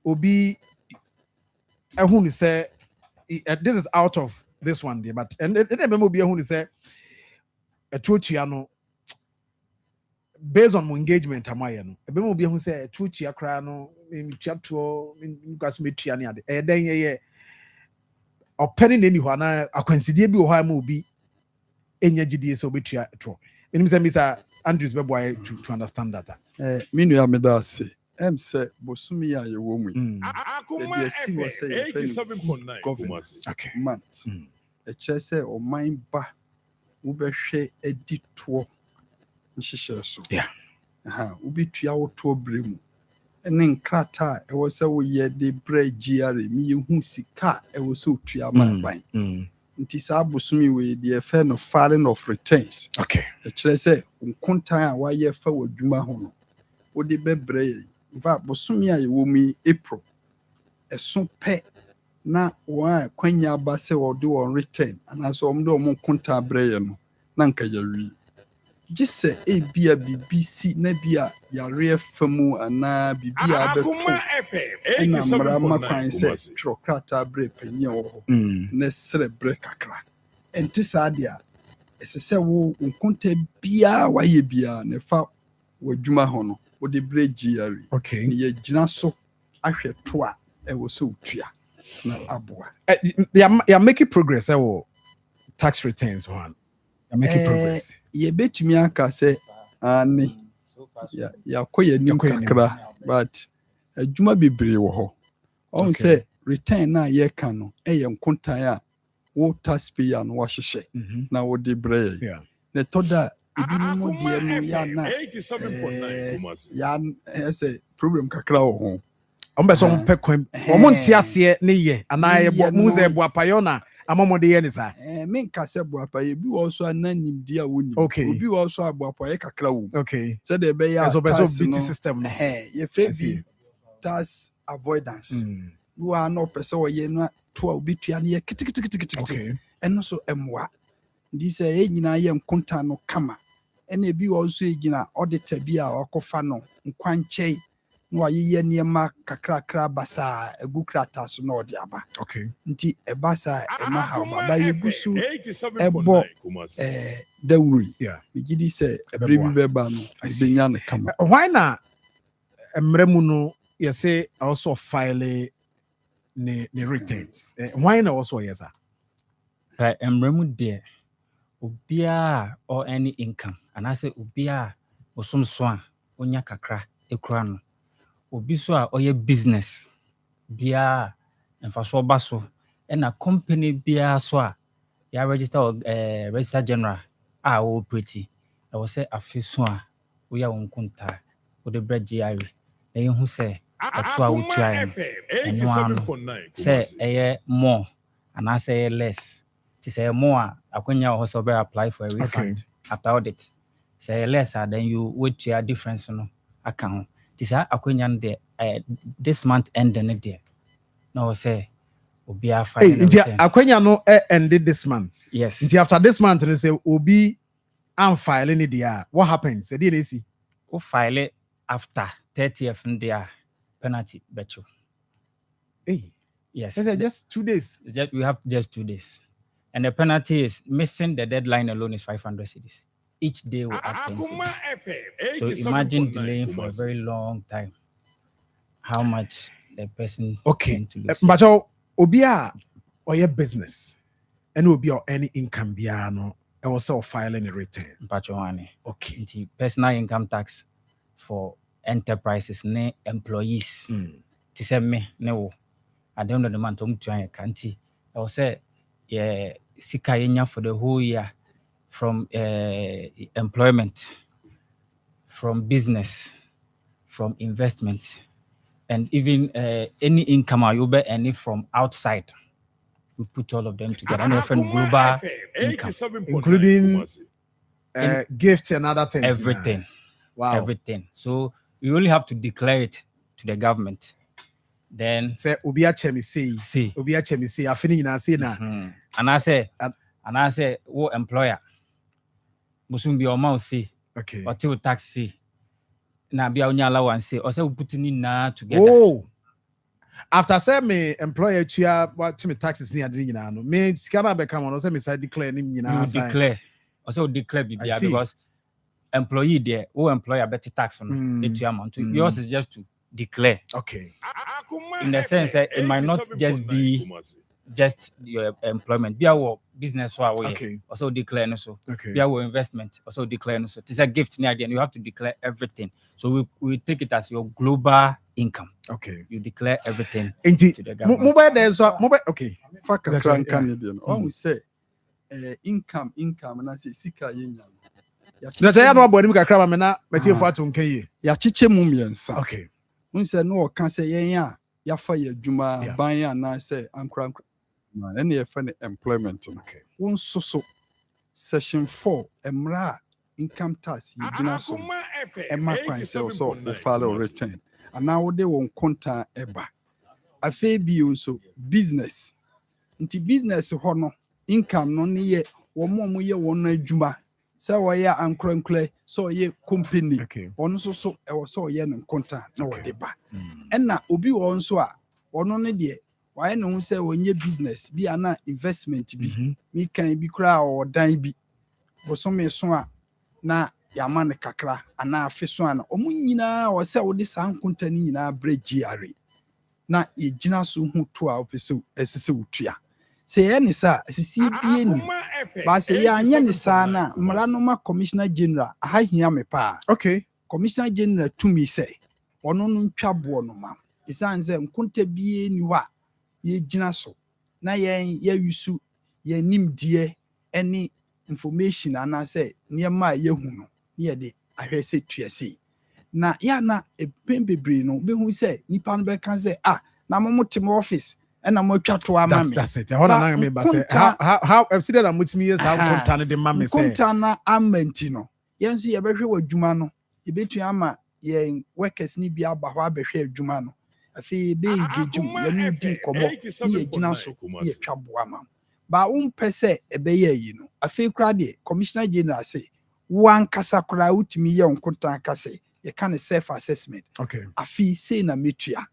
obi ehun say this is out of this one day, but and bema obi ehun say etuotua no based on my engagement amaye no bema obi ehun say etuotua kra no metiato ngas metua ne ade den ye openi na ni ho na akwansidie bi wo ha ma obi enya gidie so betua to menim say Mr. Andrews beboy to understand that minu ya medase say bosumi ya yewo mu the see was say 87.9 okay month e che say o mind ba wo behwe edito nhihye so wo betua wo to bremu ene nkrata e wo say wo ye de bre GRE mi yehu sika e wo so tua ban nti saa bosumi we the affair no filing of returns okay e kire say nkontan a wa ye fa wadwuma ho no wo de bebre ye va bosumi a ye wo mi April eso pe na wa kwanya ba say wo de on return ana so om de om nkontan bre ye no na nka ya wi gise e bia BBC na bia ya re famu ana bibia beto na mara makwan say trokrata bre penye wo na celebrate kakra enti sadia esese wo nkonta bia wa ye bia na fa wadwuma ho no wo de bre GRE okay ni ye gina so ahwe to a e wo so tua na aboa ya making progress wo tax returns one ya making progress ye betumi aka say ani ya koye nim kakra but adwuma bebre wo ho on say return na ye ka no ye nkontan a wo taxpayer no wa hyehyɛ na wo de bre na toda ebi no de no ya na 87.9 ya say problem kakra wo ho on be so pe kwan o nti ase ne ye ana ye bo mu ze bo apayo na amomode ye ne sa me nka se bo apayo bi wo so ananim dia woni obi wo so abo apayo kakra wo okay say de be ya so BT system no ye free tax avoidance wo ano pese wo ye no to a obi tua ne ye kitikiti eno so emwa ndi say e nyina ye nkonta no kama ena ebi wo so e gina auditor bi a wakofa no nkwanche no ayeye niema kakrakra basa egukrata so no ode aba okay nti ebasa ema ha baba yegusu ebo dawuri bigidi say ebribi beba no benya ne kama why na emremu no you say also file ne returns why na also yes emremu de obia or any income and I say obia osomso a onya kakra ekura no obi so a oye business bia emfaso ba so na company bia so a ya register general a operate e wo say afiso a wo ya wonkunta wo de bread GRE na yehu say ato a wo tua eno say eye more and I say less to say more akonya wo so be apply for a refund after audit say less then you wait your difference no account this akonya de this month end in there no say obi a file nti akonya no ended this month yes nti after this month they say obi am file ni there what happens say dey see o file after 30th in there penalty betcho yes just 2 days we have just 2 days and the penalty is missing the deadline alone is 500 cedis each day will add 10 cedis. So imagine delaying for a very long time how much the person okay to lose. But obia or your business, and will be or any income biano, and also filing a return. Okay. Personal income tax for enterprises ne employees. To say me no. At the end of the month, I will say, yeah, sika for the whole year from employment, from business, from investment, and even any income you'll be earning from outside. We put all of them together and often global income, including gifts and other things. Everything. Wow. Everything. So you only have to declare it to the government. Then say Ubia Chemi say I finish na say na. And I say what employer must be your mouth say okay or till tax say na be only allowance say or say we put in na together. Oh, after say me employer to what to me taxes ni adini na no me sika be come on say me say declare ni na you declare or say declare because employee there or employer better tax on it amount to yours is just to declare. Okay. In the sense that it might not just be just your employment. Be our business or okay. Also declare so. Okay. Be our investment also declare so. It's a gift near the end. You have to declare everything. So we take it as your global income. Okay. You declare everything to the government. Mobile there so mobile okay. We say income and I say sika yenya. Na taya no abodi kakra ma me na metie ato nkan yi. Ya chiche mu miensa. Okay. Unse no kan say yen a ya fa ya dwuma ban ya na say ankra na na ye fa ne employment. Okay. So section 4 emra income tax ye gina so emma kwan say so file return and now they won konta eba afa bi so business nti business ho no income no ne ye wo mo ye won adwuma say wo ya ankra so ye company on so e wo so ye no konta na wo de ba enna obi wo nso a ono ne de why no say wonye business bi ana investment bi mi kan bi kura o dan bi bosome so a na yama ne kakra ana afi so ana omu nyina o say wo de san konta ni nyina bregiare na ye gina so hu to a opese esese wutua say any sa asisi bi ni ba say ya anya ne sa na mra no ma commissioner general ha hia me pa okay commissioner general to me say ono no ntwa bo no ma isan say nkonta bi ni wa ye gina so na ye yusu ye nimdie any information ana say niema ye hu no ye de ahwese tuase na ya na epembebre no be hu say nipa no be kan say na mo team office na mo twa to ama me that's it I want to me ba say how see that mutimi yes how konta no de ma me say konta na amenti no yenso ye behwe wadwuma no ye betu ama ye workers ni bia ba ho abehwe adwuma no afi be engage ye no di komo ye gina so ye twa boa ma ba umpese ebe ye yi no afi kra de commissioner general say wan kasa kra utimi ye onkonta kase ye kan self assessment okay afi say na metua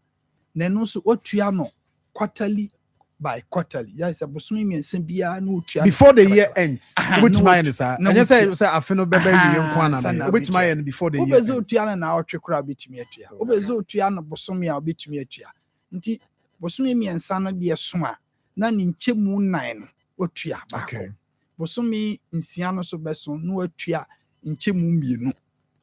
na no so otua no quarterly by quarterly yes abosumi miense bia na otua before the year ends which my is and you say afi no bebe yi nkwa na which my before the year obezo otua na otwe kra betumi atua obezo otua no bosumi a betumi atua nti bosumi miensa no de so a na ni nchemu 9 no otua ba ko bosumi nsia no so beso na otua nchemu mienu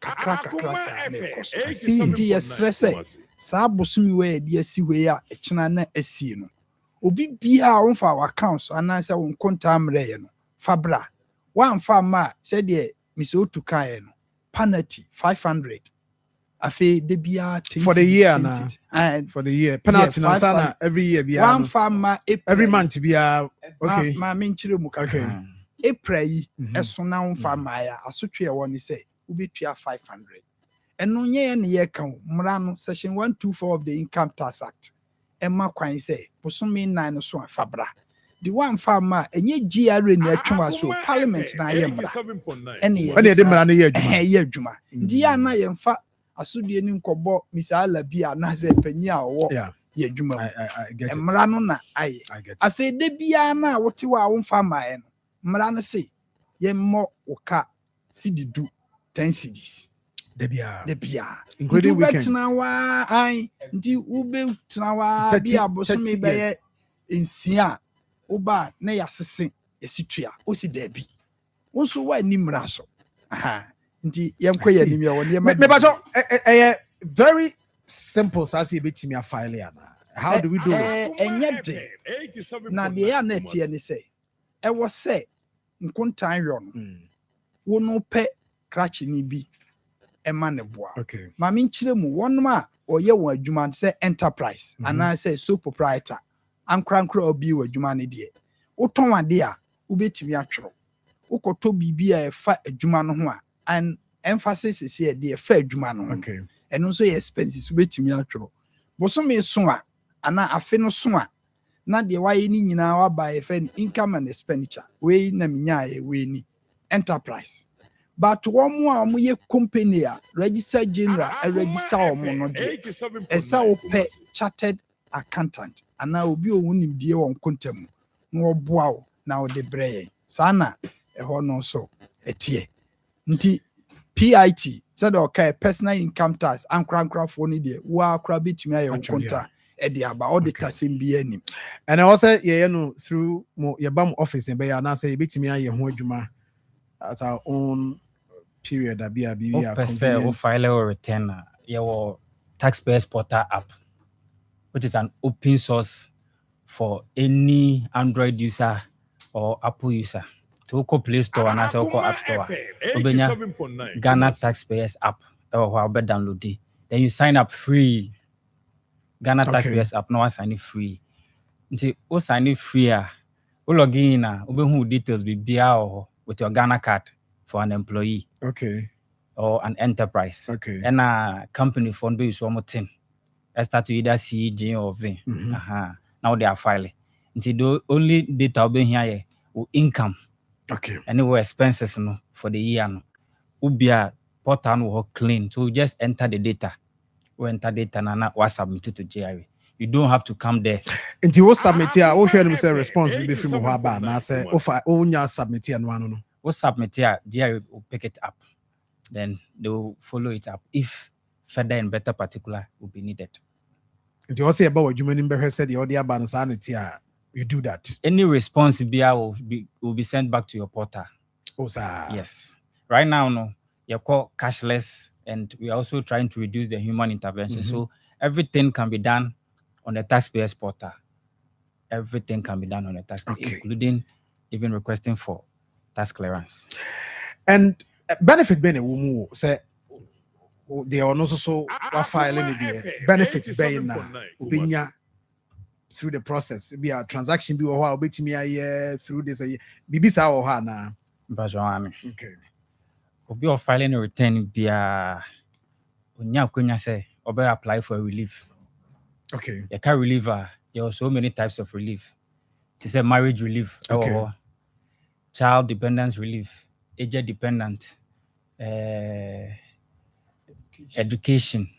kakra sa na ekoso nti yesrese sa bosumi we de asi we a ekina na asi no obi bia a wonfa our accounts ananse won konta amreye no fabra wanfa ma se de miso tukae no penalty 500 afi de bia for the year na and for the year penalty na sana every year bia wanfa ma every month bia okay ma menchire mu okay April yi eso na wonfa ma ya asotwe woni se ubetua 500 eno nye ne ye kan mra no section 124 of the income tax act emma kwan say bosome 9 so afabra the one farmer enye GRA na atwa so parliament na ye mra ene de mra na ye adwuma ye adwuma ndi ya na ye mfa asodie ni nkobo misala bia na se panyi a wo ye adwuma mra no na aye afi de bia na wote wa wo farmer e no mra no se ye mo woka sididu 10 cedis de bia including weekends ndi ube tnawa bia bosome be ye nsia Oba na yasese esitua osi debi. Wonso wa ni mmra so. Aha. Nti yemkɔ ya nim ya woni ma. Me bajo very simple so as you bet me a file yana. How do we do it? Enye de. Na de ya net ye ni say. E wo say nkontan yo no. Wo no pe crash ni bi e ma ne boa. Okay. Ma me nkyire mu wonum a oye won adwuma say enterprise ana say sole proprietor. Ankra obi won adwuma ne de. Wo ton ade a wo betimi atwero. Wo koto bibi a e fa adwuma no ho a and emphasis is here the fair adwuma no. Okay. And also expenses wo betimi atwero. Bosome so a ana afe no so a na de waye ni nyina wa ba e fa income and expenditure. We na minya e we ni enterprise. But one more ye company a register general a register or mono de. Esa wo pe chartered accountant ana obi o wonim die won kontem no oboa wo na wo de breye. Sana e ho no so etie. Nti PIT said okay personal income tax ankra for ni de wa akra betumi aye konta e de aba auditor sim bi anim. And I also no through mo ye bam office and be ya na say betumi aye ho adwuma at our own period that be a convenient. File or return your taxpayers portal app, which is an open source for any Android user or Apple user. To go Play Store and also go App Store. Ghana Taxpayers app or download it. Then you sign up free. Ghana Taxpayers app no one sign it free. Until o sign it free o log in who details be with your Ghana card for an employee. Okay. Or an enterprise. Okay. And a company fund base one more thing. I start to either CG or V. Now they are filing. Until the only data be here income. Okay. Anyway, expenses no for the year no. Ubia portal will clean. So just enter the data. We enter data and we submit it to JRE. You don't have to come there. Until we submit here, we share them say response will be from Mohaba. Now say offer onya submit here no. We submit here, JRE will pick it up. Then they will follow it up. If further and better particular will be needed. And you also say about what you mean said the audio ban sanity. You do that. Any response will be sent back to your portal. Oh, sir. Yes. Right now, no, you're called cashless, and we are also trying to reduce the human intervention. So everything can be done on the taxpayers portal. Everything can be done on the taxpayer, including even requesting for tax clearance. And benefit being a woman say they are also so filing the benefit being now. Through the process, be a transaction be or bet me a year through this a bibisa or hana. Okay. Obi or filing a return be a unya kunya say or apply for a relief. Okay. You can relief there are so many types of relief. It's a marriage relief or child dependence relief, age dependent, education,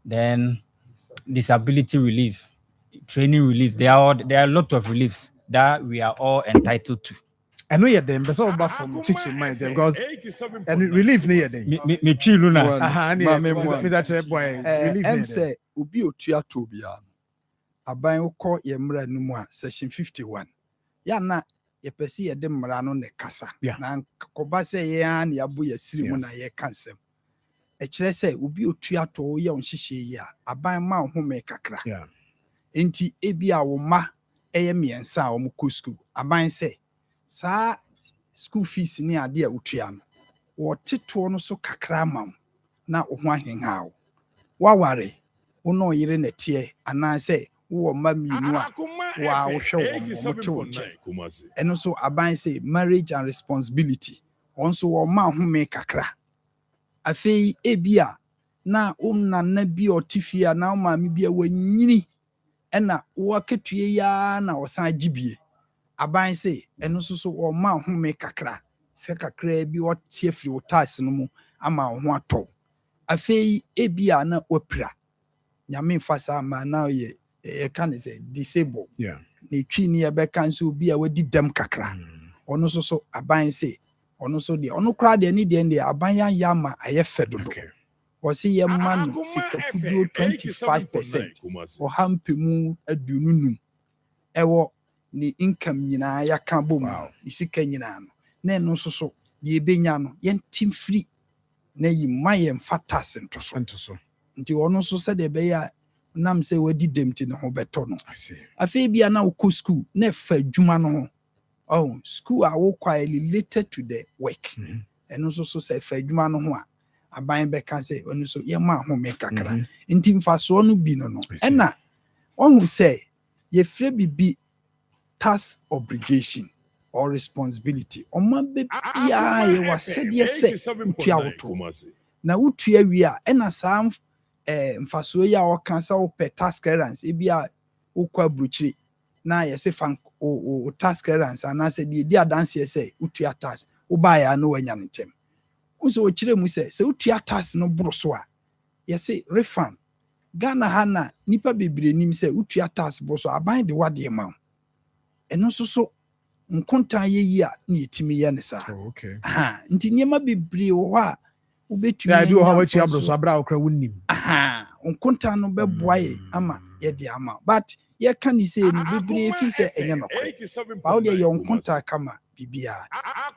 then disability relief, training relief. There are a lot of reliefs that we are all entitled to. I know you're them, but so about from teaching mind because and relief near them. Me tree luna. Me that boy. Relief say ubi otua tobia. Aban ko ye mra no mu a section 51. Ya na ye pese ye de mra no ne kasa. Na koba say ye an ya bu ye siri mu na ye kansem. E kire say ubi otua to ye on hihye yi a aban ma home kakra. Enti ebia wo ma eye miensa wo ko school. Aban say sa school fees ni ade a utua no. Wo teto no so kakra ma na wo ho ahenha wo. Waware wo no yire na tie ana say wo ma mienu a wa wo hwe wo mote wo che. Eno so aban say marriage and responsibility. Onso wo ma home kakra. Afei ebia na na bi otifia na ma mi bia wanyini ena wo ketue ya na osan gibie aban se eno so wo ma home kakra se kakra bi wotie firi wo tax no mu ama ho ato afei ebia na opira nyame mfasa ma na ye can say disable ne twi ni e be kan so bi a wadi dam kakra ono so aban se ono so de ono kra de ni de aban ya ma ayefe dodo osi ye man sika kudo 25% o hampemu adununu ɛwɔ ne income nyinaa yɛaka bom ne sika nyinaa no na ɛno nso so deɛ ɛbɛnya no yɛntim firi na yi ma yɛmfa tax nto so nti ɔno nso sɛdeɛ ɛbɛyɛ a nam sɛ wadi dɛm ti ne ho bɛtɔ no afei bia na wokɔ school na ɛfa adwuma no ho oh school a wokɔ a related to the work ɛno nso so sɛ ɛfa adwuma no ho a aban bɛka sɛ ɔno nso yɛma ahome kakra nti mfasoɔ no bi no ɛna ɔhu sɛ yɛfrɛ bibi tax obligation or responsibility ɔma bɛbiaa yɛwɔ asɛdeɛ sɛ wotua woto na wotua wie a ɛna saa mfasoɔ yi a ɔka sɛ wopɛ tax clearance ebi a wokɔ aburokyire na yɛsɛ fa o tax clearance anaasɛ deɛ di adanseɛ sɛ wotua tax wobaeɛ a na wanya no ntɛm nso wɔkyerɛ mu sɛ wotua tax no boro so a yɛsɛ refund Ghana ha na nipa bebree nim sɛ wotua tax boro so aban de wadeɛ ma wo ɛno nso so nkontan yɛyi a na yɛtumi yɛ ne saa nti nneɛma bebree wɔ hɔ a wobɛtumi ya bi wɔ hɔ watua boro so abra wokra wonim nkontan no bɛboa yɛ ama yɛde ama but yɛka ne sɛ no bebree fi sɛ ɛnyɛ nɔkɔ ba wo deɛ yɛ nkontan kama bibia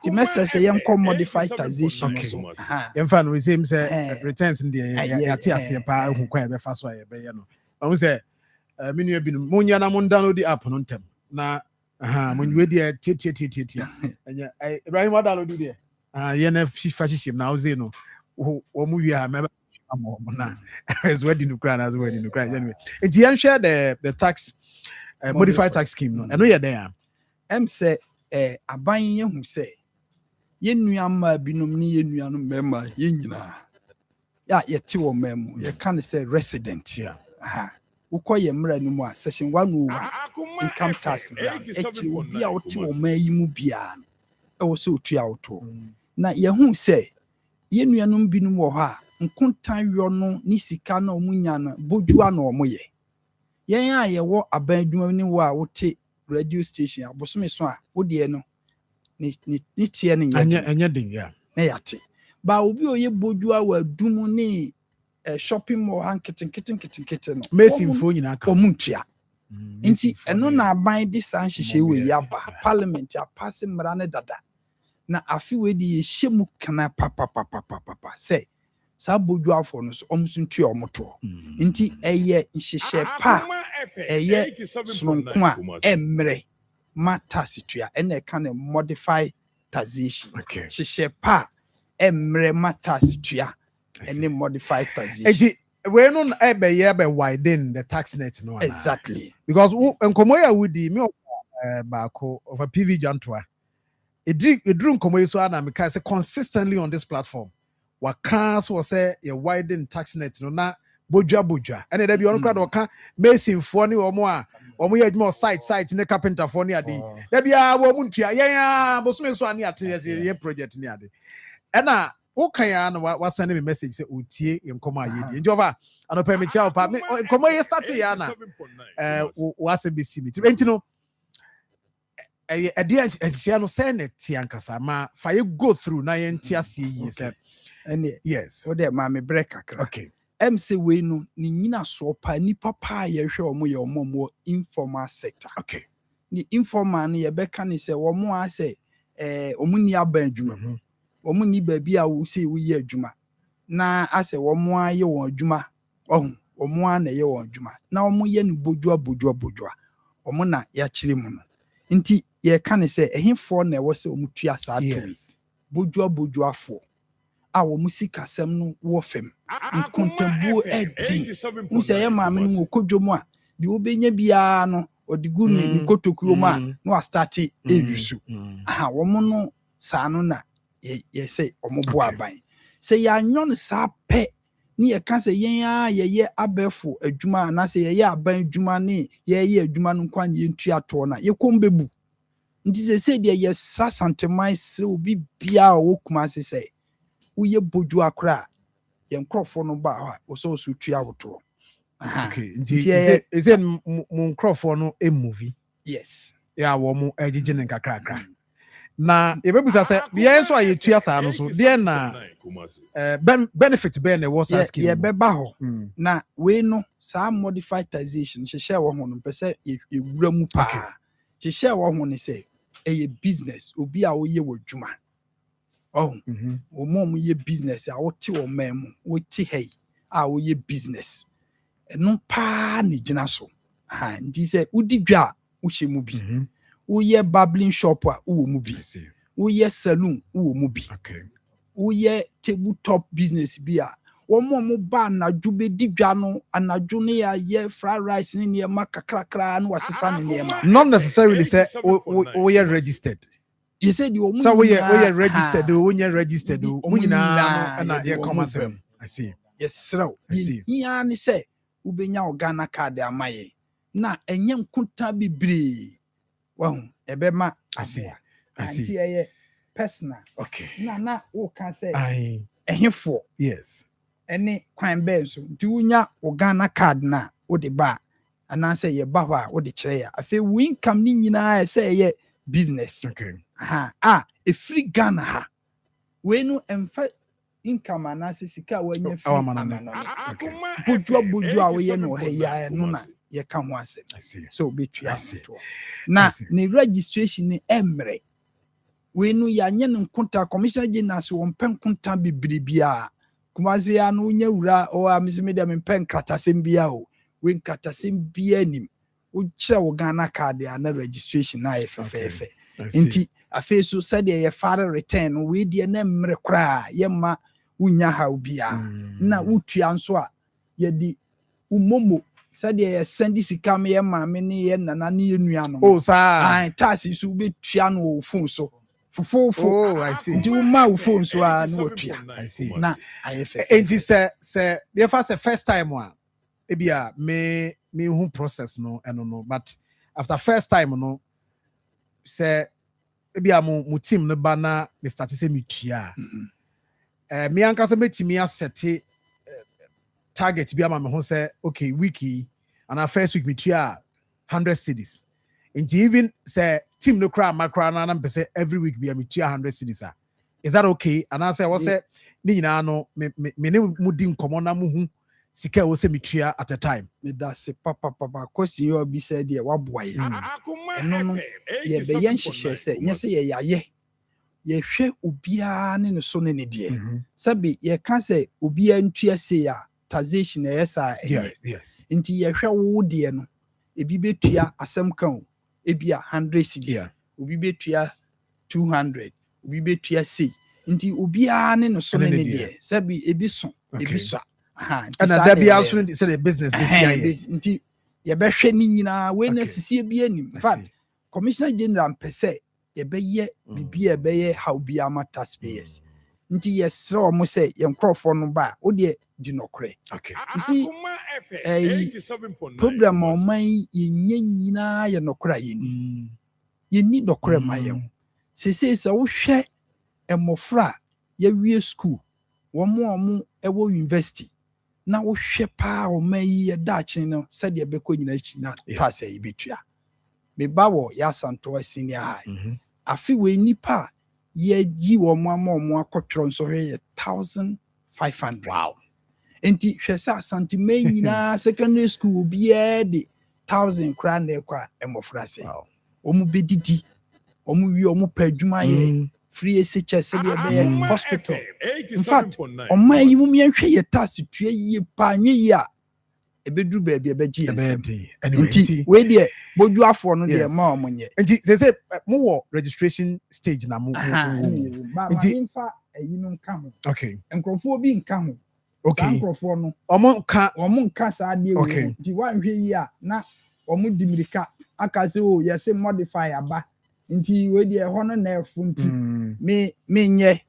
ti message say yɛnkɔ modify taxation so yɛmfa no sɛ sɛ returns deɛ yɛate aseɛ paa hu kwa yɛbɛfa so a yɛbɛyɛ no ɔhu sɛ me nua binom monya na mo download the app no ntɛm na monwe deɛ tietietie ɛnyɛ Ibrahim wa download deɛ yɛ na fifa hyehyɛm na woze no wɔ mu wie a mɛbɛ mo na as wedi no kra na as wedi no kra anyway nti yɛnhwɛ the tax modified tax scheme no ɛno yɛ dɛn a em sɛ aban yɛhu sɛ yɛnnua mmaa binom ne yɛnnua no mmarima yɛnyinaa yɛte wɔ mmaa mu yɛka ne sɛ resident wokɔ yɛ mmara no mu a section 101 income tax ɛkyerɛ obi a wote wɔ mmaa yi mu biara no ɛwɔ sɛ otua wotoɔ na yɛhu sɛ yɛnnuanom binom wɔ hɔ a nkontan yɔ no ne sika na ɔmo nya no bodua na ɔmo yɛ yɛn a yɛwɔ aban adwuma ne wɔ a wote radio station abosome so a wodeɛ no ne tie ne nyɛ den ya na yate ba obi oyɛ bodua wɔ adum ne shopping mall hanketenkete no mesinfo nyina ka omuntua nti ɛno na aban de saa nhyehyɛ wɔ yaba parliament a pass mmara ne dada na afi we de yɛhyɛ mu kana papa sɛ saa boduafo no so ɔmso ntua ɔmoto nti ɛyɛ nhyehyɛ pa ɛyɛ sononko a ɛmmerɛ mata situa ɛna ɛka ne modify taxation hyehyɛ pa ɛmmerɛ mata situa ɛne modify taxation enti we no ɛbɛyɛ widen the tax net no exactly because nkomo ya wudi me baako of a PV Jantoa edru nkomo yi so ana me ka say consistently on this platform waka so say ye widen tax net no na bodua ene da bi ono kra do ka mason fo ne omo a omo ye adwuma site ne carpenter fo ne ade da bia wo mu ntua yen a bosome so ane ate ye project ne ade ena wo kan ya na wa send me message say otie nkomo ayedi nti over anopa me chia opa nkomo ye start ya na wa se be see me enti no ade anhyia no say ne tie ankasa ma fa ye go through na ye ntia se yi say yes what there ma me break akra okay MC we no ni nyina so pa nipa pa ye hwe omo ye omo informal sector okay ni informal no ye beka ni se omo a se omo ni aba adwuma omo ni ba bi a wo se wo ye adwuma na ase omo a ye won adwuma omo a na ye won adwuma na omo ye ni bodua omo na ya kire mu no nti ye ka ni se ehifo na wo se omo tua sa to bodua a wo musika sem no wo fem nkontabuo edi musa ye maame no kodwom a de obenya bia no odigu ni kotokuo ma no a start ewisu wo mo no sa no na ye say omobo aban say ya nyon sa pe ni ye ka say yen a ye abefo adwuma na say ye aban adwuma ne ye adwuma no kwan ye ntua to na ye kombebu nti say de ye sa santemai sre obi bia wo kuma say uye boju akra ye nkrofo no ba ha so tua woto okay nti is it mo nkrofo no movie yes ya wo mo ejije ne kakrakra na ebebusa say bia nso aye tua saa no so de na benefit be na was asking ye beba ho na we no saa modified taxation hyehyɛ wɔ ho no pɛ sɛ ewura mu pa hyehyɛ wɔ ho ne sɛ ɛyɛ business obi a woyɛ wɔ dwuma oh wo mom yɛ business a wote wɔ man mu wote hey a woyɛ business ɛno pa ne gyina so nti sɛ wodi dwa wohyɛ mu bi woyɛ barbering shop a wo mu bi woyɛ saloon wo mu bi woyɛ tabletop business bi a wɔn ba anadwo bɛdi dwa no anadwo ne yɛ fried rice ne nneɛma kakrakra no wasesa ne nneɛma not necessarily say woyɛ registered you said you so woyɛ registered woyɛ registered wo nyinaa na yɛ come asem I see yes raw yia ne sɛ wobɛnya Ghana card amaye na enye nkunta bibre wahu ebema I see anti eye personal okay na wo kan say ehefo yes ene kwan be so nti wonya Ghana card na wo de ba ana say ye ba ho a wo de kire ya afi wo income ni nyina say ye business okay e free Ghana ha we no emfa income ana say sika wanya free amano bujwa wo ye no ha ya no na ye ka ho ase so betua na ne registration ni emre we no ya nye nkunta commissioner general so won pen kunta bibribia kumase ya no nya wura o amisi dem pen kratasem bia o we kratasem bia nim wo kire wo Ghana card ana registration na efefefe nti afi so said ye fare return we die na emre kra ye ma wunya ha obia na wutua nso a ye di umomo said ye send sika me ye maame ne ye nana ne ye nua no oh sa taxi so betua no wo phone so fofofo oh I see nti wo ma wo phone so a no wotua I see na ayefe enti se the first time one ebia me hu process no eno no but after first time no se ebia mo team no ba na me start say me tua me anka se metimi asete target bia ma me ho say okay weeki and our first week me tua 100 cedis nti even say team no cry macra na am say every week be me tua 100 cedis is that okay and I say what say ni nyina no me ne mudi nkomo na mu hu sika wo say me tua at a time me da se papa kwesi yo bi say de waboa ye eno no ye be yen hyehyɛ sɛ nye sɛ ye yaye ye hwɛ obia ne no so ne ne de sabi ye ka sɛ obia ntua se ya taxation esa yes nti ye hwɛ wo de no ebi betua asɛm kan ebia 100 cedis obi betua 200 obi betua say nti obia ne no so ne ne de sabi ebi so ebi so and that be also say the business this year nti ye be hwe ni nyina we na sisie bi anim in fact commissioner general pese ye be ye bibia be ye how bi ama taxpayers nti ye sere o mo say ye nkrofo no ba o de di nokre okay you see program o man ye nyina ye nokra ye ni ye ni nokre ma ye se wo hwe emofra ye wie school wo mo ewo university na wo hwe pa o mayi ye daakye no said ye beko nyina chi na tase yi betua me ba wo ya santo senior high afi we nipa ye gi wo mo akotwro nso hwe 1500 wow enti hwe sa santime nyina secondary school bia de 1000 kra na ekwa emofrase o mu bedidi o mu wi o mu pa adwuma ye free SHS be hospital in fact on my you me hwe ye tax tua ye pa anwe ye a ebeduru ba bia be gi ensem anyway we de bodu afo no de ma omonye nti say mo wo registration stage na mo nti infa ayinu nka ho okay enkrofo bi nka ho okay enkrofo no omo nka sa de we nti wan hwe ye a na omo dimirika aka se o yes modify aba nti we de ho no na efu nti me nye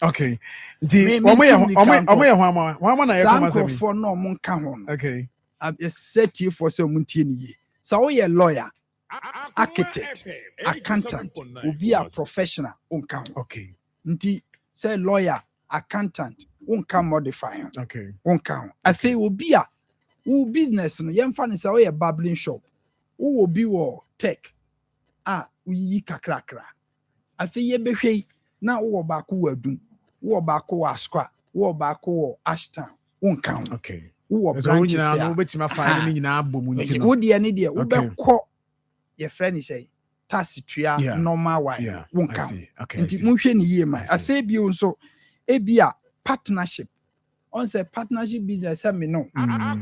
okay nti omo ye ho ama na ye koma se for no mo nka ho no okay a set you for so muntie ni ye so we ye lawyer architect accountant obi a professional onka ho okay nti say lawyer accountant onka modify okay onka ho afi obi a wo business no ye mfa ne say we ye barbering shop wo obi wo tech uyi kakrakra afei yɛbɛhwɛ na wo baako wɔ adum wo baako wɔ askwa wo baako wɔ ashtown wo nka ho okay wo branches a no wobɛtumi afa ne nyinaa bɔ mu nti no wo deɛ ne deɛ wobɛkɔ yɛfrɛ ne sɛ tax tua normal wine wo nka ho nti monhwɛ ne yie ma afei bio nso ebia partnership on say partnership business me no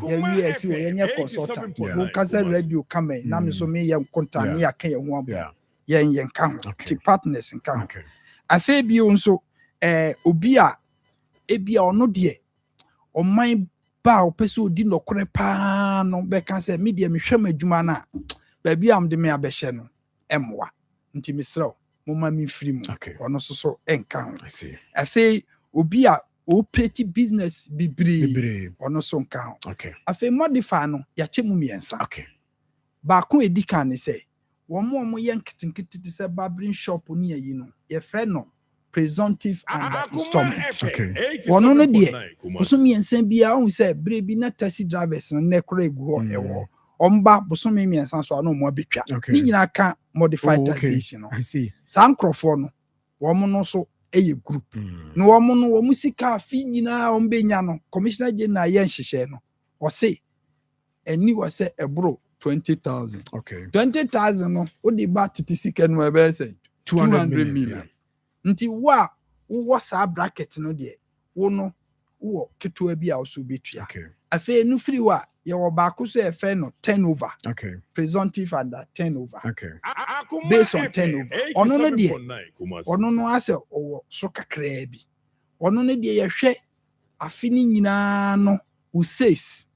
we as you any consultant wo kasa radio come na me so me ye contact ne aka ye ho abo yen ka ho ti partners nka ho afei bio nso obi a ebia ono de oman ba opese odi nokore pa no be ka say me de me hwem adwuma na ba bia am de me abehye no emwa nti mesrew mo ma me free mu ono so enka ho afei obi a operate business bibre ono so nka ho afei modify no ya chemu miensa baako edika ne say wo mo ye nketenkete te say barbering shop ni ayi no ye frɛ no presumptive and installment wono no de boso miensa bia on say bre bi na taxi drivers no ne kora egu ho ewo omba boso miensa so ano mo abetwa ni nyina ka modified taxation no sankrofo no wo mo no so eye group no wo mo no wo musika afi nyina o mbenya no commissioner general ye nhyehyɛ no o say eni wo say ebro 20,000 20,000 no o di ba titi sika no ebe say 200 million nti wo sa bracket no de wo no wo keto bi a wo so betua afei no free wa ye wo ba ko so e fe no turnover presumptive and turnover based on turnover ono no de ono no ase owo so kakra bi ono no de ye hwɛ afi ni nyina no wo says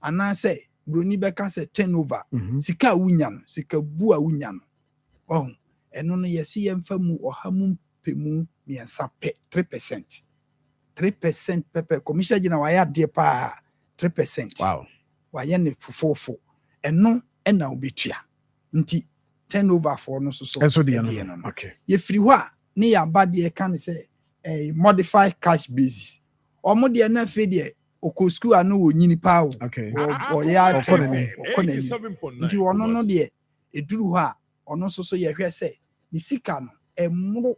ana say broni beka say turnover sika wunya no sika bu a wunya no eno no ye si ye mfa mu ohamu pemu miensa pe 3% pepe commission gina wa ya de pa 3% wow wa ye ne fofofo eno na obetua nti turnover for no so eso de no okay ye free ho a ne ya ba de kan say modified cash basis omo de na fe de okosku anu wo nyini pa o o ya okonani nti wono no de eduru ho a ono so ye hwe say ni sika no emro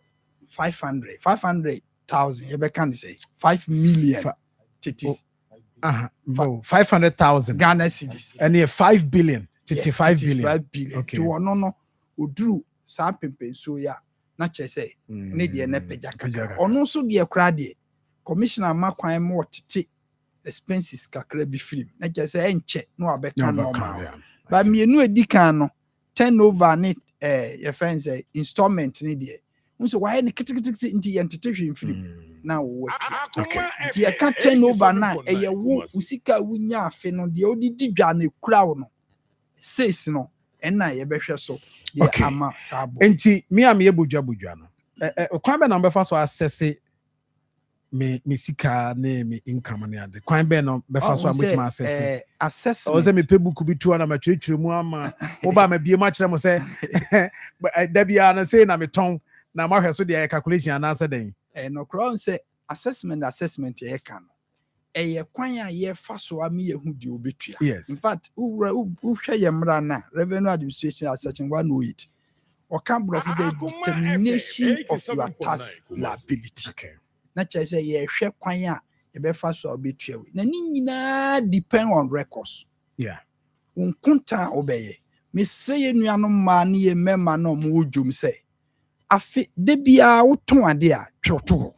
500,000 you can say 5 million titis 500,000 Ghana cedis and 5 billion titi 5 billion 5 billion okay to no oduru sa pempen so ya na che say ne de na pagya kaka ono so de kra de commissioner makwan mo titi expenses kakra bi film na che say enche no abeka normal ba mienu edikan no turnover ne your friends say installment ne de unso why ne kitikiti nti yentete hwe film na wo okay nti ya ka turnover na eye wo usika wunya afe no de odidi dwa na kura wo no says no na ye behwe so de ama sabo nti me am ye bodwa no kwan be na mbefa so assess me sika na me income na ade kwan be na befa so amutima assess o ze me pebuku bi tuwa na matwetwe mu ama wo ba ma bie ma kire mo se da bia na say na me ton na ma hwe so de calculation na say den no crown say assessment ye kan eye kwan a ye fa so ami ye hu de obetua in fact who hwe ye mra na revenue administration section 108 or can say determination of your tax liability na che say ye hwe kwan a ye be fa so obetua we na ni nyina depend on records won konta obeye me say ye nuanom ma na ye mema na mo wodwom say afi de bia woton ade a twoto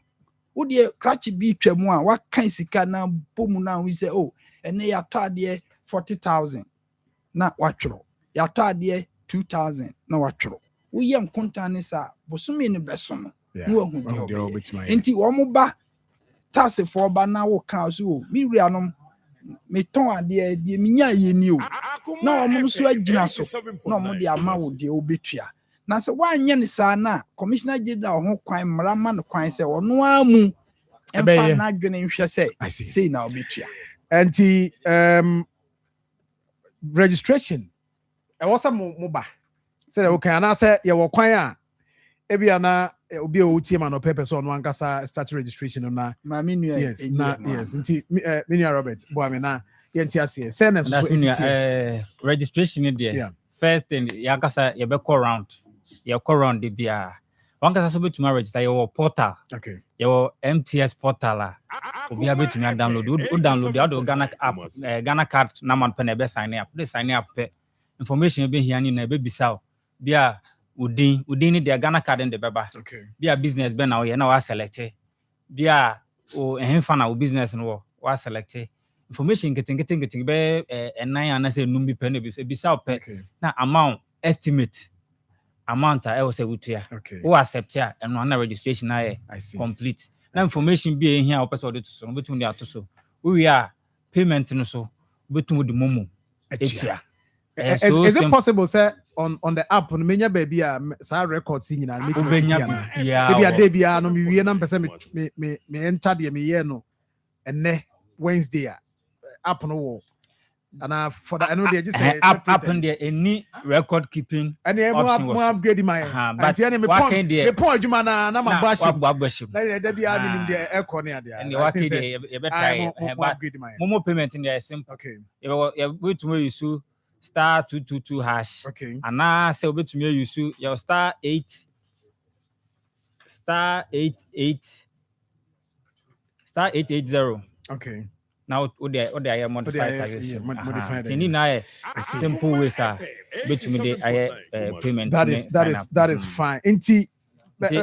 wo de krachi bi twam a wakan sika na bomu na we say ene ya to ade 40,000 na watworo ya to ade 2,000 na watworo wo ye nkonta ne sa bosome ne beso no no hu de enti wo mo ba tax for ba na wo kan so mi wuranom me ton ade de minya ye ni o na wo mo so agina so na mo de ama wo de obetua na se wanye ne sa na commissioner general ho kwan mrama no kwan se ono amu emfa na adwene nhwe se say na obetua anti registration e was mo ba say okay ana say ye wo kwan a e bia na obi o tie ma no purpose ono ankasa start registration na ma menu yes anti menu Robert bo amena ye nti ase say na so registration there first thing ya ankasa ye be call round the bia one can also be to register your portal. Okay. Your MTS portal. Obi able to download. You download the Ghana app, Ghana card number pen be sign up. They sign up. Information be here na be bisa. Bia udin ni the Ghana card in the baba. Okay. Bia business be na we na wa select. Bia o ehfa na o business no wa select. Information getting be nine and say numbi pen be bisa pe. Na amount estimate amount I was able to who accept here and one registration I complete. Now information be here or person to so between the so we are payment no so between the momo. Is it possible, sir, on the app on many baby record singing and meet me? Yeah, no me enter the me no and ne Wednesday app no wall. And for that, I know they just say up in there any record keeping. And they more upgrade my. But the point you man, na my bash. There be in the air corner there. And the working day, you better upgrade my. Momo payment in there is simple. Okay. You wait to me you sue *222 hash. Okay. And now say wait to me you sue your *88 *880. Okay. Now, they modified. Simple ways are between the payment. That is fine.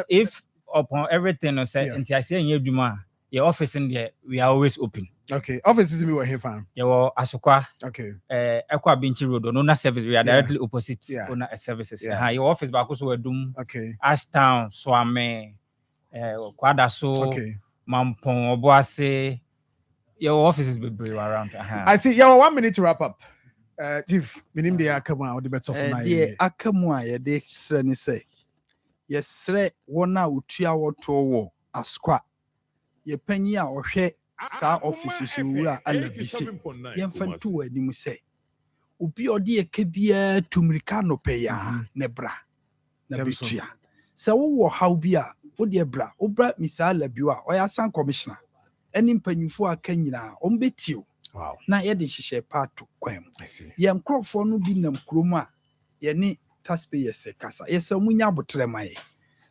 If upon everything I say, I say your office in there, we are always open. Okay, office is me were here fam. Your Asokwa. Okay. Equa Binchi Road, no service. We are directly opposite owner services. Your office back also a doom. Okay. Ashtown, Swame, Quadaso. Okay. Mampong, Obuase. Your offices be brave around. I see. Yeah, 1 minute to wrap up. Chief, minim de Akoma or the best of night. The Akoma, ye de sreni say. Yes, sre wona utua woto wo asqua. Ye panyi a ohwe sa offices wura alabisi. Ye mfantu wani mu say. Obi odi eka bia tumrika no pe ya ne bra. Na bitua. Sa wo haw bia, wo de bra. Obra misala biwa, oya san commissioner. Any mpanyimfo aka nyina ombetio na ye de hyehyɛ pato kwam ye nkrofo no bi nam krom a ye ne taxpayers kasa ye sɛ munya abotre maye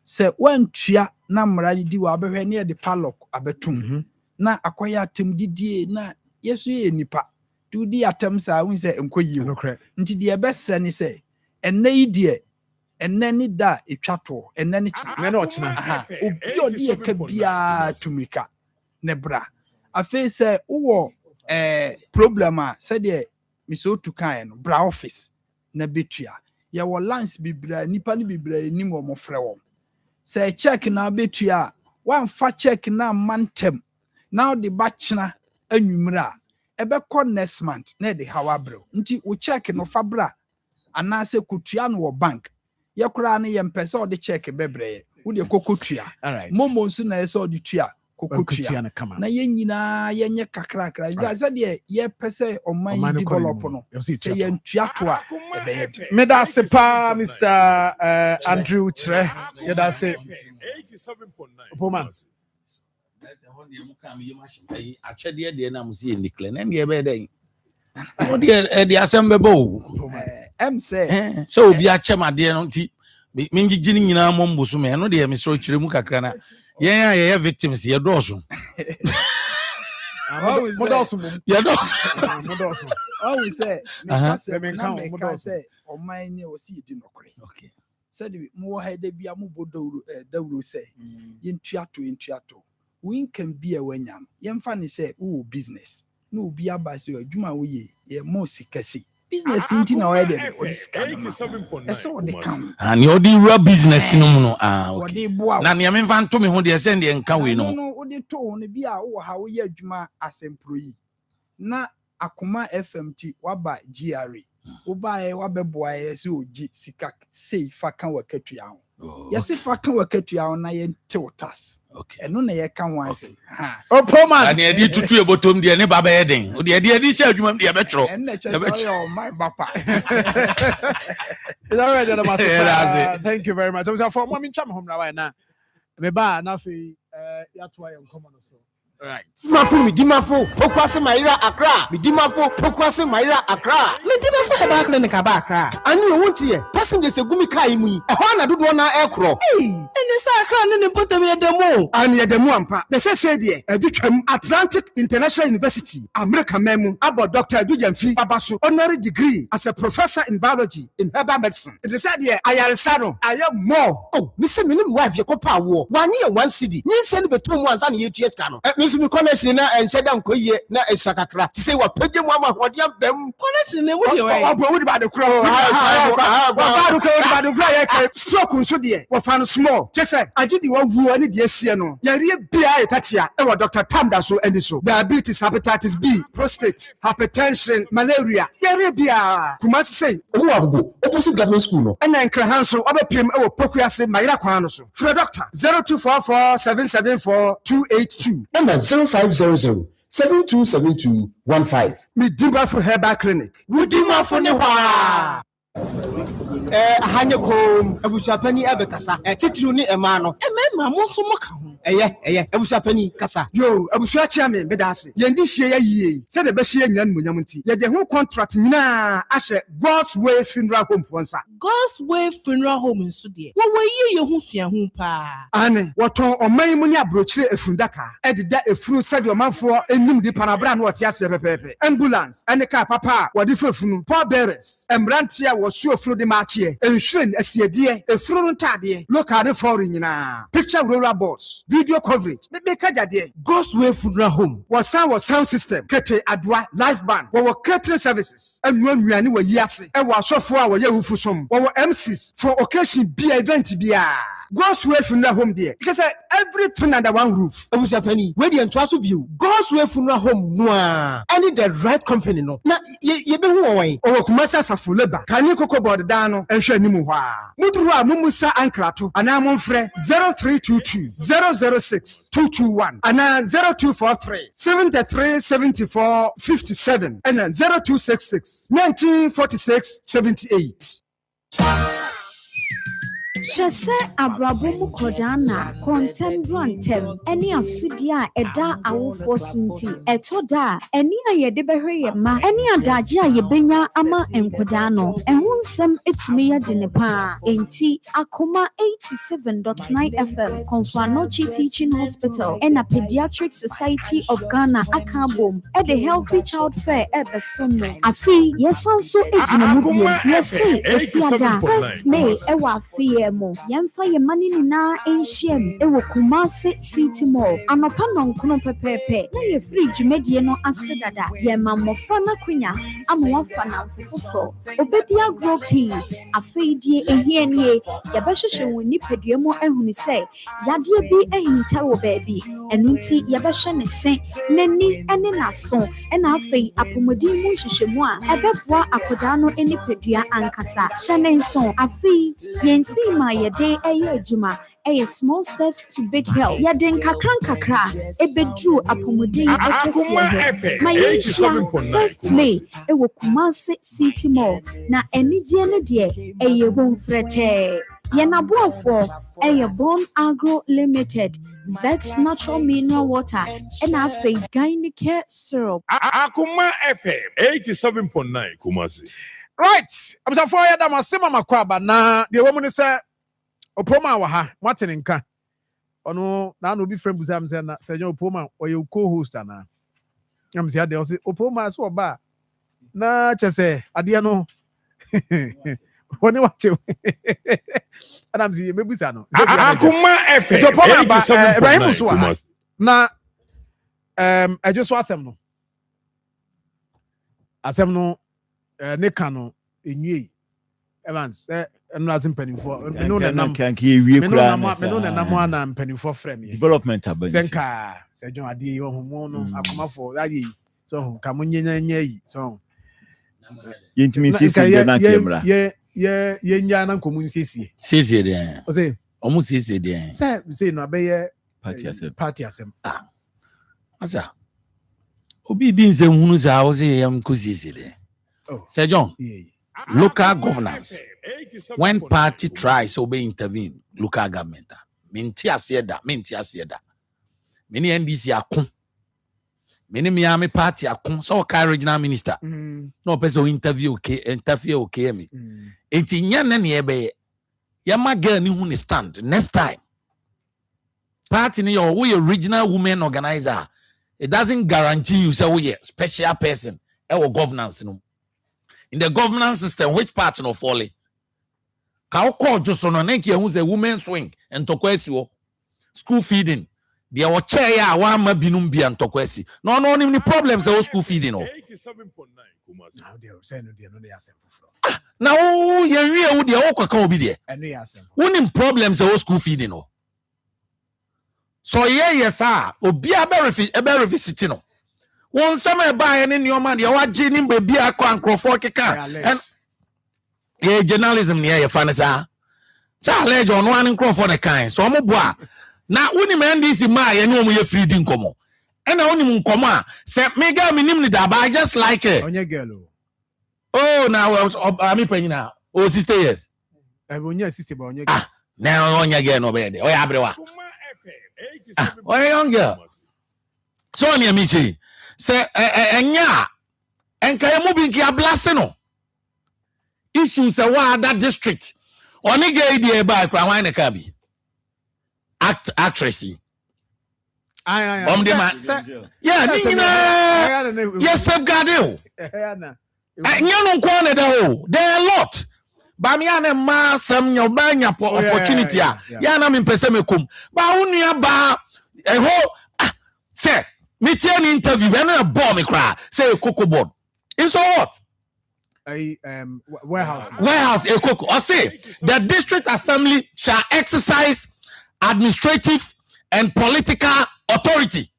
sɛ wantua na mmara di wa abɛhwɛ ne ye de padlock abetum na akoya atem didie na yeso ye nipa do di atem sa hu sɛ enkoyi nti de ebɛsɛ ne sɛ enne yi de enne ni da etwato enne ni kyina obi odi eka bia tumika nebra afi say wo problem a said de miso to kan no bra office na betua ye wo lines bibra nipa ni bibra ni mo frɛ wo say check na betua wan fa check na mantem now the bachna anwumra ebe kɔ next month na de hawa bro nti wo check no fa bra ana se kutua no wo bank ye kura na ye mpɛ sɛ ɔde check bebrɛ wo de kokotua momo nso na ye sɛ ɔde tua na ye nyina ye nye kakrakra za de ye pese oman develop no se ye ntuato a ebe ye me da se pa Mr Andrew Chere ye da se 87.9 Poma achede de na musi nikle na de be den o de asembe bo em say so obi achemade no nti mingigi nyina mo mbusu me no de me so Chere mu kakra na yeah, victims. You're dorsum. You're dorsum. Always say, say, or mine or see it in okay. Said more had be a mubo do say, in triato. We can be a wenyam. Young funny say, oh, business. No be a basso, Juma we ye more sickasi. Business in Tina or this kind. And you're the real business no okay. Na me van to me who they send the encounter we know. No, they told be how ye Juma as employee. Na Akoma FMT waba GRE. Oba wabe boy so G sika say fakan waketu ya. Yes, if I can work at you na ye tiltas. Okay. And no na ye kan wan say. Oh, poor man. And ye di tutu e bottom de ne baba ye den. O de di share adwuma de betro. And na chese your my papa. Is that right, Master? Thank you very much. So for mommy cham home right now. Me ba na fi ya to ay Akoma no so. Right. Midimafo, Pokwase Maira Accra, Midimafo, Pokwase Maira Accra. Midimafo Heba Clinic Accra. And you won't hear passengers a gumi kaimui, a Hana do one aircraft. Hey, and the Sacra and put them at the mo. And yet the Muampa, the Sadia, a Duchem Atlantic International University, America Memo, about Dr. Dujan Fi Babasu, honorary degree as a professor in biology in herbal medicine. It is said here, I am Sano, I am more. Oh, Mr. Minim wife, your copa war, 1 year, 1 city. You send the 2 months and 8 years cano. Me connection na enche da nkoye na esakakra ti say wa page mu ama hode am connection ne wo de we wo de ba de kro ba de kro ye stroke nso de wo fa no small chese agidi wa wu ani de asie no yare bia etatia e wo Dr. Tamda so eni so diabetes, hepatitis B, prostate, hypertension, malaria yare bia kuma say wo agogo opposite government school no na nkra hanso obepiem e wo pokuase mayira kwan no so for doctor 0244 774 282 0500-727215. Midimba for Herbal Clinic. Midimba for Newa. Hanyakom, Abusapani Abekasa, Titru ni Emano, Emma Monsomoka. Abusapani Kasa. Yo, Abusachaman, Bedasi, Yendi Shea ye, said the Bashir Yan Munyamunti. Yet the whole contract na Asher, God's Way Funeral Home for Sa. God's Way Funeral Home in Sudi. What were you who pa? Anne, what on my munya broche a fundaka, added that a fruit said your man for a new de Panabran was yes, ambulance, and the car papa, what different from poor bearers, and Brantia was sure through the march here, and shrink as ye dear, a front taddy, look at the foreign picture roller boards, video coverage, God's Way Funeral Home, was sound system, Kete Adwa, live band, our catering services, and when we are yes, and was so for our Yahoo our MCs for occasion be event be God's Way Funeral Home there. It says everything under one roof. I was a penny. Where the entrance will be God's Way Funeral Home noir. I need the right company no. Now ye be who away. Or commercials are full labor. Can you cook about the dano and share nimuha? Mudra Mumusa Ankrato and I'm on fre 0322 006 221 and 0243 73 74 57 and 0266 1946 78. Shase abrabomu kodana contembrantem eni asudi a eda awofo sunti etoda eni ayede behwe ma eni adaje a yebenya ama enkoda no ehun nsem etumi yade ne pa enti Akoma 87.9 FM Konfanochi Teaching Hospital and a Pediatric Society of Ghana akabom at the Healthy Child Fair ebesomo afi yesanso ejinamu yesi efiada 1st May ewa afi yemfa ye mani ni na enhiem ewo Kumasi City Mall anopa nonkono pepepe na ye free dwumadie no asedada ye mamofra na kwanya amwafa na mfufo obedi agropi afeidie ehienie ye behwehwe woni padua mu ehunu se yade bi ehinta wo baabi enunti ye behwe ne se nani ene naso ena afei apomodin mu hwehwemu a ebefo akoda no eni padua ankasa hyane nso afei yensi ma yede eye adwuma small steps to big help yede nkakra ebedru apomodin ekese ma yeshia 1st May ewo Kumasi City Mall na enije ne de eye bonfrete ye na boafo eye Bon Agro Limited Zest Natural Mineral Water and afei Gynecare Syrup Akoma FM 87.9 Kumasi. Right, I'm so far that my sema makwaba na the woman is opoma wa ha watene nka ono na no bi friend buzam say na say opoma or your co-host ana am say dey say opoma so ba na chese ade no woni wache and am say mebusa no Akoma FM 87.9 na ejeso asem no ne ka no enwie Evans enrazim penifo no na nam kanke ewie kura me no na nam ana penifo frame development abani senka se jon ade yo homo no akomafo ayi so ka munyenya yi so yentimi sisi na kemra ye nya na nkomu sisi de o say omu sisi de say no abeye party asem asa obi din se hunu za o say yam ko sisi de Sir John, local governance, when party tries to intervene, local government, minti asieda. Many NDC akun, Miami party akon so ka regional minister. No person interview okay me. Enti nya na ne be yama girl ni hu ne stand next time. Party ni we regional women organizer. It doesn't guarantee you say we special person or governance no. In the governance system which part no fall? Ka call just on na ki hu say women swing and tokwesi school feeding. There were chair ya one ma binum bi antokwesi. No any problems the school feeding no. 87.9 Kumasi. Now they say no they asem fufro. Now ye wie wo de wo kwaka obi de. Eno ya asem. Woni problems the school feeding no. So yes sir, obi ebe visit no. Won sama e ba ye ne nioma de wa gye ni baby akọ ankrofo keka. And ye journalism ne ye fa ne sa. Sa allege ono an ankrofo ne kan. So mo boa. Na uni NDC ma ye no mo ye free din komo. E na uni mun komo a se me ga minim ni da ba just like it. Onye girl. Oh now ami panyina. Oh sister yes. Onye sister ba onye girl. Na onye girl no be de. Oya abrewa. Oya young girl. So ni amichi. Se enya enka ye mu bi nki ablast no. Issues e wa that district. Oni ge idea ba kwa wan ne ka bi. Actress. Yeah, yes, safeguarding. There are a lot. Bamiane ma some your banya opportunity. Yana min pesemekum. Ba unia ba a whole say me an interview when a bomb me cry say a cocoa board. It's all what? A warehouse a cocoa. Or say the district assembly shall exercise administrative and political authority.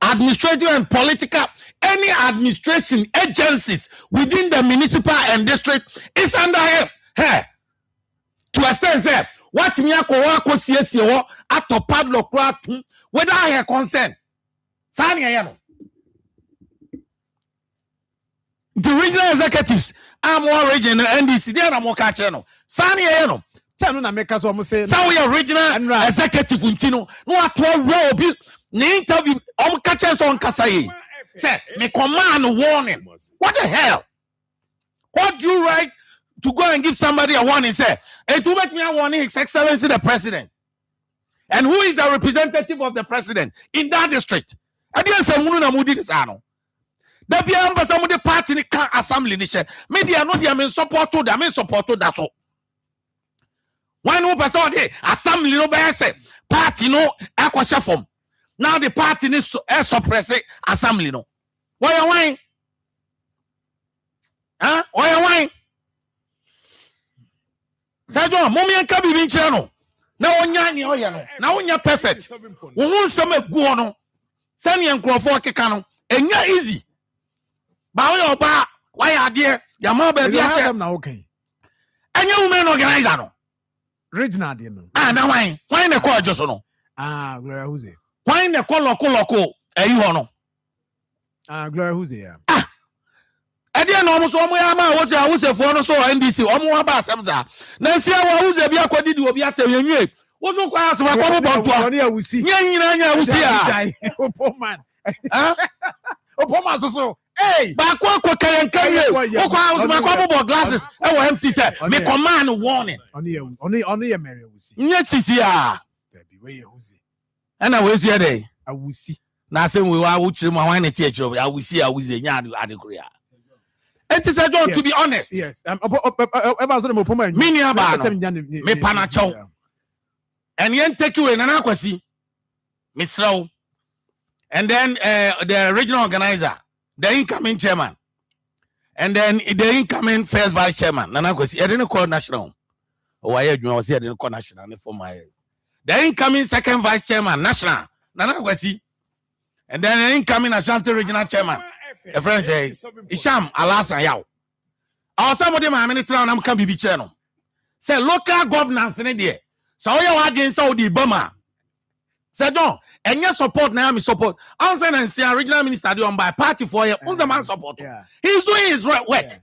Administrative and political, any administration agencies within the municipal and district is under him. Hey, to extend say what me akọ siesie wo ato padlock ratum whether I have consent. Sani ayano. The regional executives are more regional NDC. They are more catching. Sani ayano. Na make us almost say so we original executive untino no atwa row bi ne interview catch us on kasaye say me command warning. What the hell? What do you write to go and give somebody a warning? Say it will make me a warning, His Excellency the President. And who is the representative of the president in that district? I didn't say munu na mudi disano. There be ambassador the party ni can assembly ni she. Media no dia men support to that so. Why no person dey assembly no be say party no akwasha form. Now the party ni suppress assembly no. Why? Huh? Why? Sajo momi enka bibi nche no. Na onya ni oya no. Na onya perfect. Wo hu nsem agu no. Sani enkrofo keka no. Enya easy. Ba oya oba why ade ya ma ba bia she. Na okay. Enya women organizer no. Regional dey no. Na why na call just no. Gloria Huze. Why na call loko eyi ho no. Gloria Huze ya. Ede na omo so omo ya ma wo se awusefo no so NDC omo wa ba asem za. Na nsia wa Huze bia kodidi obi atawenwie. Wo so kwa asema kwa bonto. Nya nyina nya awusi a. Opoman. Opoman so. Hey, ba kwa kayankaye. Wo kwa asema kwa bobo glasses. E wo MC say me command warning. Oni ye mere awusi. Nya sisi a. Baby we ye Huze. Ana we su dey. Awusi. Na asem we wa wo kire mu wan na tie kire awusi nya adekure a. It is a John, yes. To be honest. Yes. Me panacho. And yen take you in anakwasi. Misro. And then the regional organizer, the incoming chairman. And then the incoming first vice chairman. Nanakwasi. I didn't call national. Oh, I didn't call national for my. The incoming second vice chairman, national. Nanakwasi. And then the incoming Ashanti regional chairman. A friend say, Isham, Alasan Yao. Or somebody, my minister, and I'm coming to be channel. Say, local governance in India. So, you are against Saudi Burma. Say, no, and your support now, me support. Answer and say, regional minister, do on by party for you. Who's the man support? He's doing his right work. Yeah.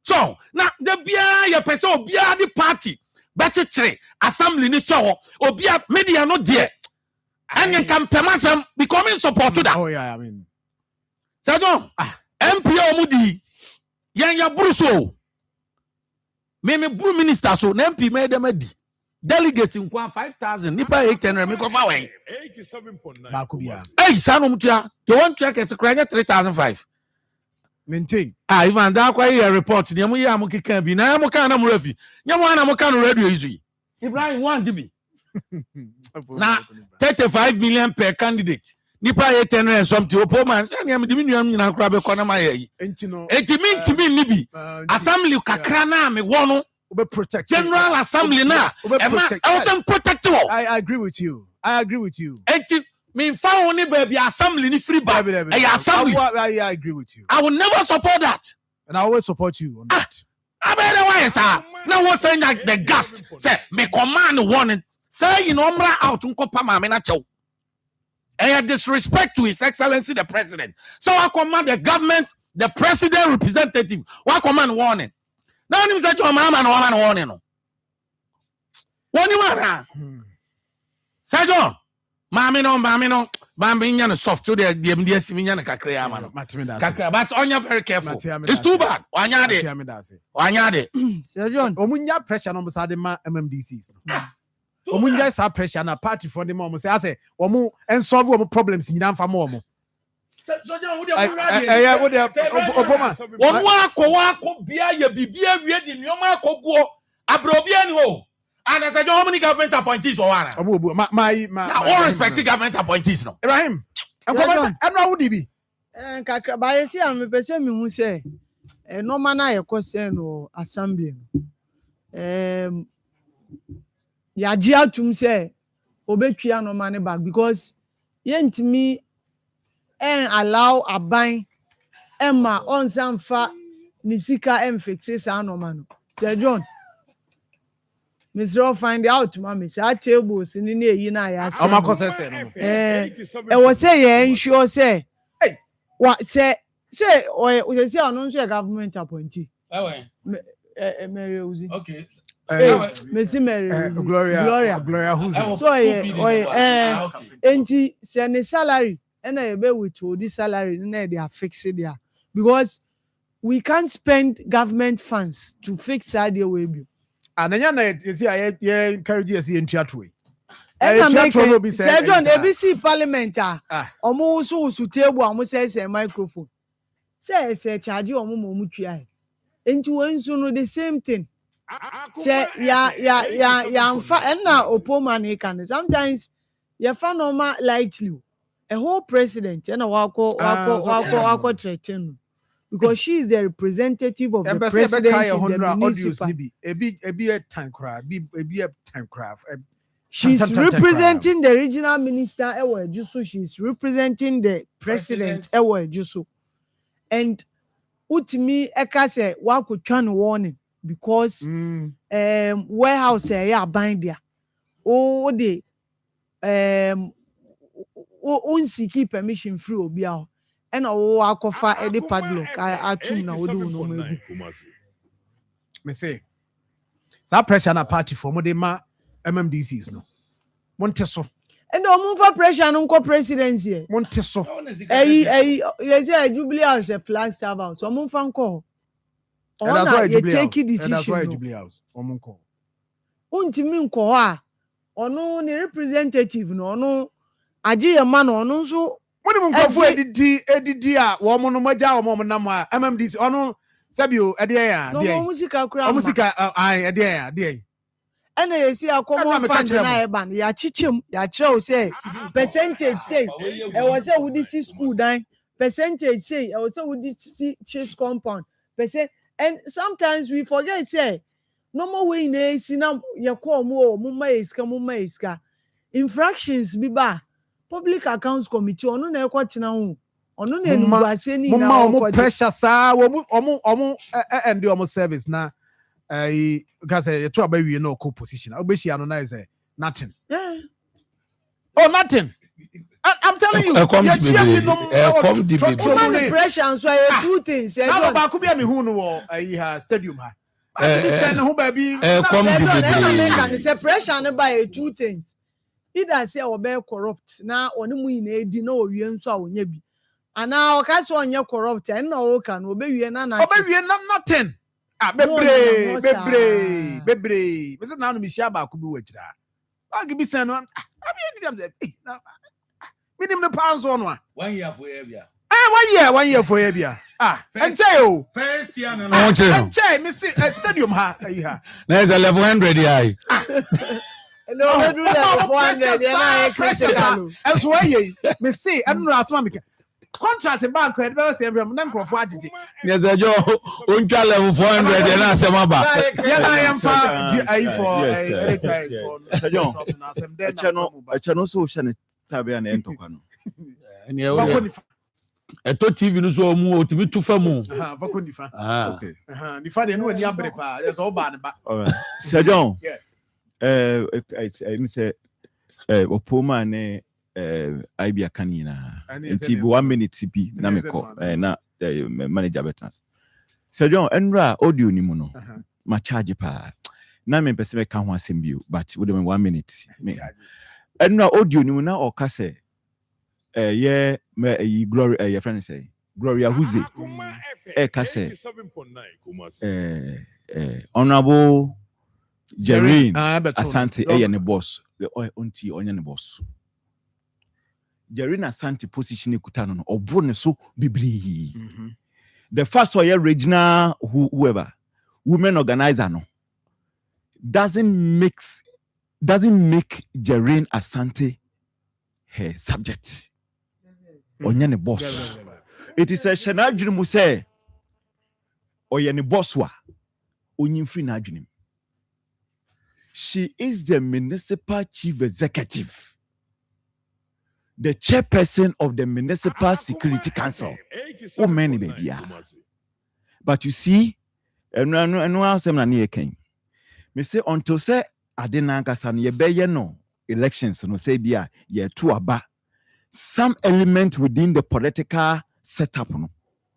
So, now, the Bia, your person, Bia, the party, Batchetry, Assembly, Nicho, or Bia, media, not dear. And you can permission becoming support to that. Oh yeah, I mean. So don't MPO Mudi. Yanya Bruso. Me Bru minister so MP made them a delegates in 5,000. Nipa 800 me go away. 87.9. Hey, Sanumtia, the one check is a crying 3,005. Maintain. Even that quite a report. Yamuya Muki can be Namukana Murafi. Yamana Mukano radio easy. Ibrahim 1 DB. Now 35 million per candidate. Nipa 800 and something. Poor man, and I'm diminuing in a crab economy. 80 Nibi. Assembly Kakrana, me one. Protect General Assembly now. I wasn't protected. I agree with you. 80 mean found only baby assembly ni free bar. Assembly. I agree with you. I will never support that. And I always support you on that. I better why sir. Now what's saying that the gust say me command warning. Say you know out unko pa ma me na chow. And disrespect to His Excellency the President. So I command the government, the president representative. Why command warning? Now you say to a man warning. No. What you want? Say John. Mami no. Mami nyane soft to the MDS nyane kakre ya mano. Kakre, but onya very careful. It's too bad. Wanyade. Sir John, omunya pressure no msa de ma MMDCs. Omunya sa pressure na party for the mom say ase omu en solve omu problems nyina mfa mo omu. So John, wo dey Obama. Wonu akọ bia ye bibia wie di nyoma akọguo. Abrobia ni ho. And I said, how many government appointees or one? My all respected government appointees. No, Ibrahim. I'm not would be. By see, I'm a person who say, no man, I question or assembly. Yajia to say, Obekia no money back because yent me and allow a buying Emma on some fat Nisika and fixes no man. Sir John. Mr. Find out, Mammy. Say tables in the year. Oh, my cousin I was saying, sure say, hey, what say, or we say, announce a government appointee. Mary Uzi. Okay. Miss Mary Gloria, who's so, and send salary, and I be with this salary, and they are fixed there because we can't spend government funds to fix idea way. And then you see, I encourage you to into that way. Sir John, ABC Parliament, almost so table, almost says a microphone. Say, charge you mutuai. Into one soon the same thing. Say, yeah, and now Opoma can sometimes you found on lightly a whole president and a walk threaten. Because she is the representative of the president in the municipal. She's representing the regional minister, she's representing the president, and Utimi Ekase Waku Chan warning because warehouse bind there. Oh, they unsiki permission free obiao. And I offer any padlock. I tune now. Me say, that pressure na party for more ma MMDCs no. Monteso. And no move for pressure on presidency. Monteso. You say Jubilee House a flag serve house. So move fan call. And that's why Jubilee take decision. And that's why Jubilee House. Omun call. Untimi nko ha. Ono ni representative no. Ono aji ye man ono so. When you go for edidi a woman no maja o mom nam a MMDC ono sabio ede no musika kura musika ede and you see Akoma fund na ban ya chichem ya kire say percentage say e was say we this school dan percentage say e was say we this church compound percent and sometimes we forget say no more way na si na ye call mo ma iska infractions bi ba Public Accounts Committee ono na ekwatena ho ono na enugwase ni na omo pressure sa omo end omo service na because you to about we no co position obeshi ano na is nothing. Yeah. Oh, nothing. I'm telling you. The pressure and so two things. Now ba ku bia me hu no stadium ha. Pressure no by two things. either say obey corrupt na oni mu ina edi na owie nso a onye bi ana o ka so onye corrupt and na o ka no obewie na obewie na nothing bebre me say na no me share ba ku bi wachira I give me say no minimum pounds on one 1 year for Abia. 1 year for Abia. And say oh first year no and say me see stadium ha there's a level 100 here. No, we do level 400 na critical. And so me see I don't know asma me contract bank credit be say every na nkrofo agege. Yes ajo on twa level 400 na asema ba. Yeah na am fa GI for Echano so shane tabe na entokwa no. Ene e eto TV no so mu otimi tu fa mu. Vako nifa. Okay. Nifa de no ani abre pa. Yes all ba ne ba. All right. Sir John. Yes. I say opoma ne Ibia kanina. Nti 1 minute CP na me call na manager betans. Sir John enra audio ni mu no. Ma charge pa. Na me pese me ka ho asem bio but we dem 1 minute. Enra audio ni mu na o ka say yeah me glory your friend say Gloria Huze ka say honorable Jerine Asante ne boss onti onye ne boss Jerine Asante position ekuta no obo ne so bibli the first or regional whoever women organizer no doesn't make Jerine Asante her subject onye ne boss it is a shenadwene mu say oye ne boss wa onyin free na adwene. She is the municipal chief executive, the chairperson of the municipal security council. Oh many baby. But you see, and some na near king. Me say until say adena kasa no ye be ye no elections no say bia ye two aba. Some element within the political setup no,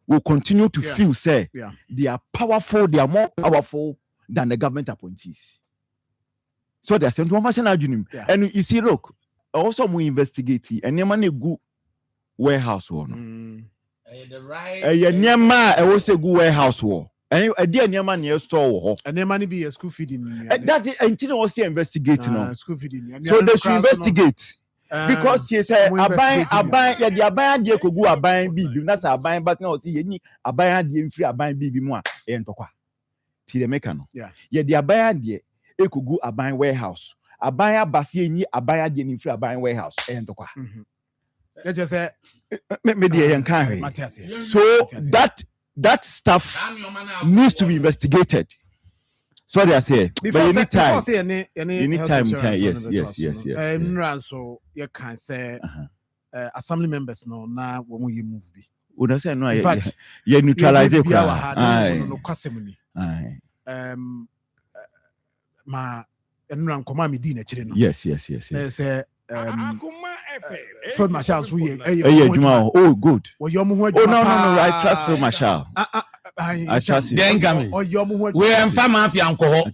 will continue to feel say they are powerful, they are more powerful than the government appointees. So they are saying to one and you see, look, also we investigate and your money go warehouse one. Nyama I say go warehouse war. And a dear nyama near store and your money be a school feeding. That is until also investigating school feeding. So they should investigate. Because he said aban ya di aban de kogu aban bibi na sa aban but na o ti ye ni aban de mfiri aban bibi mu a e ntokwa ti de meka no ye di aban de e kogu aban warehouse aban abase ni aban de ni mfiri aban warehouse e ntokwa let just say me de ye nkan hwe so that stuff needs to be investigated. So they are saying, but you need time. You need time. Yes. So you can say assembly members no now when we move be. Would say no? In fact, you neutralize it. Ma enran koma mi di na chire no. Yes. Say Field Marshal so oh good. Oh no, I trust Field Marshal. I trust him. We am famafia alcohol.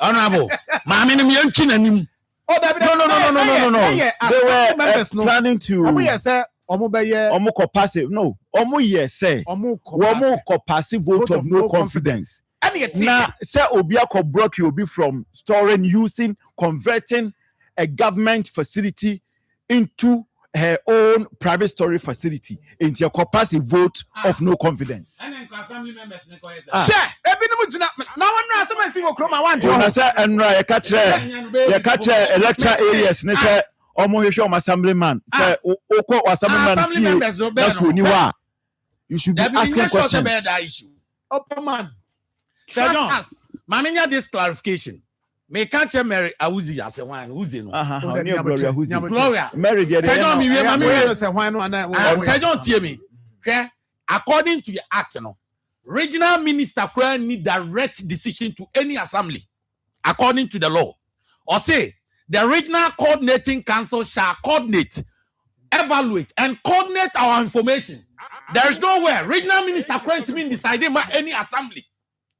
Honorable. Mama me yanchi nanim. Oh, no. They were planning to omo ko passive. No. Omo yes say. Omo ko passive vote of no confidence. Now, say Obia ko block you be from storing, using, converting a government facility into her own private storage facility into a passive vote of no confidence. Now one say and you catch electoral areas ne say omo hwehwe assemblyman say oko assemblyman that's who you are. You should be asking questions. Man. Maminya this clarification. Me catch Mary Awuzi as a one who's in. Gloria. Mary, according to the act, regional minister need direct decision to any assembly, according to the law. Or say the regional coordinating council shall coordinate, evaluate, and coordinate our information. There is nowhere regional minister can't mean deciding by any assembly.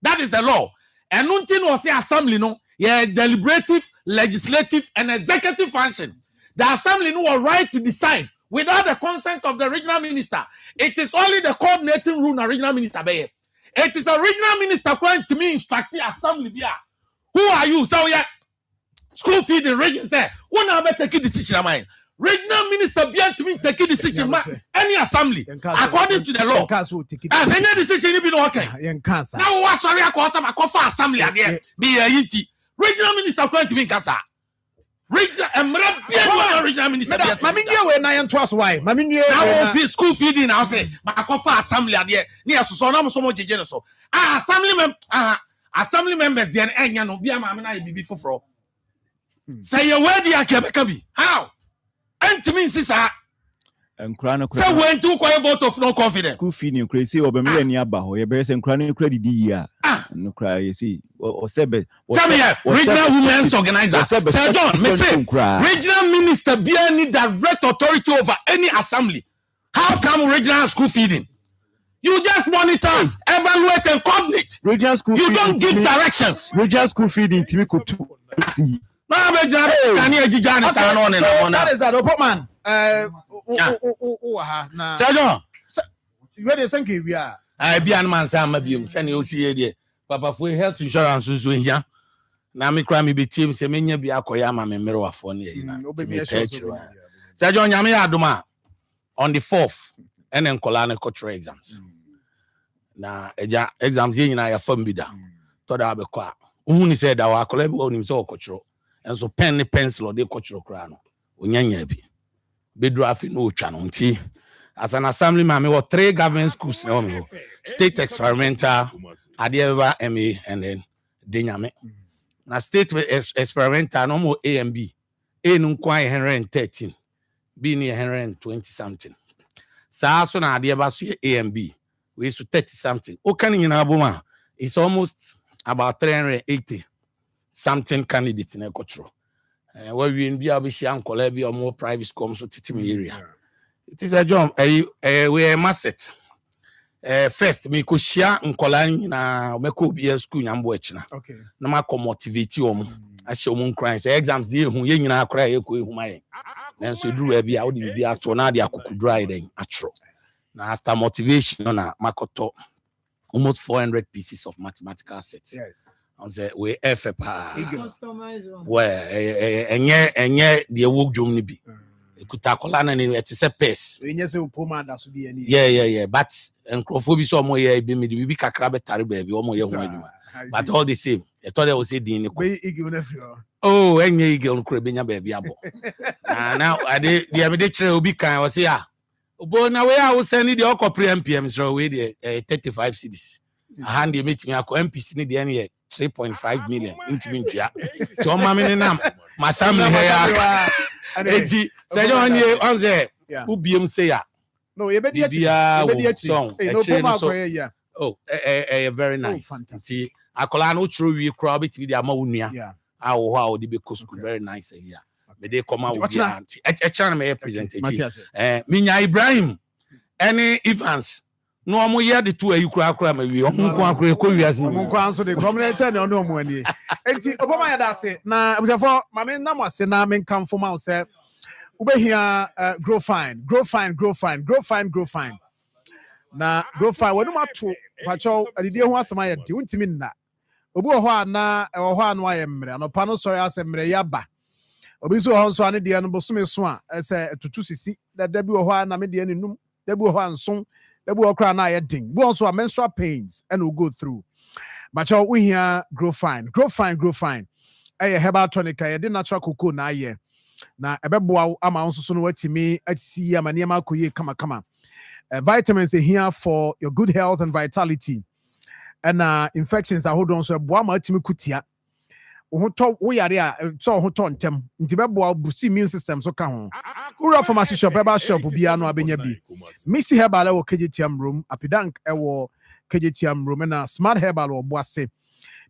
That is the law. And nothing was say assembly no. Yeah, deliberative, legislative, and executive function. The assembly no have right to decide without the consent of the regional minister. It is only the coordinating rule na regional minister be. It is a regional minister going to me instruct the assembly bia. Who are you? So yeah, school feed the region say, when I take a decision, mine. Regional minister bia to me take a decision, any assembly according to the law. And any decision you be okay. Now what sorry I call some assembly again. Be a yinti. Regional minister going to me kasa. Regional minister. Mami nye we na yen to aso why. Mami nye now school feeding now say makofa assembly ade. Ni asoso na mo so mo jeje no so. Assembly members dey enya no bia ma na bibi foforo. Say your word ya kebeka bi. How? And mean sisa. Say when to call vote of no confidence. School feeding crazy or be me aba ho. You be say nkra no credit di ya. No cry you see. O sebe. Regional women's organizer. Say John, me say regional minister be any direct authority over any assembly. How come regional school feeding? You just monitor, evaluate, and coordinate. Regional school you don't give directions. Regional school feeding Timiko 2. That is that Opoman. Sergeant, where they think we are. I be an man, Sam Mabium, send you see it. Papa for health insurance is doing here. Now me cry me be team, say me be a koyama me mirror phone here. Sergeant Yami Aduma on the 4th, and then Kolane cultural exams. Na exams here na ya form bida. Toda abekwa. Uhuni said that our collab on himself cultural. And so pen pencil or the cultural crown. Unyanya bi. Bedroafi no channel. As an assemblyman, we were 3 government schools now. State experimental, Adieva MA, and then Dinyame. Now state experimental no more A and B. A no quite 113. B near 120 something. So na Adieva A and B. We used to 30 something. Okani in Abuma, it's almost about 380 something candidates in a culture. Where we in Biabishi and Colebi or more private schools to Titimi area. It is a job. We a masset. First, me could share in Colani na me could be a school yambochina. Okay. No ma motivate you. I show moon crying. Say exams dear who yen na cry who my. Then so drew a be out be out to Nadia could dry then atro. Now after motivation na makoto almost 400 pieces of mathematical sets. Yes. On say we FPA. Customize one. Well, enye the work jom ni bi. Kutakola na ni it is a pace. Enye se upoma da so bi ani. Yeah. But enkrofo bi so mo ye bi me bi kakra betare ba bi omo ye ho aduma. But all the same, I thought I was say din ni ko. Oh, enye eagle nkro benya ba bi abo. Now I dey the chere obi kan o say Obo na we a send the okopre MPM so we the 35 cedis. A hand dey meet me akọ MPC ni dey na 3.5 million into me ntua. So mama me nam masam he ya. Eji say on say who biem say ya. No, you be the song. Oh, very nice. See, akola no true we crowd bit with the ama unua. Yeah. How the be school very nice here. Me dey come out with a channel me representative. Minya Ibrahim any Evans no amu here the two you kura me we onko akura ko wiase onko anso de community say na no mu ani enti obama ya da se na before mama na mo se na men kan fo ma say ubehia grow fine na grow fine wonu mato pacho adide ho asema ya de untimi nna obi ho ana e ho anu ayemre anopa no sorry asemre ya ba obi so ho nso ane de no bosome so a ese tutu sisi da bi ho ana me de nenum da bi ho anson da bi ho kra na ya din bi also menstrual pains and will go through but we here grow fine eh herbal tonic ya de natural cocoa na aye na ebeboa ama nso so no watimi atisi ama niam akoye kama vitamins are here for your good health and vitality and infections are hold on so boa ma atimi kutia wo yare a so ho to ntem nti beboa boost immune system so ka ho ura pharmacy shop herbal shop bia no abenya bi missy herbal wo kgtm room apidank wo kgtm room na smart herbal wo boase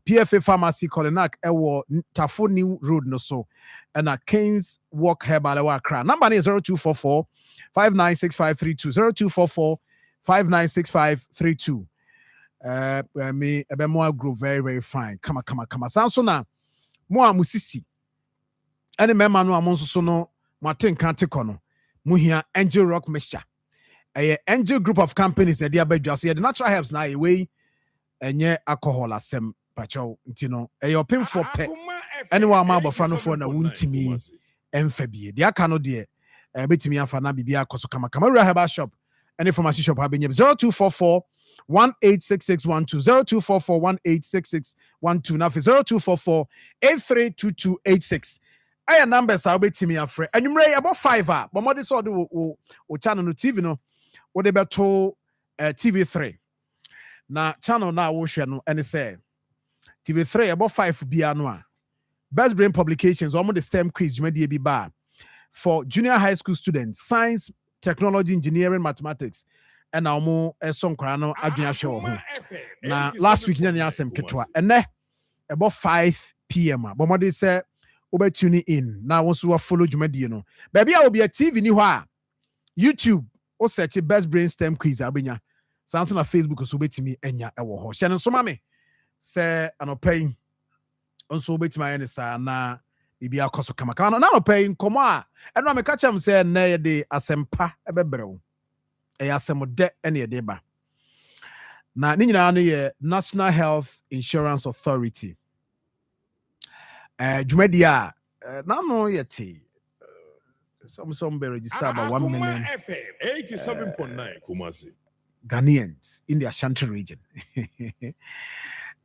PFA pharmacy Kolinak ewo Tafo New Road no so and a Keynes Walk Herbal ewa Accra. Number is 0244 596532 0244 596532. Me ebe mo grow very fine. Kama. Sound so na mo a musisi ene mema no amon so no matenka tekono muhia Angel Rock Mixture Angel group of companies na dia badwa so the natural herbs na we enye alcohol asem pacho ntino opin for pe ene wa ma abofra no for na wuntimi emfa bie dia ka no de betimi afa na bibia akoso kama wura herbal shop ene pharmacy shop ha benyem 0244 186612 0244 186612 na 0244 832286 aya numbers a betimi afre anwumre about 5 a but modi so de wo channel no TV no wo de beto TV3 na channel na wo hwe no ene say TV3 about 5 bia no a Best Brain Publications almost the STEM quiz jumadi bi ba for junior high school students science technology engineering mathematics and almo song krano adwena hwe ho na last week nyane asem ketwa ene about 5 p.m. but modi say obe tune in na won so follow jumadi no baby a obi a TV ni ho a YouTube o search Best Brain STEM quiz abenya Samsung na Facebook so betimi enya ewo ho hye no so ma me say anopai onso betimi ene sa na bibi akoso kama na anopai nkomo a eno me ka chem say na ye de asempa ebebrewo asem de ene ye de ba na ni nyina no ye National Health Insurance Authority jumadi a na no ye ti some be register about 1 million 87.9 Kumasi Ghanaians in the Ashanti region.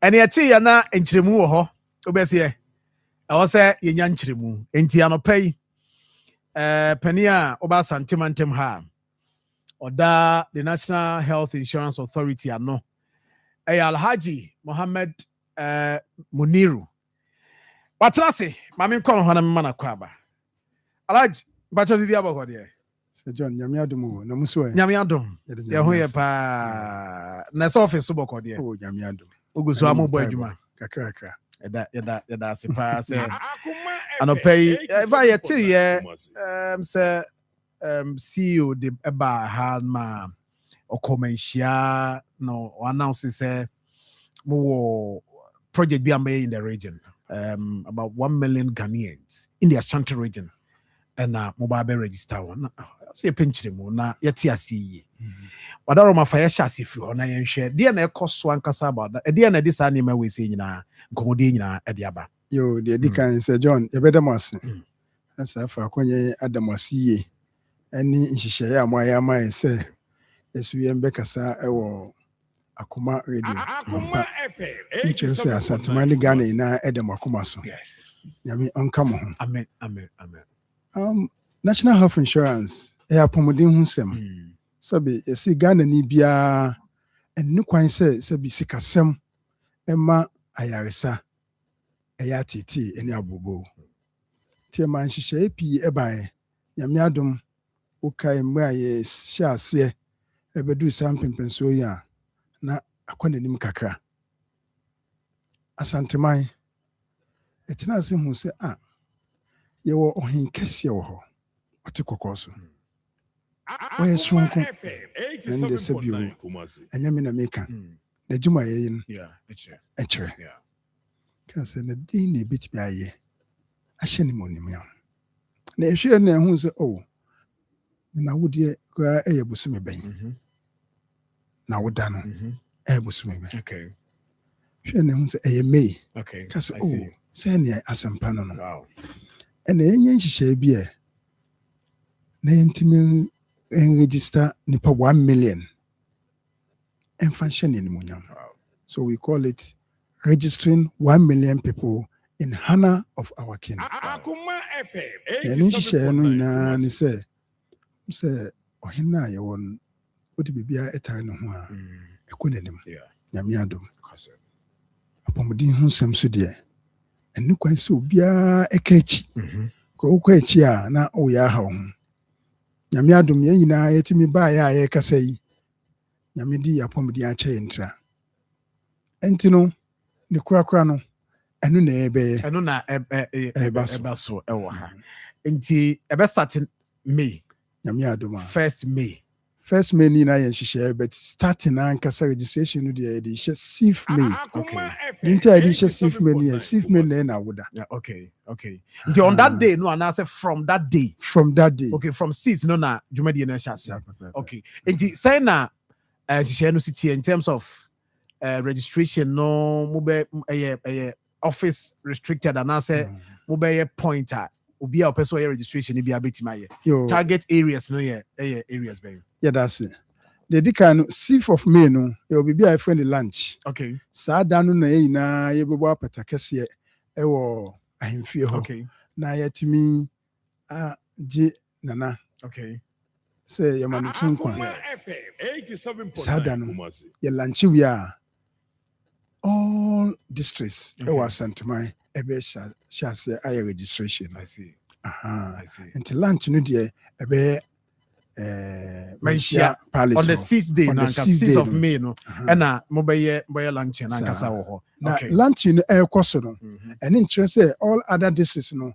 And yeti ya na enchiremu wo ho obese I say yenya nchiremu enti anopai pania oba santimantem ha oda the National Health Insurance Authority ano Alhaji Mohammed Muniru watrase mami nko ho na mmana kwaba Alhaji bacha bibi abako de Sir John nyame adom na muso e nyame adom ye ho ye pa na so office boko de oh nyame adom oguso ambo adwuma kakra yada sepa se anopai eva ye ti ye se CEO de eba ha Akoma nhia no announce say mo project bi ambe in the region about 1 million Ghanaians in the Ashanti region and mobile be register one say penchiremu na yeti asiyi wadaro mafaya shasi fi ho na yenhwe de na ekoso ankasa about that de na dis anima we say nyina nkomode nyina ade aba yo de dikan Sir John yebedamase asa fa konye adamasiye ani nhihye ya mo ya mai se esuye mbekasa ewo Akoma radio Akoma FM nchese asatumani Ghana ina edem Akoma so yes nyame onka mo ho amen National Health Insurance pomodin hu sem sabi yesi Ghana ni bia enu kwan se bi sikasem ema ayaresa eya titi eni abobo tie man hihye epi eban nyame adom ukai mwa ye hye ase ebedu sampempenso ya na akwana nim kakra asanteman etina ase hu se ye wo ohin kese wo ho oti kokoso we sunko ende se bio anyame na meka na juma ye yin echere kanse na din ne bitbi aye ahye ni monim ya na ehwe na hu se na wodie kwa busumi ben na woda no busumi ben okay hwe na hu se mei okay kanse se ne asempa no wow ene enye nhihye bi na yentimi register nipa 1 million and function in Munyam. So we call it registering 1 million people in honor of our king. Akoma FM And she share no na ni say ohina ye won odi bibia etare no ho a ekonenim. Nyame adom. Apomodin hu nsem so de enu kwan se obia ekachi. Ko kwa echi a na oya ha ho. Nyame adom ye nyina yetimi ba ya ye kasa yi. Nyame di apomodi a che ntra. Enti no ne kura no enu na ebe enu na eba so ewo ha. Enti ebe start May. Nyame adom 1st May. 1st May ni na ye hihye but starting na nkasa registration no de 6th May. Okay. Didn't I dish safe many na woda. Okay. On that day, no, and I said from that day. Okay, from 6 no na Jumadi na shasi. Okay. And say na city in terms of registration no mobile office restricted and I say mobile pointer obi a person registration ni bi abetima target areas no areas baby. Yeah, that's it. The can 6th of May no it will be a friendly lunch. Okay. Saa da no na yina ye bebo apata kese e wo ahemfie ho. Okay. Na yetimi je nana. Okay. Say your man tunkwa. Saa da no ye lunch we are all districts e was Santomai ebe sha say aye registration. I see. I see. Until lunch no there ebe Malaysia Palace on the 6th day, on the 6th of May, no, and mobile lunch and Ankasa. Now, lunch in air cost, and interest all other districts, no,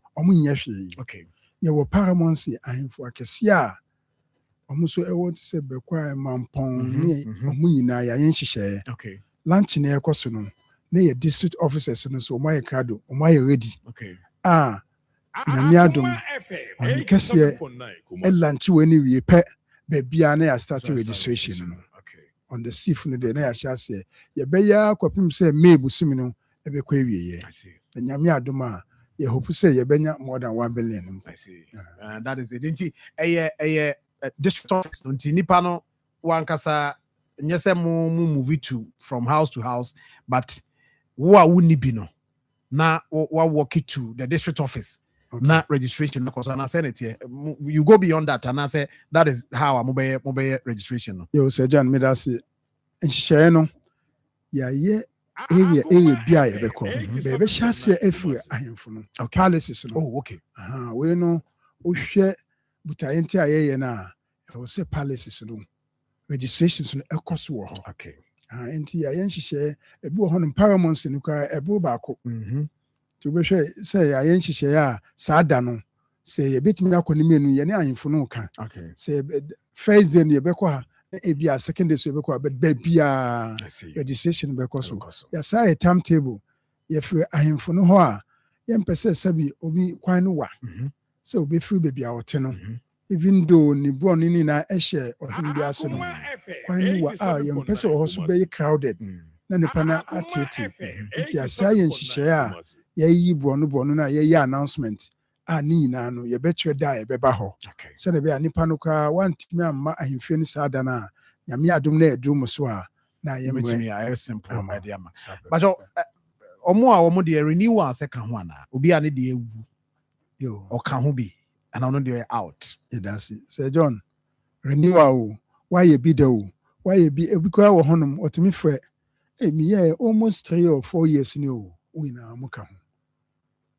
okay, you were Paramonsi, I'm for Cassia. Almost I want to say, Bequire Mampong, Omunina, Yanshisha. Okay, lunch in air cost, no, near district officers, and so my card, or my ready. Okay, Namiadum, on Cassia, and lunch when we pay, baby, I started registration. Okay, on the seafood, the day I shall say, Yabeya, Copim say, Mabu Simino, a bequavy. I see. The Namiaduma, you hope to say Yabena more than 1 billion. I see. That is it. Inti, a district office, Nipano, Wankasa, Nyasemu movie to from house to house, but what wouldn't be no? Now, what walk it to the district office? Okay. Not registration because I said it here. You go beyond that, and I say that is how a mobile registration. Yo, Sir John, me that's it. And share no, area BI baby shall say everywhere I am from. Palaces. Oh, okay. We know we share, but I enter a na. I will say palaces no registrations no cost war. Okay. And I am share a book on Paramount in a book back. To be sure, say I ain't share Sadano. Say a bit me acconim, Yana in Funuka. Okay. Say first day near Bequa, a second day Bequa, but baby registration because yes, I a timetable. If I am Funuha, Yan Pesa Sabi, Obi Quinoa. So be free baby our tenor. Even though ni born in a eshe or Hindia Sano, Quinoa, young person also very crowded. Nanipana atiti. It is science share. Ye bono na ye announcement. Ni na no ye betwe die beba ho. Okay. So the be anipa no ka want me amma ahemfie no sada na nyame adom na edum so a na ye metumi a simple idea ma. But omo a omo de renewal second one na obi a ne de ewu. Yo o ka ho bi and I know they out. It does. Say John renewal why ye bi da o. Why ye bi e bi kwa wo honom otumi frɛ. Me almost 3 or 4 years new.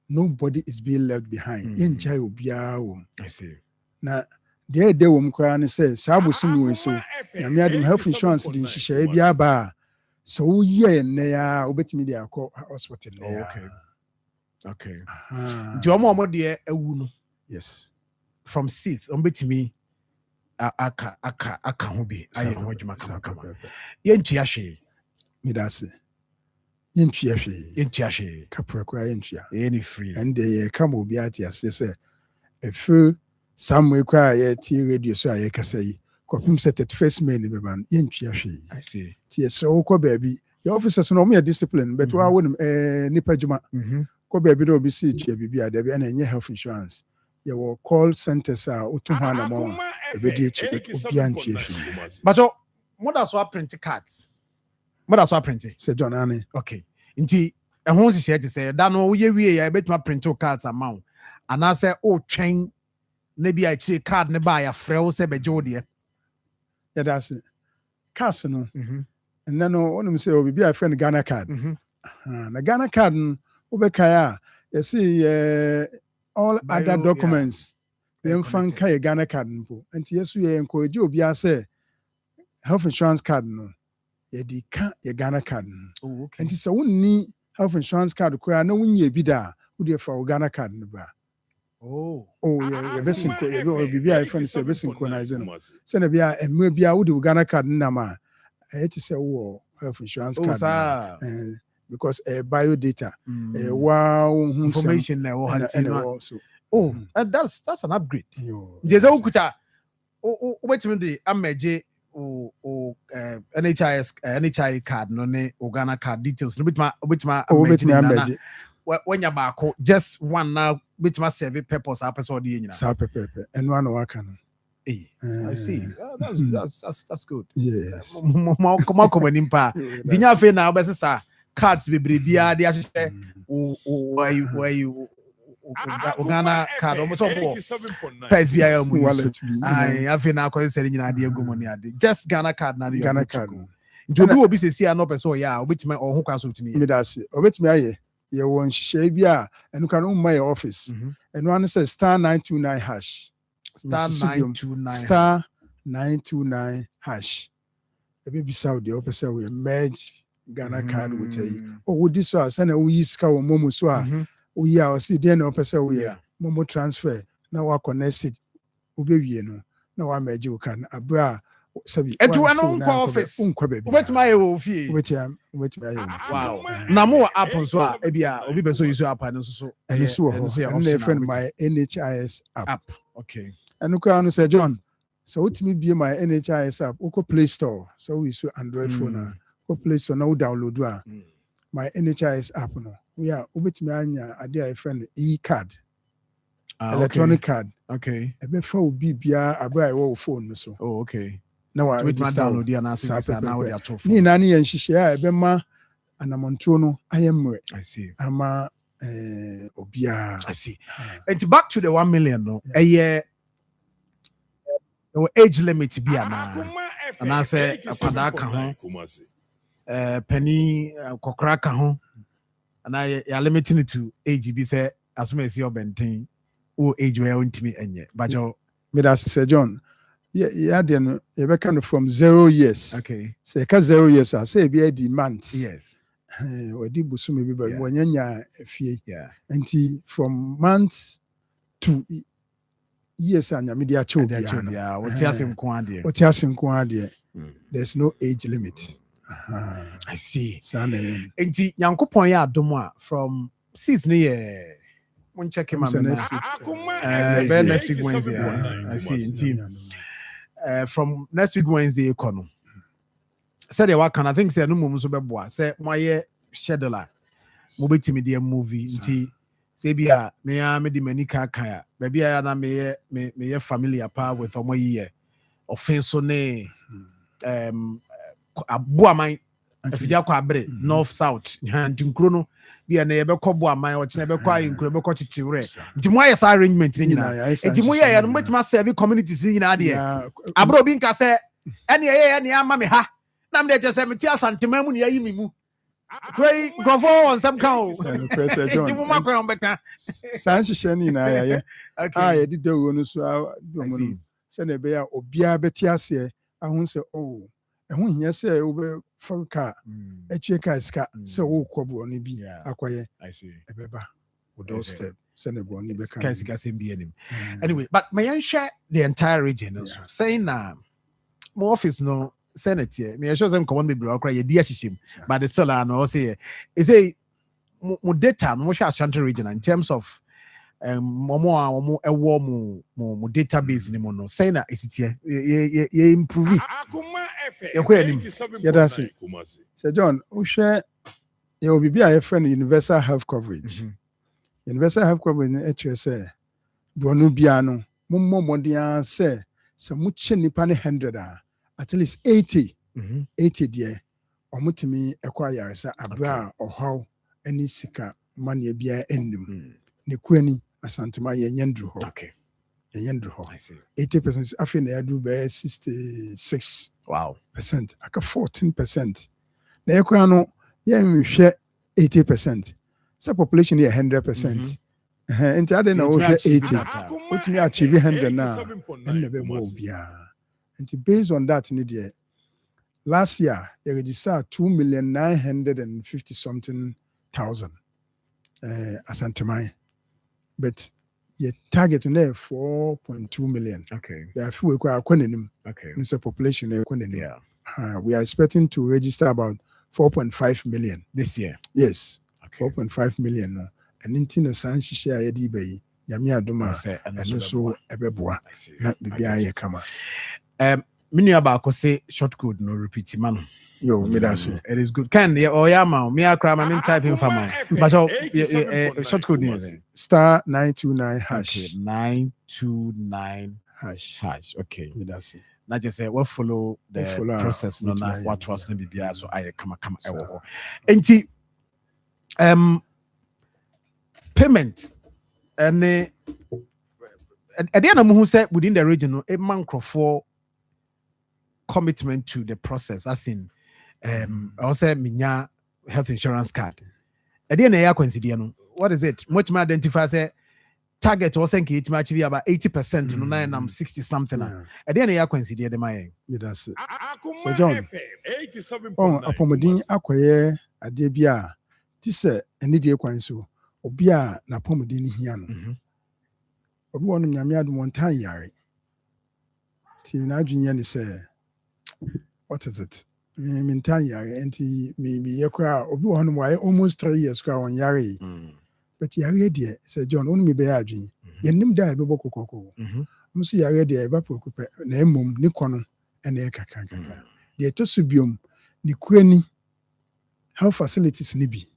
Nobody is being left behind. I see. Now, the day woman crying says, Sabu Sunu so. Yamiadum health insurance didn't she share be a bar. So, yeah, and they are obet media hospital. Okay. Do you want dear a woman? Yes. From 6th, on bet me. Aka hobi. I am what you must come. Yentiashi. Midasi. Intiashi. Capra any free. And they come will be at yes, they say. A few some way cry a tea radio so I can say. Copim set at first main man. Intiashi. I see. Tia so baby. Your officers know me a discipline, but I wouldn't nipajuma. Ko baby no be see baby at the end health insurance. You will call centers Utuhana more. But what does what print cards? What does what print? Say John Annie. Okay. Inti a home is here to say that no we I bet my print cards amount. And I say, oh chain maybe I take card ne buy a frail say be Jody. Yeah, that's it. Casino. And then no say oh be a friend Ghana card. The Ghana card Ubekaya. You see all other documents. Then fan kaya Ghana card and yes we encourage you be say health insurance card no. Ye can't ye Ghana card. Oh, okay. And it's a one health insurance card. No one ye bida. Would you for Ghana card? Oh, yeah, best in be a friend say best synchronizing. Send a beer and maybe I would do Ghana card nama. I had to say, oh, health insurance card. because bio data wow information so that's an upgrade. There's a ukuta wait a minute amaje NHI card no ne Ghana card details no bit my amaje when you back just one now bit my serve purpose episode the sa pepe and one waka no I see. That's good. Yes. Come on, nimpa. Dinya fe na obese sa cards bebre bia de ahye where you Ghana card almost all price bia mu wallet I afi na ko sere nyina de agu money ade just Ghana card na Ghana card nti obi se sia no person ya obetime ohun kwa so timi me da se obetime aye ye won hye bia enu kan umma your office enu an say *929 hash *929 hash. Ebe bisa the opposite we merge Ghana card with you. Oh, would this was and we ska wo momo so a we are see the opposite we momo transfer. Now we connect it. Obewie no. Now we merge you can abra sabi. Etu an office. Wait my office. Wait my wow. Na mo app so a e bia obi be so use app no so. And so and friend my NHIS app. Okay. And look at say John. So what me be my NHIS app? Oko Play Store. So we use Android phone. Oko Play Store now download one. My NHIS app no. We are ubit me anya ade a friend e-card. Electronic card. Okay. Ebe fa obi bia abra e phone so. Oh okay. Now I download the analysis now they are tough. Ni na ni nhihye a ebe ma anamonto no ayemre. I see. Ama obia. I see. And back to the 1 million no. Age limit be and I say apada ka ho penny kokra ka ho and I limiting it to age be say as me see obenten o age where ntimi enye but me that say John yeah then you be kind of from 0 years okay say ka 0 years I say be the months yes we di busu me be wonyanya fie yeah nti from months to yes, and media what there's no age limit. I see. And Yankopon ya domo from 6 near one check him next week Wednesday. I see. From next week Wednesday, econo. Said the work, and I think say no mum so beboa. Say my scheduler. Mobile media movie. Say bia me di manika kaya baby na me familiar pa with omo ye offense ne aboaman afija kwa abre north south nti nkro no bia na ye be kɔ boaman o kina be kɔ ayinkro be kɔ chichiwre nti mo ayɛ arrangement ni nyina nti mo ye no mbetima serve communities ni nyina de abro bi nka sɛ ene ama me ha na me de sɛ me ti asantema mu ne yayi me mu Pray, go for some cow. Sansi sheni na ya. Ah, did the one so send a bear or bia betiasia. I won't say, oh, and when you say over for car, a check is cat, so quabu only be acquire. I see a beba with those steps. Send a bonny became anyway, but may I share the entire region saying more office no. Senate here. Me show them come on me bro cry ye him but the still no say is a mo data no share Ashanti region in terms of mo database ni mo no say na is it here ye improve Akoma FM yeah that's it Sir John we share you will be a friend universal health coverage universal health coverage in HSA bonu bia no mo modia say so mo che nipa ne 100 at least 80 there omutimi ekwaya sa abra ohaw ani sika mane bia ennim ne kuani asantema ye nyendru ho okay ye nyendru ho 80% afi na yadu be 66 percent aka 14% na ekwa no ye nhwe 80% so population ye 100% enti ade na wo hwe 80 otimi achieve 100 na enne be bo bia. And based on that, last year, you registered 2,950,000 asantemai. But your target on there 4.2 million. Okay. There are few okay. Okay. It's a population. Yeah. We are expecting to register about 4.5 million this year. Yes, 4.5 million no. And in the san share a yedi bay, Yamia Duma, and also Ebeboa, not Bibia Kama. Many about say short code no repeat man. Yo, me that's it. It is good. Can ya or yama me a cram and type in for man. But short code is star 929 hash. Okay, 929 hash. Okay. Me that's it. Not just say what follow the process no na what was no bibia so I come ewo. Enti payment and at the end of who said within the region a man for commitment to the process as in also minya health insurance card at the end of consider what is it much more identify say target was engaged much be about 80% no na I'm 60 something at the end of consider the my that's it. So John 87.9 apomodin akoye ade bia ti se eni de kwan so obi a na apomodin ni hia no obi wonu nyame adom ontan yare ti na adwenya ni se what is it me tan yare enti me yekra obi wonu why almost 3 years kwa on yare but yare de se John onu me be adwen yenim da be bokokoko musi yare de e ba pokupe na emom ni kono ene kakaka de to subiom ni kuani health facilities ni bi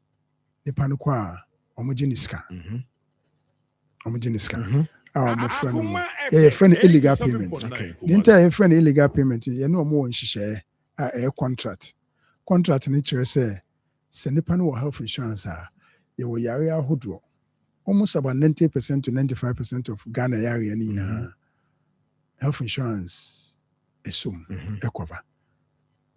ni pano kwa omogeniska my friend yeah friend illegal payment the entire friend illegal payment you know more nhihye a contract ni chere say nipa no health insurance you will yare ahodo almost about 90% to 95% of Ghana area ni na health insurance esum cover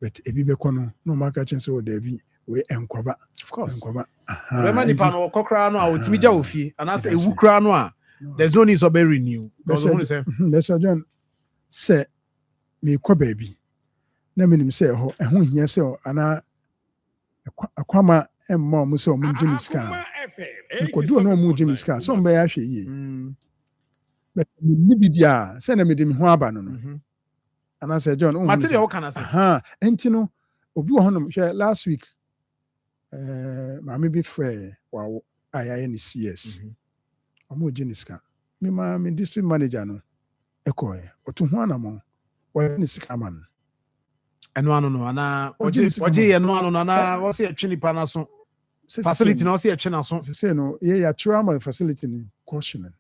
but ebi be kono no market chance o there be we enkwaba of course enkwaba remember nipa no kokra no a otimi ja ofi and as ewu kra no a there's no need to be renew because who say let's John say me kwa baby na me nim say ho ehun hia say ana akwama emma mo say o mo jimi ska ko do no mo jimi ska so mbe ya hwe yi but ni bidia say na me de me ho aba no no ana say John material kana say enti no obi wo honom hwe last week mama bi frɛ wa ayaye ni CS omo jiniska me ma me district manager no ekoye otu ho anamo wa ni sika man eno ano no ana oje ye no ano no na wo se atwe nipa na so facility na wo se atwe na so se no ye ya trauma facility ni cautioning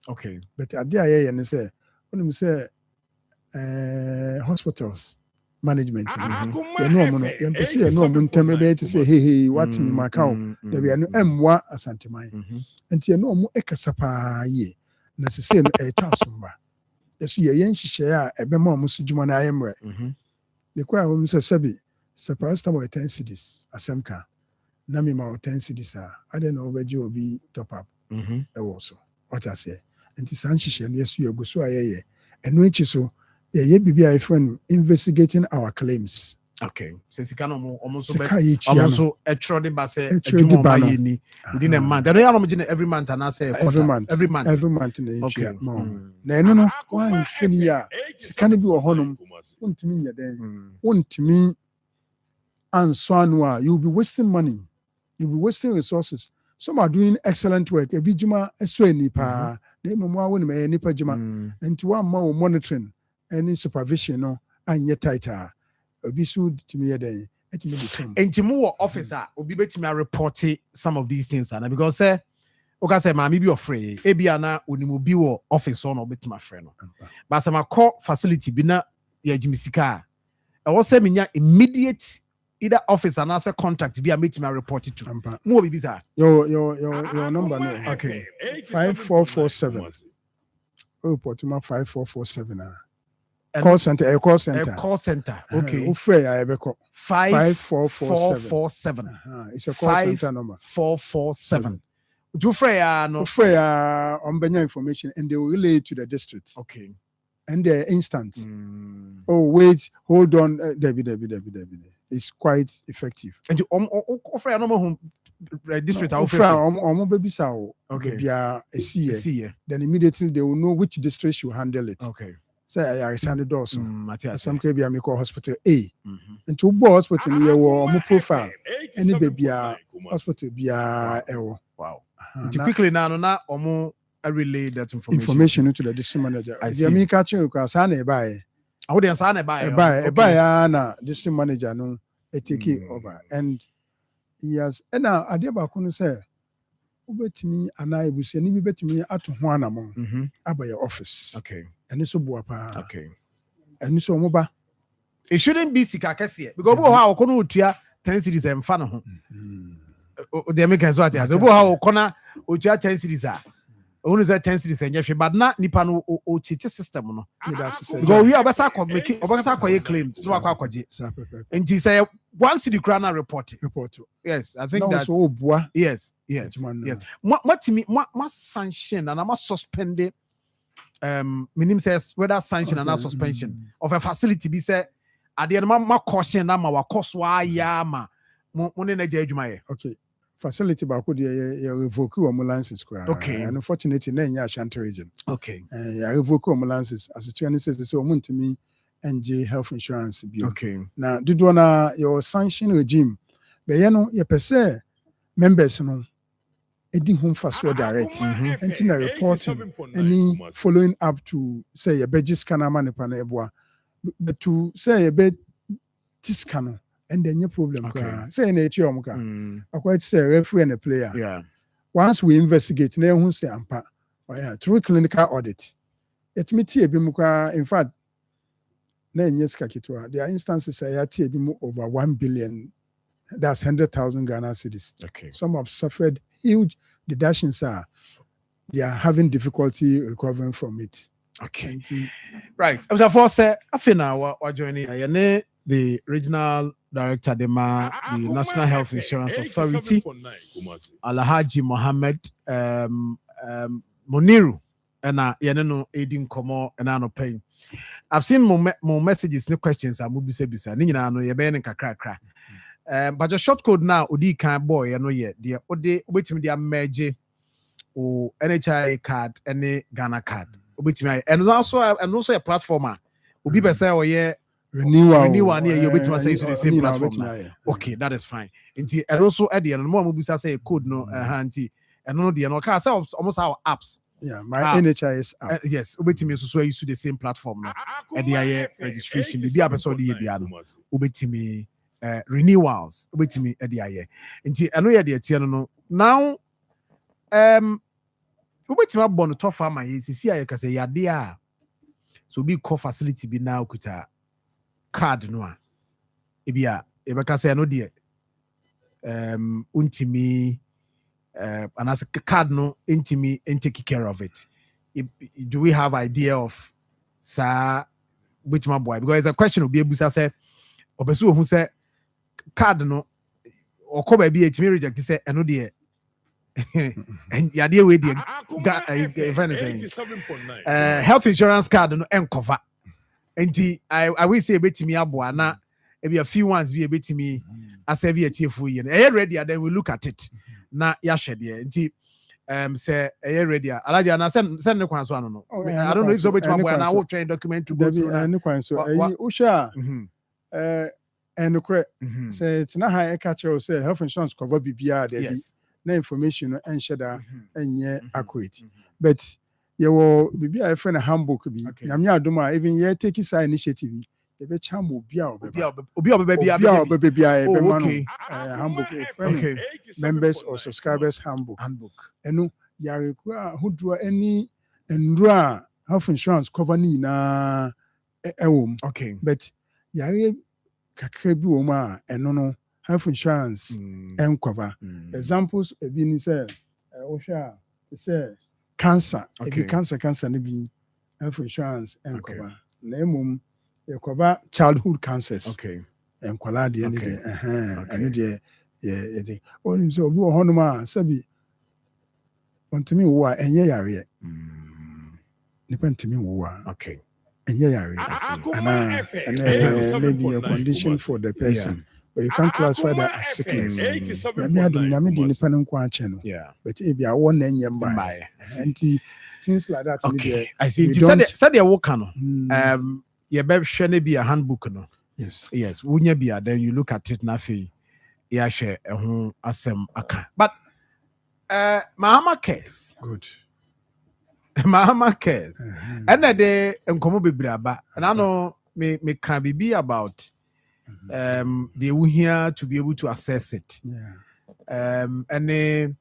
okay but ade aye ye ne se onim se hospitals management you know mo no you pese you know mo ntame be to say hey what me makao there be no emwa asanteman enti no mo ekasa pa ye na se no tasumba yesu ye yen hihye a ebema mo sujuma na ayemre the kwa mo se sebi sepasta mo 10 cities asemka na me ma 10 cities I don't know obeji obi top up e wo so what I say enti san hihye no yesu ye guso ayeye eno echi so ye BBI friend investigating our claims. Okay. So almost extra the base within a month. Every month and I say every month. Okay. Na no one shenia can be a honum won't mean ya then won't mean and so you'll be wasting money, you'll be wasting resources. Some are doing excellent work. A bijuma eswe nipa de mo won me nipa juma and to one more monitoring any supervision no anye tighter obi so timi yeden etimi be some entimu officer obi betimi report some of these things and because say oka say ma me be afraid e bia na onimu bi wo office on obetimi afraid no but some call facility bi na ya jimisika e wo say menya immediate either office and answer contact be a meeting I report it to mo bi bisa your number no okay 5447 report my 5447 call center okay ufre ya ebeko 5447 it's a call center number 447 ufre ya ombenya information and they will relay it to the district okay and the instant oh wait hold on David it's quite effective and ufre ya no district okay then immediately they will know which district should handle it okay say I send the doors. Some can be a call hospital A. And to hospital near more profile. Any baby hospital be a wow. Quickly now I relay that information into the district manager. I see. Catching because I buy. I would answer buy na district manager no take it over. And yes, and now I did about to say, Ubetimi and I will say, Nibi betimi at Juanamon about your office. Okay. And it's a boapa. Okay. And it's a moba. It shouldn't be Sikakesi because how Konutia 10 cities and fan. The Americans what as how Kona Utia 10 cities are. Only that 10 cities and Jeffrey, but not Nippon or cheat system. No, because we are making Obasa claims. No, and he say 1 city crown report. Yes, I think that's yes. What to me, what sanction and I must suspend it. Minim says whether sanction and not suspension of a facility be said at the end of my caution, my cost why yama money na judgment. Okay. Facility back with the revoke license. Okay. And unfortunately, then you Ashanti region. Okay. I revoke license as a Chinese says, so to me, NJ health insurance. Okay. Now, did you want your sanction regime? But you know, you per se members, no, it didn't home fast direct. And in a reporting, any following up to say a bedges can a man but to say a bed tiscano. And then your problem. Okay. Say in I quite say referee and a player. Yeah. Once we investigate, now who say ampa. Through clinical audit. It me tea bimuka. In fact, there are instances I had over 1 billion. That's 100,000 Ghana cedis. Okay. Some have suffered huge deductions. They are having difficulty recovering from it. Okay. Right. I was for say I feel now we're joining the regional director, the National Health Insurance Authority, Alhaji Mohammed Moniru, and Yaneno aiding Komo and Ano Payne. I've seen more messages, no questions. I'm be bisa. Nina no yeben kakra. But your short code now, Odi can boy, I know yet. The Ode wait me their merge or NHI card, any Ghana card. And also a platformer. Ubi besa or yeah. Renewal near you which must say the same platform. Okay, that is fine. And also at the end, more movies say a code no handy and no the car almost our apps. Yeah, my NHIS app. Yes, wait me so use the same platform now. At the registration, the episode the other. Wait me renewals. Wait me at the year. And I know you're the no now. Wait me up on the top farmer is see I can say yeah there. So be call facility be now kuta card no ebia ebeka say no de untimi and as a card no intimi and take care of it. Do we have idea of sir which my boy, because it's a question will be able to say obesu who say card no or come be it me reject say no de and the idea with the friend is saying health insurance card no and cover. And I will say a bit to me aboa na maybe a few ones be a bit to me as a VT for you. Ready, then we look at it. Na ya shed here. Say ready. Alaja na send the one no. I don't know if so much my boy and I will try document to go through. Usha and say it's not high catcher say health insurance cover BBR there. No information and shada and yeah accurate. But you will be a friend a handbook be. Namia Duma even ye take his initiative. The be chambo baby handbook members or subscribers handbook. And no ya who draw any and draw health insurance cover ni na okay. But ya kakrebi woma and no health insurance and cover. Examples being say Osha say cancer. Okay. Cancer ni be health insurance and cover. Name you cover childhood cancers. Okay. And quality and the yeah only so be honoma sabi on me wo and yare nipa ntimi wo okay and yare and maybe a condition for the person. But you can't classify that as sickness. Yeah. But if you are one and things like that. Okay, I see. Said the work no. You better share be a handbook no. Yes. Yes. Wunya be then you look at it na fe. Yeah, share asem aka. But Mahama cares. Good. Mahama cares. And that day nkomo bebre aba. And I know me can be about they will here to be able to assess it. Yeah. And they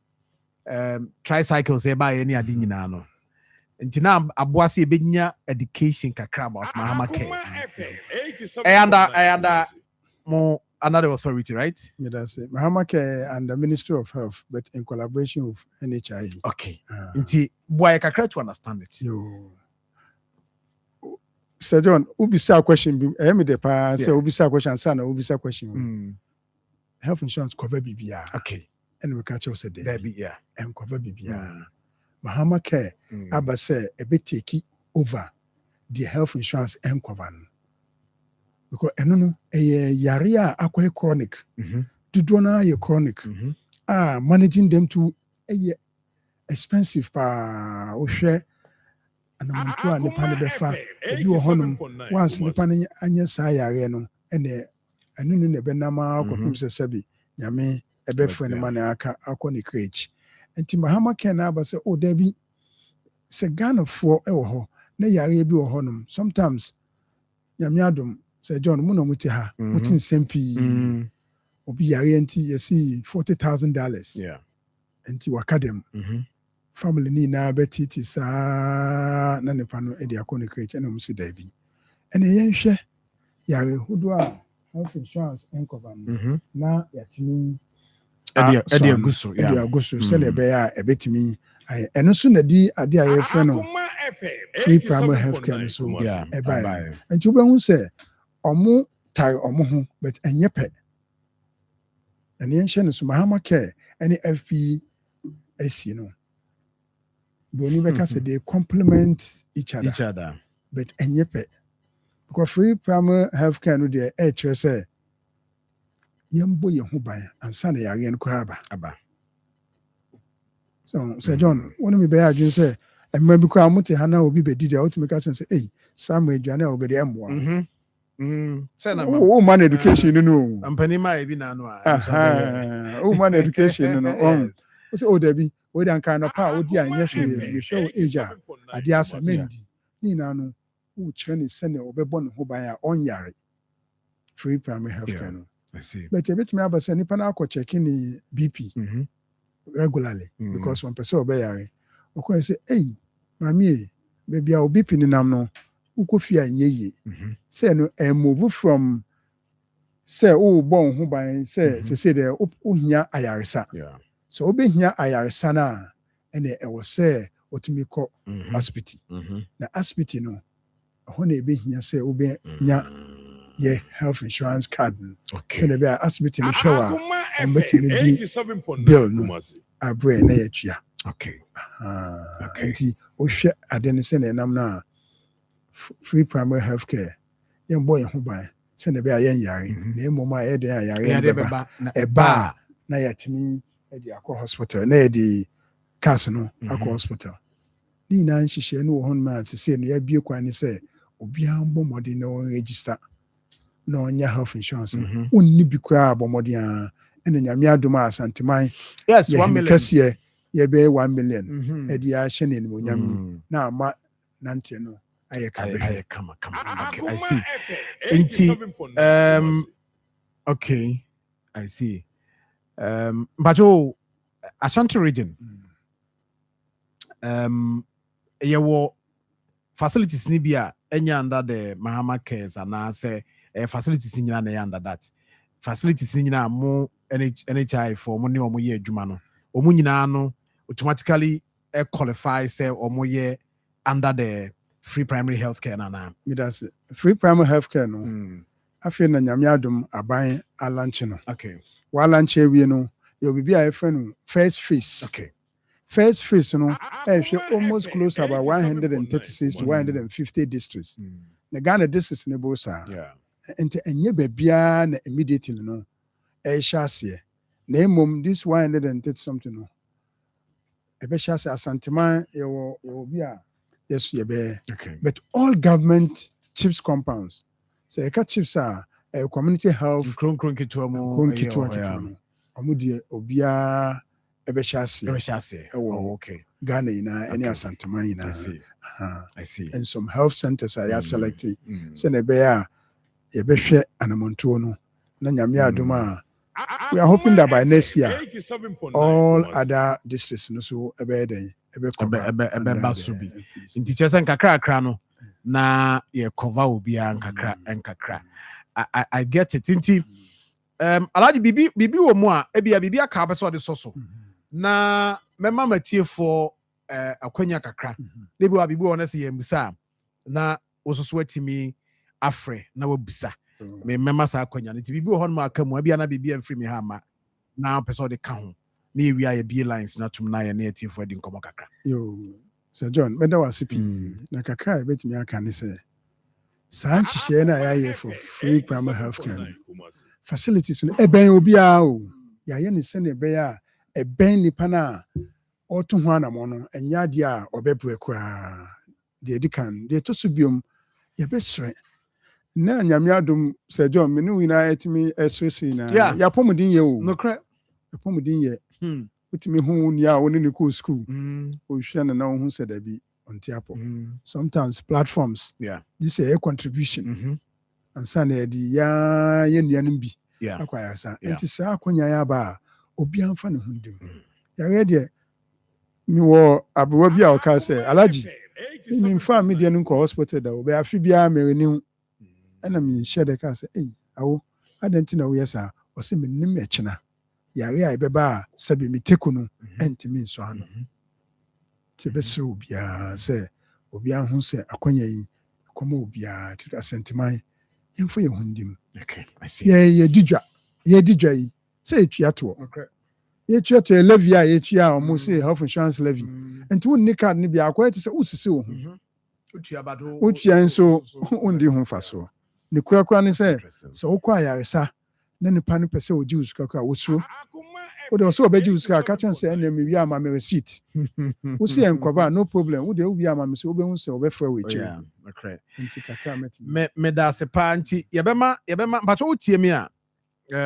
tricycles by any adi nyina no. Nti na aboase ebenya education kakra about Mahama cares. I under more another authority, right? Yeah, that's it. Mahama Care and the Ministry of Health, but in collaboration with NHI. Okay. Nti boy kakra to understand it. Yo. Sir John, ubisa question. I am the pa. Say ubisa question. Sana ubisa question. Health insurance cover BBR. Okay. And we catch us a day. There be and cover BBR. Mahama Care. Aba say a bit take over the health insurance and cover. Because no yare a akwa chronic. Dudona ye chronic. Managing them to expensive pa o share and I'm trying to pan the fa ebi wo honum once ni pan anya sa yare no ene anu ne benama akopim sesabi nyame ebefo ne man aka akọ ne crèche enti Mahama Ken aba say o da bi se Ghana fo e wo ho na yare bi wo honum sometimes nyame adom Sir John mu no muti ha muti nsempi obi yare enti yesi $40,000 yeah enti wakadem family ni na betiti sa na nepa no edi akọ ne crèche na musi da bi ene yenhwe yare hudu a health insurance and cover na yatimi edi aguso yeah edi aguso se na be a ebetimi eno so na di ade aye fre no free primary health care so yeah eba enti obehu se omo tai omo ho but enye pe ene yenhwe no so Mahama Care any FPSC no boni beka say they complement each other but enye pe because free primary health care no dey say yembo ye ho ban ansa na yare no kwa aba so Sir John wonu me be adwin say emma bi kwa mote ha na obi be didi a otumi ka say eh Samuel aduane a obedi emwa say na man education no ampani ma ebi na no a man education no on say o dabi we dan kan no pa odi anye hwe you show age ade asa mendi ni na no who train send obebo ne ho ban a onyare free primary health care no I see but ebet me aba say nipa na akọ checking ni BP regularly because one person obeyare okọ say eh mami baby a BP ni nam no ukofia nyeye say no move from say o bon ho ban say there ohia ayaresa so obehia ayaresa na ene e wo say otumi kọ hospital na hospital no ho na ebehia say obe nya ye health insurance card so na be hospital no show am betimi di bill no abre na ya tua okay enti o hwe ade ne se na nam na free primary health care ye mbo ye ho ban se na be a yen yare na emoma ye de yare eba na ya timi e di akọ hospital na ye di cars no akọ hospital ni na nhihye no ho ma te se no ya bie kwan ni se obi ambo modi na o register na onya health insurance onni bi kwa abomodi a ene nyame adoma asanteman yes 1 million kase ye be 1 million e dia hye ne mo nyame na ama nante no aye kama okay I see enti okay I see but Ashanti region yewo facilities ni bia enya under the Mahama Cares and I say facilities nyina na under that facilities nyina mo NHI for mo ne omo ye adwuma no omo nyina no automatically qualify say omo ye under the free primary health care na me that's free primary health care no afi na nyame adom aban alanche no okay wa lanche wi no you be a friend first phase okay first phase no almost close about 136 to 150 districts the Ghana districts ne bo sa ente enye babia na immediately no e hyase na emom this 130 something no Ebeshas Asantema, you will be a yes, okay. But all government chiefs compounds. So eka chiefs are community health. Amudi obia Ebeshas. Oh, okay. Ghana ina any Asantema ina. I see. And some health centers are selected. So nebeya ebehwe anamontuo no na nyame adoma. We are hoping that by next year, all other districts no so ebe basubi. Inti chese nkakra no na ye cover obia nkakra. I get it. Inti aladi bibi wo mu a ebia bibi aka abeso de soso. Na mema matie for akwanya kakra. Debi wa bibi wona se ye musa na ososo atimi afre na wabusa. Me mema sa akwanya nti bibi wo hono aka mu abia na bibi amfiri me ha ma na person de ka ho na ewia ye bi lines na tum na ye na etie for di nkomo kakra. Yo Sir John meda wasipi na kakra betimi aka ne se sa nhihye na ya ye for free primary health care facilities no eben obia o ya ye ne se ne be ya eben nipa na oto ho anamo no enya de a obebu ekwa de edikan de to so biom ye be sere na nyame adom Sir John me no wina etimi esresi na ya pomudin ye o no kra pomudin ye utimi hu ni a woni ne ko school o hwe na hu se da bi ontiapo sometimes platforms this a contribution and san e di ya ye nuanim bi akwaya sa enti sa akonya ya ba obi amfa ne hundim ya re de mi wo abuwa bi a o ka se alaji mi mfa mi de nko hospital da obi afi bia mereni ana mi shede ka se awo adenti na wo yesa o se mi nim echina yare a ebeba sabi mi tekunu enti mi so ano te bese obia se obia hu se akwanya yi akoma obia te asentimai yemfo ye hundim okay I see ye didwa yi se etua to okay ye tua to levy a ye tua o se health insurance levy enti wonni card ni bia akwa te se usisi wo hu utua bado utua nso undi hu faso ne kura ne se wokwa yaresa na nipa ne pese oji usuka kwa wosuo wo de so obeji usuka ka chan se ene mi wi ama me receipt wo se enkwaba no problem wo de wi ama me se obehu se obefra we chi okay nti kaka me da se pa nti yebema but wo tie mi a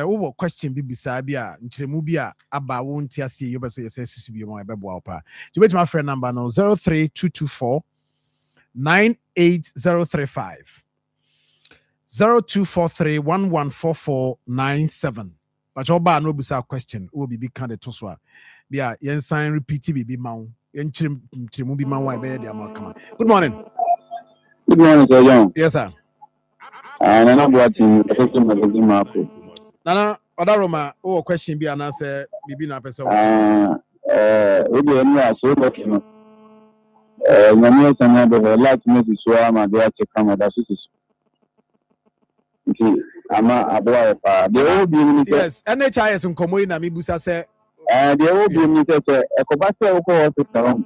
wo question bi bisa bi a nkyeremu bi a aba wo nti ase yo beso yese susu bi mo ebeboa opa you bet my friend number no 03224 98035 0243114497. But your bar no bisa question will be big kind of toswa. Yeah, yen sign repeat be maun. Yen chim be maun be there come. Good morning. Good morning, Sir John. Yes, sir. Nana Boatin, Marfo. Nana, Odaroma, oh, question be an answer, be na person. We do any so lucky. Nyame sana be like me to so am dey check am that is. Okay, ama aboa pa. The old be yes, NHIS nkomo yi na mi busa say the old be me say ekoba say ko hospital.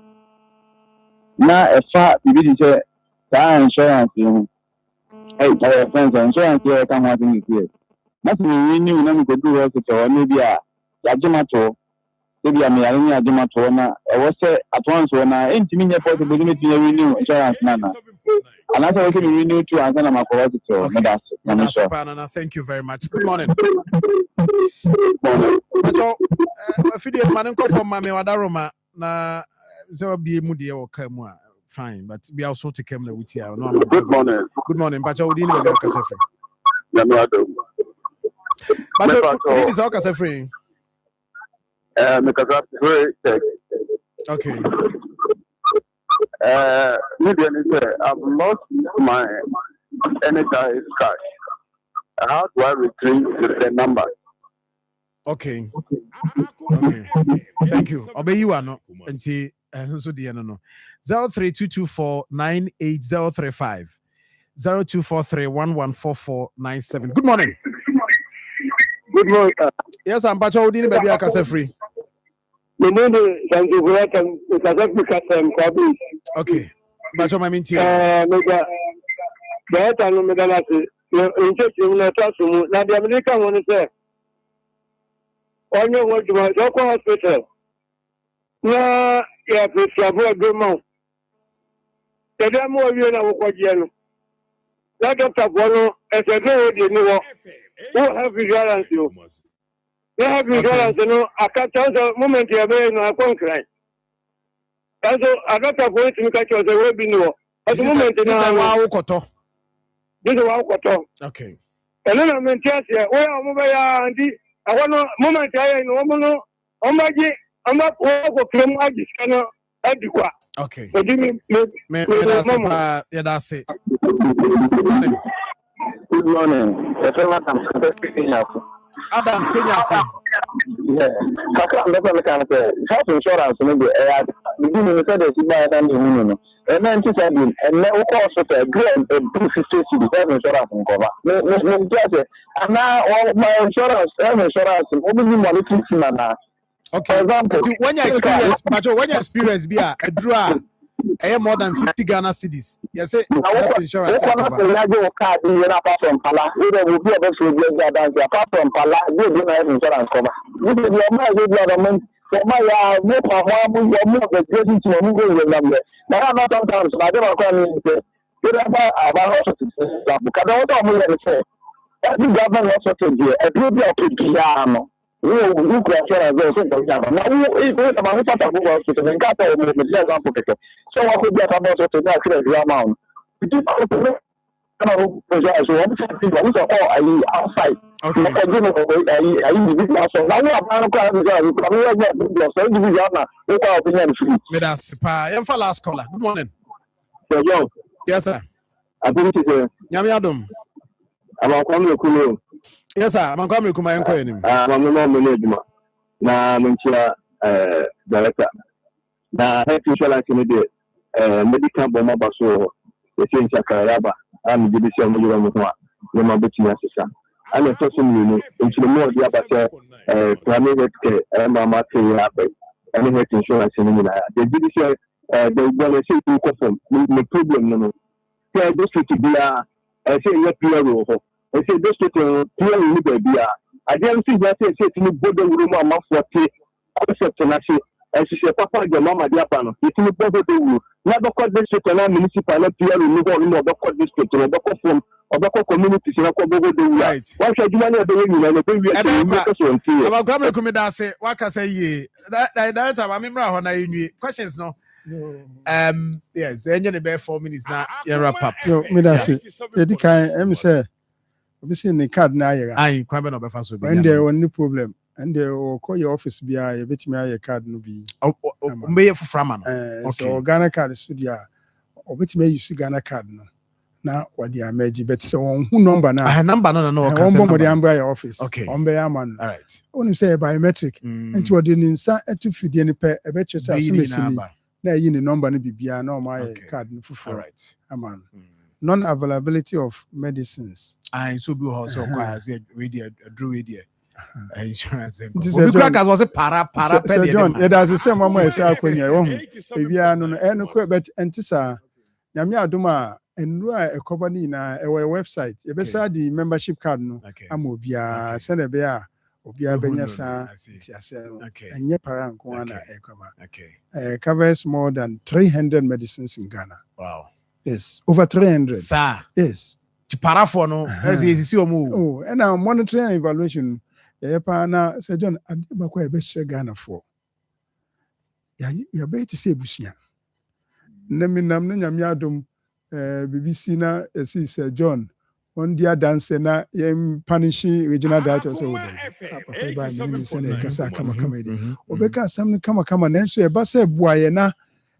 Na efa bibi say ta insurance you. Hey, friends, insurance here come out in here. Nothing we knew na me go do hospital maybe a yajimato. Maybe I may only yajimato na I was say at once when I intimi nye possible to renew insurance nana. And I also renew to answer my hospital. Thank you very much. Good morning. But if you did man ko from Mame Wadaroma na so be mu de o ka mu a fine but we also take him with here. No, good morning. Good morning. But you didn't be ka sefre. Ya no ado. But you did ka sefre. Because very check. Okay. Maybe I've lost my NHIS cash. How do I retrieve the number? Okay. Thank you. Obey you are not. Until so the no. 03224980035 0243114497. Good morning. Good morning. Yes, I'm Pacho Odini baby akase free. Okay. Pacho my minti. Onye nwe juma dọkwa hospital na yeah, please, good mouth. The demo you know what you that doctor Bono as a no you know who have insurance you. They have insurance, you know, I can't tell the moment you have no I can't cry. Also, I got a point to catch us the way be no. At the moment, this is wow koto. This is wow koto. Okay. And then I'm in church here. Where am I? I want to moment I know. I'm not over from I just cannot adequate. Okay. So give me that's it. Good morning. Adams, Kenya say. Yeah. Kaka ndoko kan say health insurance no be beginning say dey buy than you know. And then to say and now cost to grade 250 health insurance cover. Me just say na all my insurance health insurance obi ni money fix na. Okay. When you experience be a draw more than 50 Ghana cedis. You say health insurance. Apart from Pala, will be able to apart from Pala, you do health insurance cover. You do your government for my no problem, you move the grading to move your number. Now, not sometimes I don't know about hospitals. Because I don't say every government hospital here, a group of piano. Who can share as well? Now, if we have a hospital and got a example, so I could get about to that amount. Outside. Last caller. Good morning. Yes, sir. I think it's Yamiadum. I'm yes, sir. I'm coming to my inquiry. I'm not management. Now, I'm director. Now, health insurance in medical bomber so the same Sakaraba and the division of Yamua, Yamabuchi Assisa. And a person you know, into the more the other primary care and Mama Happy and health insurance in India. The division, they want to say to confirm the problem. No, this to be I say, what PRO. I say, this to PRO be I didn't see that I say to me, Bodo Ruma Mafwati, concept and I say, as you say, Papa, your Mama Diapano, it's in the Bodo. Never call this to a municipal PRO, no, don't district, or don't from or communities in a Kobo. Right. Why should you manage the way you I'm going to come say, what can I say? That I'm when I questions no. Yes, engine about 4 minutes now. You wrap up. Yo, me that's it. You can say, obviously in the card now. I quite no be fast. When there only problem, and they will call your office be a bit me a card no be. May for Framan. So Ghana card studio, or bit me use Ghana card no. Now what the imagine, but so on who number now? Number no. One bomb the umbrella your office. Okay. On be a man. All right. Only say biometric. And to the inside to feed any pair a bet yourself. Na you the number ni bibia na my card no fufu. All right. Aman. Non-availability of medicines. And so be also quite ready drew ready. Insurance. We crackers was a para. John, yeah, that's the same mama say akwanya wo. Bibia no no kwa bet entisa. Nyame adoma enura e company na e website. E be say the membership card no amobia send e be a obia benya sa tiase no. Enye para nko na e kwaba. Okay. Covers more than 300 medicines in Ghana. Wow. Yes, over 300. Sir. Yes. Para for no. Oh, and now monitoring and evaluation. Na Sir John, adeba e be share Ghana for. Ya be to say busia. Na minam na nyame adom BBC na see Sir John on dia dance na yem punishi regional director so we ba ni se na kasa kama ide obeka sam kama na nso e ba se buaye na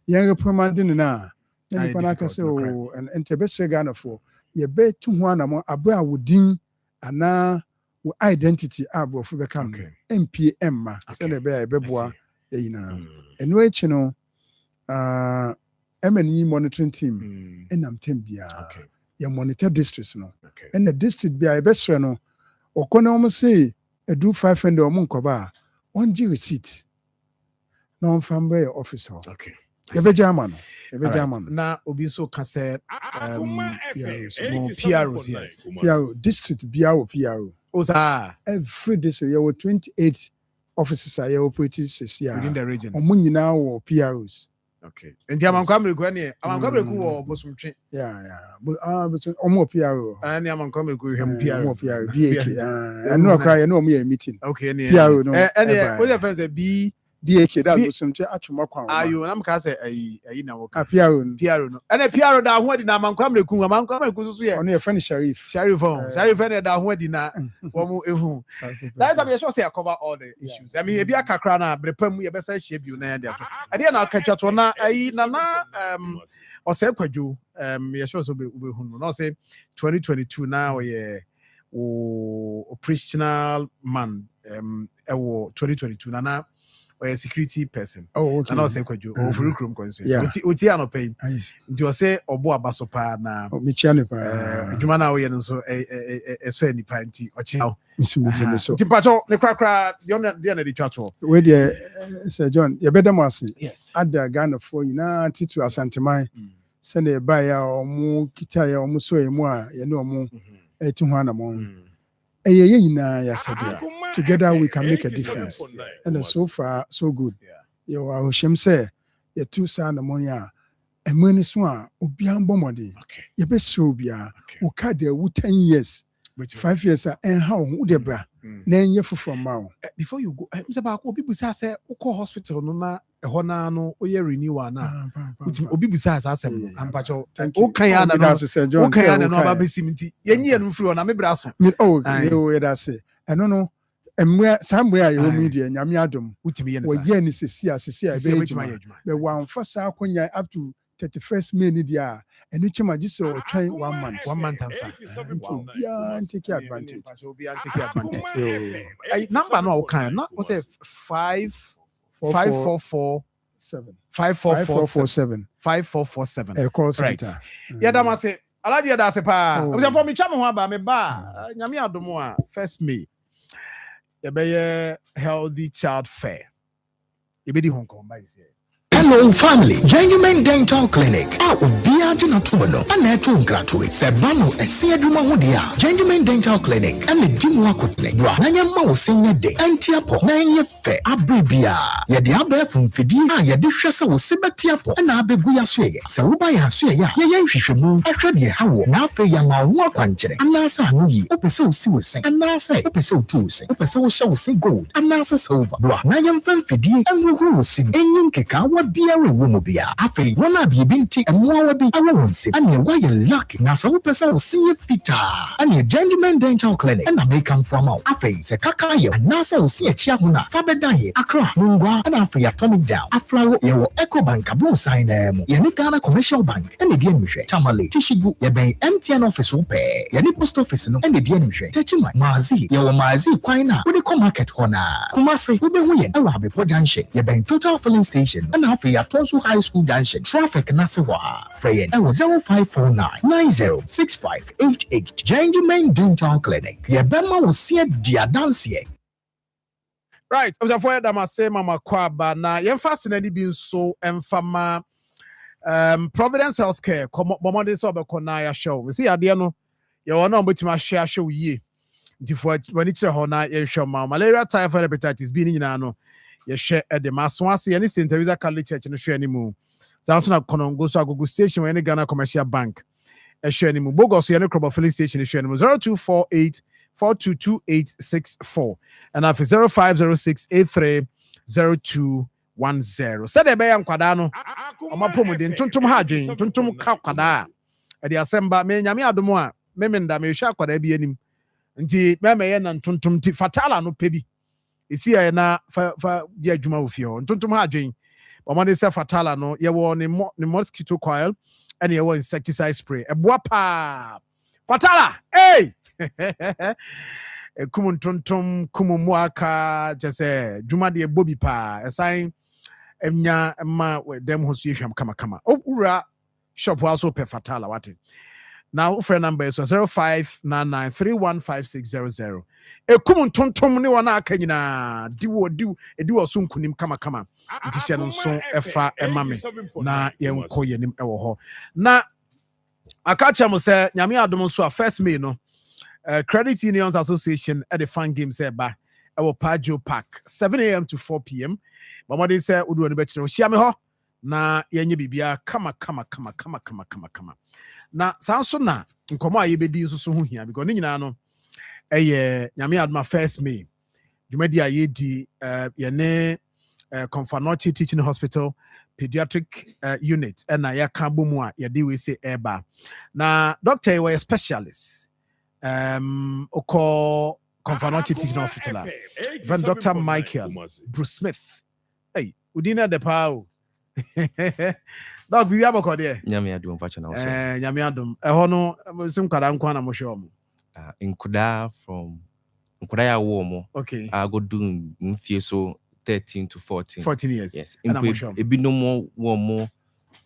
yen reprimanding na ni pa na kase o ente be share Ghana for ye be tu ho anamo abra wodin ana wo identity abofo be kam MPM ma se na be e be boa yina eno echi no MNE monitoring team enam tembia ya monitor districts no and the district bia e be sre no okono om say edu 500 om nkoba on gi receipt na on fambe your office ho e be jama no na obi so ka say PROs yes PRO district bia o PRO oza every district you 28 offices are operating within the region. Omunyina PROs. Okay. And the Amankamriku any Amankamriku or Bosumchi. Yeah. But Omo PRO. And Amankamriku him PRO. PRO. I know cry, I know me a meeting. Okay, PRO no. And what your friends say B DAK that Bosumchi actually are you and I'm case a now PRO no. And a PRO that what in Amankamriku so here. On your friend Sharif Sharif that what in na womu ehu. That's why I sure say I cover all the issues. I mean, if you kakra na brepam you best shape you na there. I dey na catch to na or say kwadwo you sure so be hu no say 2022 now yeah operational man 2022 na or a security person. Oh, okay. And also kwadwo o furu krom constituency. Oti anopai. Nti o say obo abaso pa na o michiane pa. Adwuma na wo ye no so so nipa nti o chia. So. Nti pacho ne krakra de na de twato. We dey Sir John, you better must see. Yes. Ada Ghana for na titu asanteman. Send e ba ya omu kita ya omu so emu a ye no omu eti ho anamon. Eye nyina ya sadia. Together we can make a difference. And so far, so good. You are Hoshem say, you two son ammonia, and money swan, Obian Bomody. You best so be a who cut there 10 years, 5 years, and how would they bra? Name you from Mao. Before you go, I'm about people say, Oko Hospital, no, a honano, or your renewal now. Obi besides us, and Pacho, okay, and Sir John, okay, and no Babisimity. Yen flew on a brasso. Oh, I say, I don't know. And where somewhere you media and Yamiadum, which me and yen is a sea, the one first up to 31st May, and which I just saw train 1 month. 1 month answer. Yeah, and take advantage. Number no kind, not was it 5447 5447 5447. A call center. Yeah, that must say. I like that. I was for me. Chamo ba me ba. Yamiadomo first May. A healthy child fair. Hong Kong by Hello family, Genuine Dental Clinic. Obiaji na tumono, anetu ngratwe. Sebano esieduma hudia. Genuine Dental Clinic. Ane dimu akutne. Bra, nanya mausenye de. Entiapo, nanye fe. Abribia. Yedi abefu mfidi. Yedi shasa usibetiapo. Ana abegu ya sweye. Seruba ya sweye ya. Yeye mshishemu. Ashadi ya hawo. Na afe ya maunwa kwanjere. Anasa anuyi. Upese usiwese. Anasa. Upese utuuse. Upese usha gold. Anasa silver. Bra, nanya mfidi. Enruhu usim. Enyunkeka biara womo bia afi wona bi binti emwa bi awonse ane why lucky na so pesa wo see fita ane Genuine Dental Clinic na make am from out afi se kaka ye na so wo see achia ho na fa bedan ye akra ngwa na afi atomic down aflawo ye wo Eco Bank abro sign mu ye ni Ghana Commercial Bank ene die nhwe tamale tishigu ye ben MTN office wo pe ye ni post office no ene die nhwe techima mazi ye wo mazi kwan na wo de ko market ho na Kumasi wo be hu ye ewa Abepo junction ye ben Total filling station na afi ya Tonsu High School junction traffic nasewa freyen 0549906588 Genuine Dental Clinic ye bema wo sie dia dance. Right, I'm for that say mama kwaba na yemfa senani bi nso emfama Providence Healthcare bomode so be kona ya show we see ade no ye wona obetima share show yie ndifo wani kire ho na ye show malaria typhoid hepatitis B ni nyina no ye share the maswase ye ni St. Teresa Catholic Church no hwe ni mu zanso na konongo so agogo station we ni Ghana Commercial Bank e hwe ni mu bogos ye ni Krobo filling station hwe ni mu 0248422864 and after 0506830210 said e be ya nkwada no omapomuden tuntum ha adwen tuntum ka kwada e de asemba me nyame adomo a memenda me hwe akwada bi anim nti meme na tuntum ti fatala no pebi isi ya na fa di adwuma wo fie ho ntontom ha adwen omane se fatala no ye wo ne mosquito coil and ye wo insecticide spray eboa pa fatala hey kumun tontom kumu aka jese dwuma de bobi pa esan emnya ma dem ho so yehwam kama owura shop also pe fatala wate now phone number is 0599315600 ekumun tontom ne wona aka nyina diwo so nkunim kama ntihye no so efa emame na yenko yenim ewo ho na akacha mo se nyame adom so a first May no Credit Unions Association at the fan game say ba our Pajo Park, 7 a.m. to 4 p.m. Mama de say udu no betro hia me ho na yenye bibia kama. Na sanso na nkomo a yebedi so ho hia because ni nyina no nyame adma first May. Jumadi a yedi yene Confanochi Teaching Hospital Pediatric Unit and na yaka bomu a yedi we say eba. Na doctor you a specialist. Oko Confanochi Teaching Hospital. Then Dr. Michael Bruce Smith. Hey, udina de pao. Dog bibi aboko de. Nyame adum fache na also. Nyame adum. Eho no sim kwada nkwa na mo hwe mo. Nkuda from Nkuda ya wo mo. Okay. I go do mfie so 13 to 14. 14 years. Yes. Ebi no more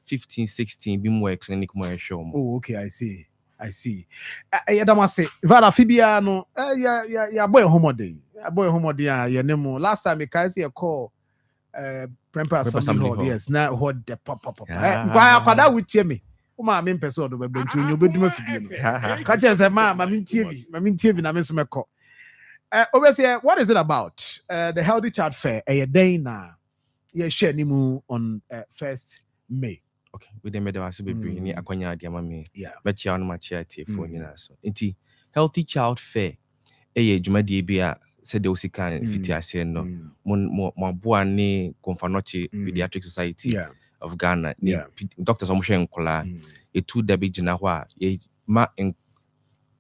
15, 16 bi mo clinic mo hwe mo. Oh, okay, I see. Yadamase. Vala fibia no ya boy homode. Ya boy homode ya nemo. Last time I say a call Premper Assembly Hall. Yes, now what the pop. Why kwada wutie me. Uma me mpese odo bebe nti onyo beduma fidie no. Ka che say ma mintie bi na me so meko. Obviously, what is it about? The Healthy Child Fair. A day na ye share nimu on 1st May. Okay, with the medal as be ni akwanya adiama me. Yeah. Bet ya no ma chia tie for ni na so. Nti Healthy Child Fair dwumadi bia said the Osikan fiti ase no. Mo boa ni Confanochi Pediatric Society of Ghana. Ni doctors omo hwe nkola. Etu da be gina ho a ma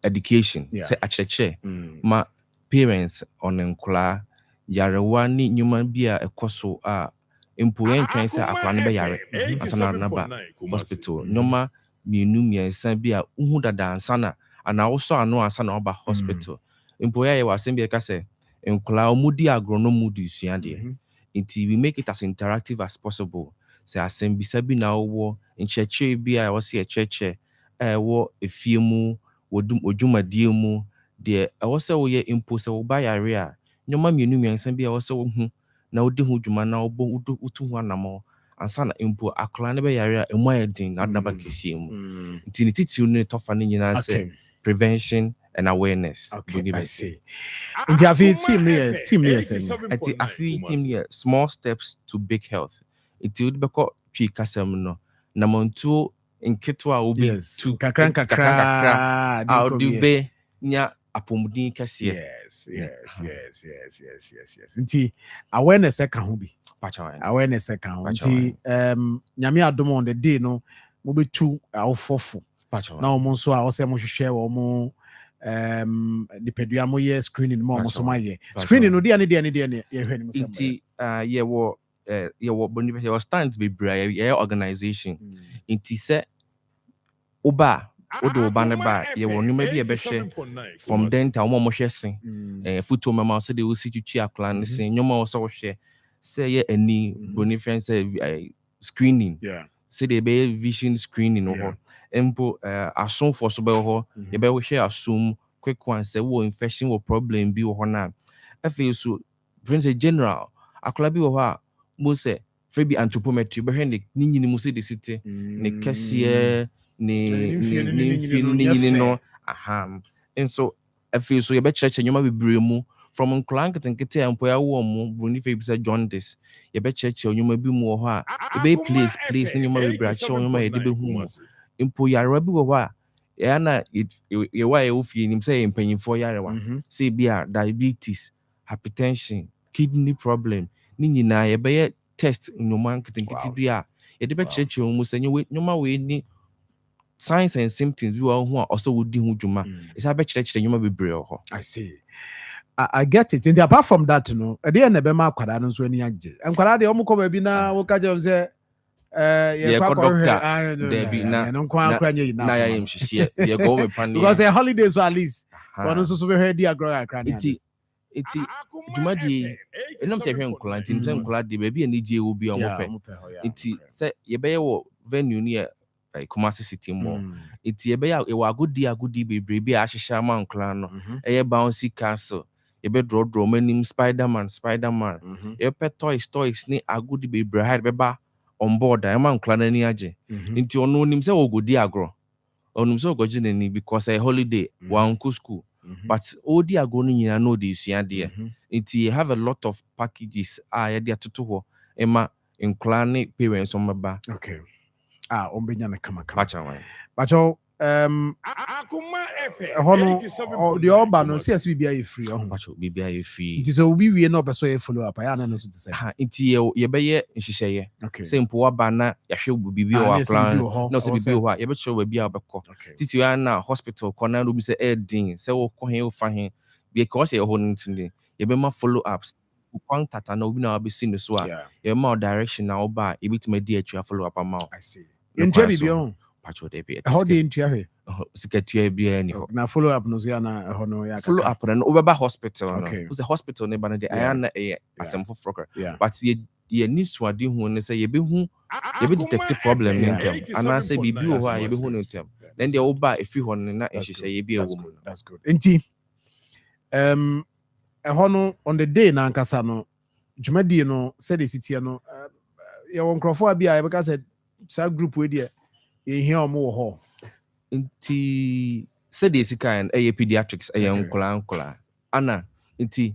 education say acheche ma parents on nkola yarewa ni nyuma bia ekoso a employee train say akwa ne be yare asana na ba hospital nyoma mienu miensa bia uhu dada ansana ana also ano ansana oba hospital employee ye wasem bia ka say nkola omudi agronomy sua de until we make it as interactive as possible say asem bisa bi na wo ncheche bia wo se cheche wo efiemu wodum odwumadie mu de awose wo ye impose wo ba yare a nyoma mienu miensa bia wo se wo hu na wodi hu dwuma na wo utu hu anamo ansa na impo akla ne be yare a emu ayedin na ba kesi mu nti ne titi ne tofa ne nyina say prevention and awareness. Okay, I see. In the team here, small steps to big health. It would be called Pikasam no. Namontu in Ketwa will be to kakra. I'll do be nya apomudi kase. Yes. Nti awareness can ho bi. Awareness can ho. Nti nyame adom on the day no mo be tu awofofo. Na omo so a wo se mo hwehwe wo mo the pedua mo ye screening mo so maye screening no dia ne ye hwe ni mo so nti ye wo boni ye stands be bra ye organization nti se oba odo ba ne ba ye wo nyuma bi ye be hwe from dental mo hwe sen photo mama so de wo si twitwi akla ne sen nyuma wo so hwe se ye ani boni friend say screening say they be vision screening ho empo asom for so be ho ye be we share assume quick one say wo infection wo problem bi ho na afi so friends say general akola bi ho a mo say free bi anthropometry be hwe ni nyini mu say the city ne kese ni no aha enso afi so ye be church nyoma bebre mu from nklanketenkete empo ya wo mu bruni fe bi say John this ye be church nyoma bi mu ho a e be place ni nyoma bebre a che nyoma ye de be hu impo yarewa bi wo a ya na ye wa ye ofie nim say empanyimfo yarewa say bia diabetes hypertension kidney problem ni nyina ye be test nyoma nketenkete bia ye de be cheche mu say nyoma we ni signs and symptoms bi wo ho a also wodi hu dwuma isa be cheche nyoma bebre ho. I see. I get it. And apart from that, you know, at the end of the month, I don't know any age. And Kwara de omo come bi na wo ka je say because a holidays at least one so be head dia grow akra na iti dwumadi enam se hwe nkola nti nse nkola de ba bi ani je wo bi omo pe nti se ye be wo venue ni Kumasi City Mall nti ye be ya e wa agudi bebre bi a hyehyɛ ma nkola no eye bouncy castle ye be draw manim Spider-Man ye pe toys ni agudi bebre ha be ba on board I man nkola na ni age nti ono nim se wo godi agro onum se ogoje nani because a holiday wa nko school but all the agoni you know this there. It have a lot of packages. They to ho Emma in clan parents on my back. Okay. Ombenya na kama. Pacha. But the urban no see as BBI free Pacha BBI free. It is a we no person follow up. I know so to say. It ye be nhihye. Okay. Say mpo aba na yahwe bibi o plan. No say bibi o ye be show we bia obekọ. Titi we na hospital corner no be say din say wo kọ hen wo fa hen because ye ho ntinde. Ye be ma follow ups. Contact na obi na be seen so a. Ye ma direction na oba e bitima di atwa follow up am. I see. Intua bibi on. Pacho dey be. How dey intua he? Sikatua bia ni ho. Na follow up no so na ho no ya. Follow up na over hospital no. Okay. Who's the hospital ne ba na dey ayana asem for froker. Yeah. But ye ni swade hu ne say ye be hu ye be detect problem in them. And I say bibi o ha ye be hu no them. Then the oba efi ho ne na ehihye ye be a woman. That's good. Enti no on the day na nkasa no dwumadi no said the city no ye won crofo abia ye because sa group we there ye hia omo ho nti said the sika and pediatrics nkola ana nti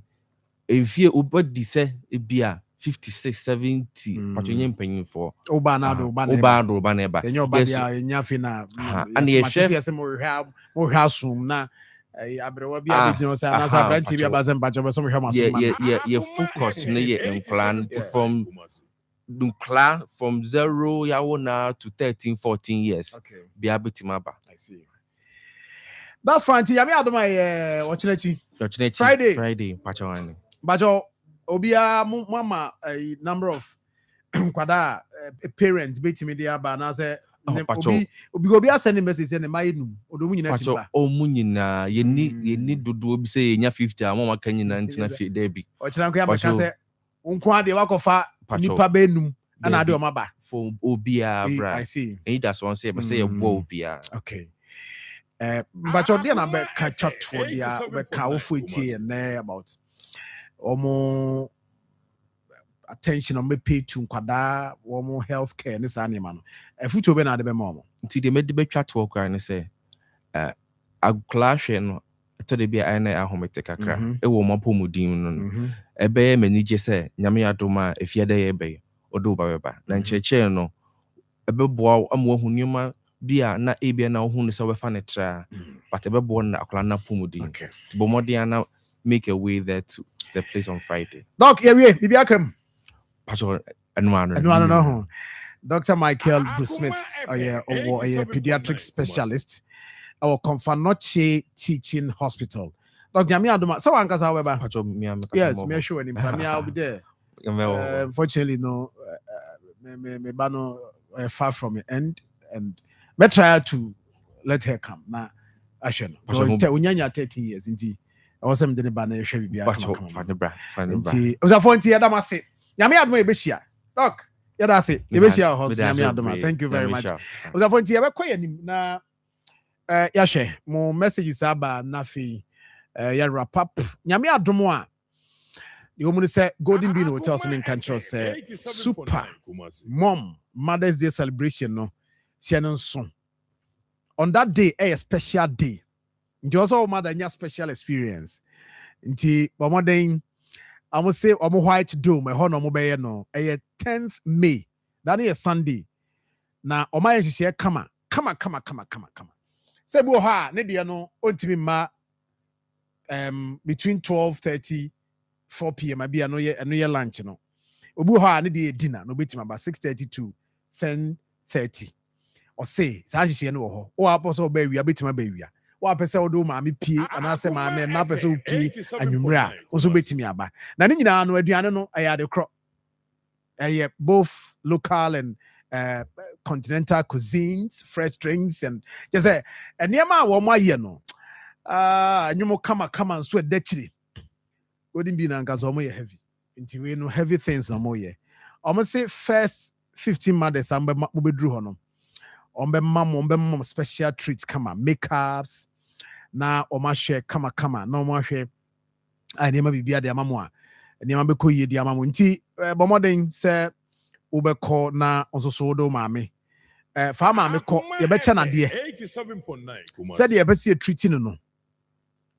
efie obodi se ebia 56 70 patronye mpanyin for oba na do oba na eba enyo oba dia nya fi na ana ye chef yes mo hwa sum na abrewa bia be jino say na sa branch bia ba sem patcho so mo hwa masum ye focus no ye implant from from 0 yawona to 13 14 years bia betimaba. I see. That's fine. Yami adoma Friday patcho one patcho obia mama a number of kwada parents betimi dia ba na say obi asend message say my num odomu nyina timba o mu nyina ye ni dodo obi say nya 50 amoma kan nyina ntina fi there bi o kira nko ya ba say unko ade wakofa nipa benum ana ade o maba for obia bra I see. And that's one say but say e wo obia. Okay. But your dear na be catch up to dia be ka wo fuiti na about omo attention on me pay to nkwada omo healthcare ne sa nema no efuto be na de be ma omo nti de me de be twa to kwa ne say aglashe no to de bia na ahomete kakra e wo mo pomudin no e be manije say nyame adoma efia de ye be odo ba beba na ncheche no e be boa amwo hunima bia na ebia na ohunu se we fa ne tra but e be boa na akla na pomudin to bo modia na make a way there to the place on Friday. Doc, yeah, bibi akam. Pacho no. Dr. Michael Bruce Smith, a pediatric specialist, our Confanoche Teaching Hospital. Doc, Yami Adoma, so Uncle however. Yes, me sure him. I'll be there. Unfortunately, no, me bano far from the end, and me try to let her come. Now, I shall. Unyanya 30 years, indeed. Awesome didn't ban a shabby be a was a phone to Yadamasi. Yami Admo Besia. Doc, Yadasi, Besia host Yami Adoma. Thank you very much. Was a phone to Yabakoy na Yashe, more messages aba nafi ya wrap up. Yami Adomoa. The woman said Golden Bean Hotel in Control say super mom Mother's Day celebration no Shannon soon. On that day, a special day. Nti also mother nya special experience. Nti bomoden I must say omo white dome e ho no mo be no 10th May. That is Sunday. Na oma ye kama. Say bo ha ne de no ontimi ma between 12:30 4 p.m. abi no ye lunch no. Obu ha ne de dinner no betima about 6:30 to 10:30. Or say sa hye no ho. O apostle ba wi abetima ba wi. Wa pese odo maami pie anase maami na pese o pie anwumra oso betimi aba na ne nyina no aduane no aya de kro both local and continental cuisines, fresh drinks, and just say eniema wo mo aye no anwumo kama so edachiri odin bi na nka so mo ye heavy nti we no heavy things no mo ye almost say first 15 mothers am be bedru ho no ombe mom special treats kama makeups na omahwe kama na omahwe anema bibia de amamo a anema be koye de amamo nti bomoden se ubeko na onsoso do maame fa maame ko ye be cha na de 87.9 said ye be see treating no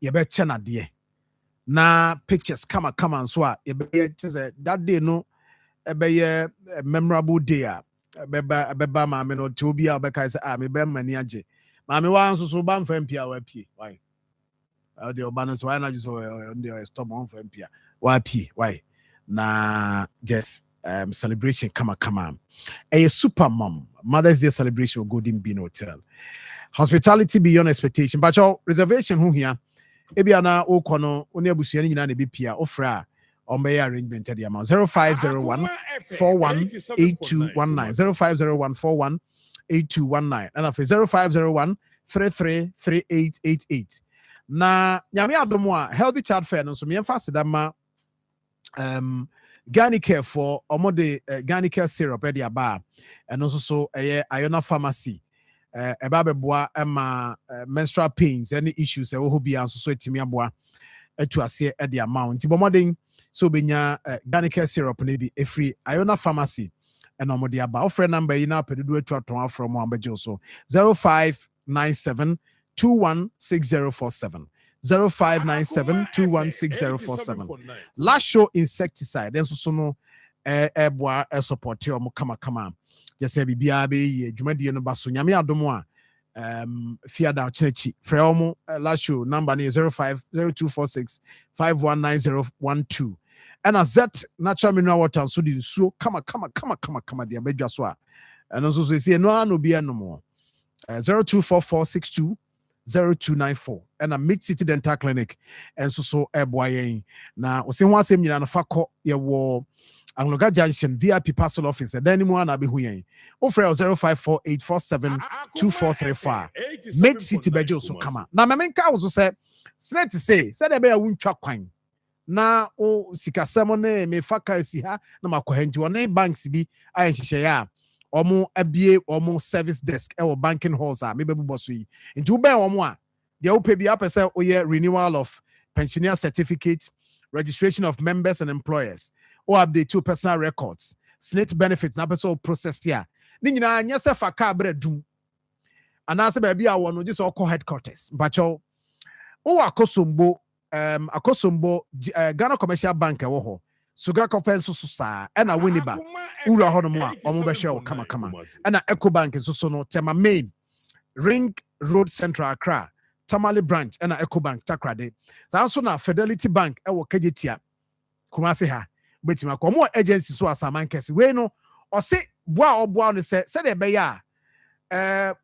yɛbɛkyɛ nadeɛ na pictures come and so a yɛbɛyɛ that day no ɛbɛyɛ memorable day a bɛba maame no te obi a ɔbɛka sɛ me bɛma ni agye maame wa nso so ba mfa mpia wa pie why the ɔba no so why na just on stop on mfa mpia wa pie why na just celebration come a super mom Mother's Day celebration with Golden Bean Hotel. Hospitality beyond expectation. But your reservation who here ebiana okono oni abusuani nyina na bepia ofra ombe arrangement the amount 0501 418219 0501 418219 and after 0501 333888 na nyame adomo a healthy child fair no so me emphasize that ma Garnicare for omode Garnicare syrup e dia ba and also so Iona pharmacy eba beboa ema menstrual pains any issues e wo bia so etimi aboa etu ase e dia amount bomodin so benya Garnicare syrup ne bi free Iona pharmacy and omode aba offer number yi na pedudu etu aton from ambejo so 0597 216047 0597-216047. Last show insecticide. Then so no boa support you kama. Just say bibia be dwumadi no baso nyame adomo a fiada chechi. Freomo last show number is 050246519012. And as that natural mineral water so di so kama dia bedwa so a. And also so say no bia no more. 024462 0294 and a Mid City Dental Clinic and so boy na o se ho asem nyina no fakọ ye wo Angloga Junction VIP parcel office and then mo na be hu yen o frɛ 0548472435 Mid City bejo so kama na me menka wo so say straight say de be ya wuntwa kwan na o sikasɛm ne me faka si ha na makɔhanti one banks bi ayen hyehyɛ ya omo abie omo service desk e banking halls a mebebu so yi nti wo ben omo a de wo pɛ bi apɛsɛ oyɛ renewal of pensioner certificate, registration of members and employers, or update to personal records, SNIT benefit na pɛsɛ process here ni nyina anya sɛ fa ka bre dum anase ba bia wo no just call headquarters but o akosombo Ghana Commercial Bank e wo ho Sugar Copen so sa ena Winneba ura ho no mo a omo be hwe kama ena Eco Bank so no Tema Main Ring Road Central Accra Tamale branch ena Eco Bank Takrade sa so na Fidelity Bank e wo Kajetia Kumase ha betima ko mo agency so asaman kese we no o se boa oboa no se de be ya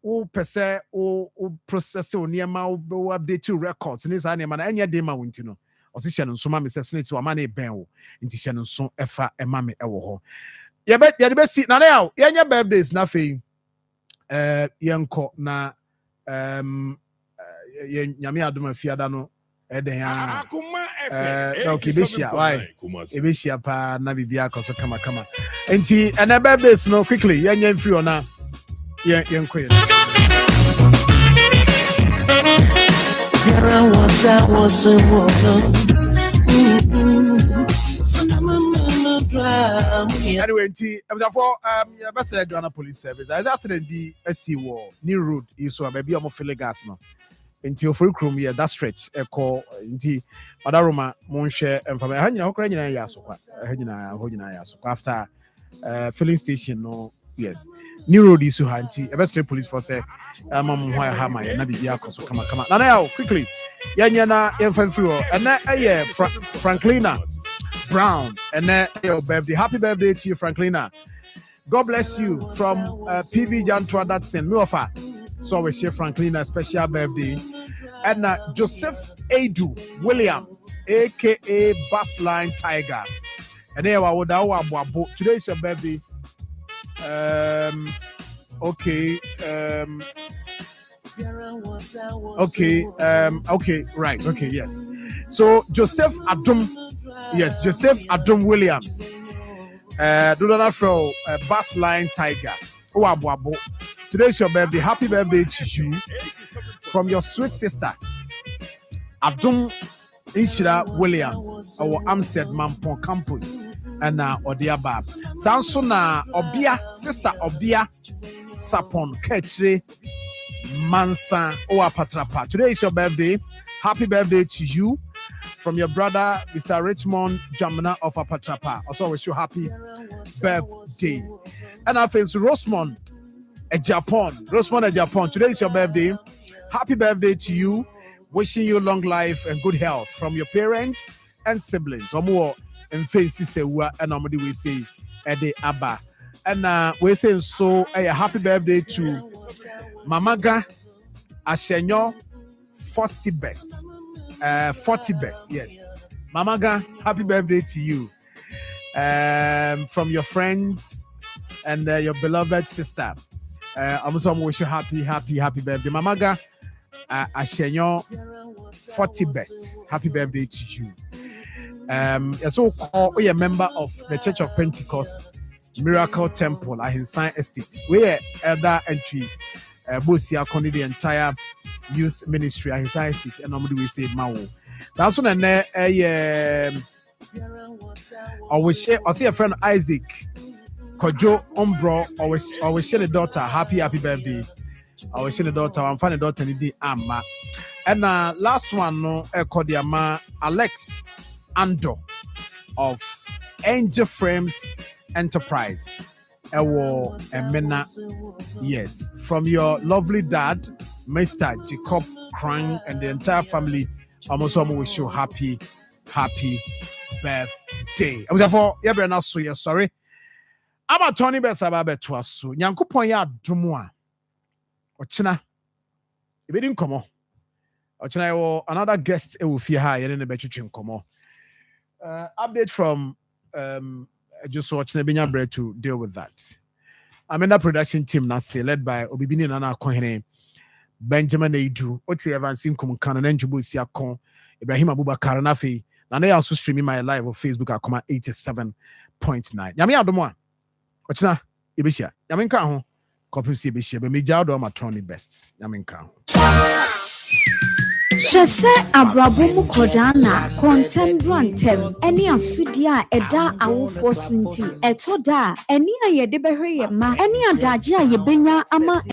wo pese o process o niema o update records ni sa niema na enye de ma wonti no osihye no nsoma me sesene ti wama na eben wo nti hye no nso efa ema me ewo ho ye be si na na yenye birthdays na fei yenko na ye nyame adoma fiada no eden ya okay beshia why ebeshia pa na bibia koso kama nti na birthdays no quickly yenye free ona yenko ye That was a anyway, for best Ghana Police Service, I accident be a sea wall, new road, you saw maybe I'm feeling gas no. Into your free room here, that stretch, a call into Madaroma, Monshe, and from a hundred after filling station, no, yes. New road is so handy. A best police force say, Mamma Hama, and Nadia, so come on. Now, quickly, Yanyana, Infantry, and Franklina Brown, and your birthday. Happy birthday to you, Franklina. God bless you from PV Jantua Datsen, Muafa. So we share Franklina special birthday. And Joseph Adu Williams, aka Bassline Tiger. And there today is your birthday. Okay, right, okay, yes. So Joseph Adum Williams, do not throw Bassline Tiger. Today is your birthday. Happy birthday to you from your sweet sister Adum Ishira Williams, our Amsterdam Mampon campus. And Odiaba. Sounds na Obia, sister Obia Sapon Ketri Mansa Oa Patrapa. Today is your birthday. Happy birthday to you from your brother, Mr. Richmond Jamina of Apatrapa. Also wish you happy birthday. And I think Rosemont Japan. Today is your birthday. Happy birthday to you. Wishing you long life and good health from your parents and siblings. Omo and fancy sewa and normally we say Ede Abba. And we say so a happy birthday to Mamaga Ashenyo 40 best. 40 best, yes. Mamaga, happy birthday to you. From your friends and your beloved sister. I'm also wish you happy birthday. Mamaga Ashenyo 40 best. Happy birthday to you. So we are a member of the Church of Pentecost Miracle Temple at Hinsan Estate. We are elder entry Bosia Koni, the entire youth ministry at Hinsan Estate, and normally we say Mao. That's one I see a friend Isaac Kojo Ombro always share the daughter happy birthday. I was seeing the daughter, I'm finding the daughter in the Amma. And last one, no, Kodiama Alex Ando of Angel Frames Enterprise. Ewo Emena, yes, from your lovely dad, Mr. Jacob Krang, and the entire family. I also wish you happy birthday. I was therefore, yeah, so yeah, sorry. I'm a Tony Besababe to us soon. Yankupoya Drumwa. Ochina, if it didn't come on, Ochina, another guest will fear high and a better come on. Update from just watching Binya Bread to deal with that. I'm in a production team now, led by Obibini Nana Kohene, Benjamin Edu, Oti Evans Inkum Kanan and Jubusia Kon, Ibrahim Abubakar Nafi. And they also streaming my live on Facebook at 87.9. Yami Adomwa, Ochina, Ibisha, Yaminka home. Copy CBC, but me jado my Tony best. Yaminka. Shese abrabomu kodana contembrantem eni asudia eda awofo sunti etoda eni ayede behwe ma eni adaje ayebenya ama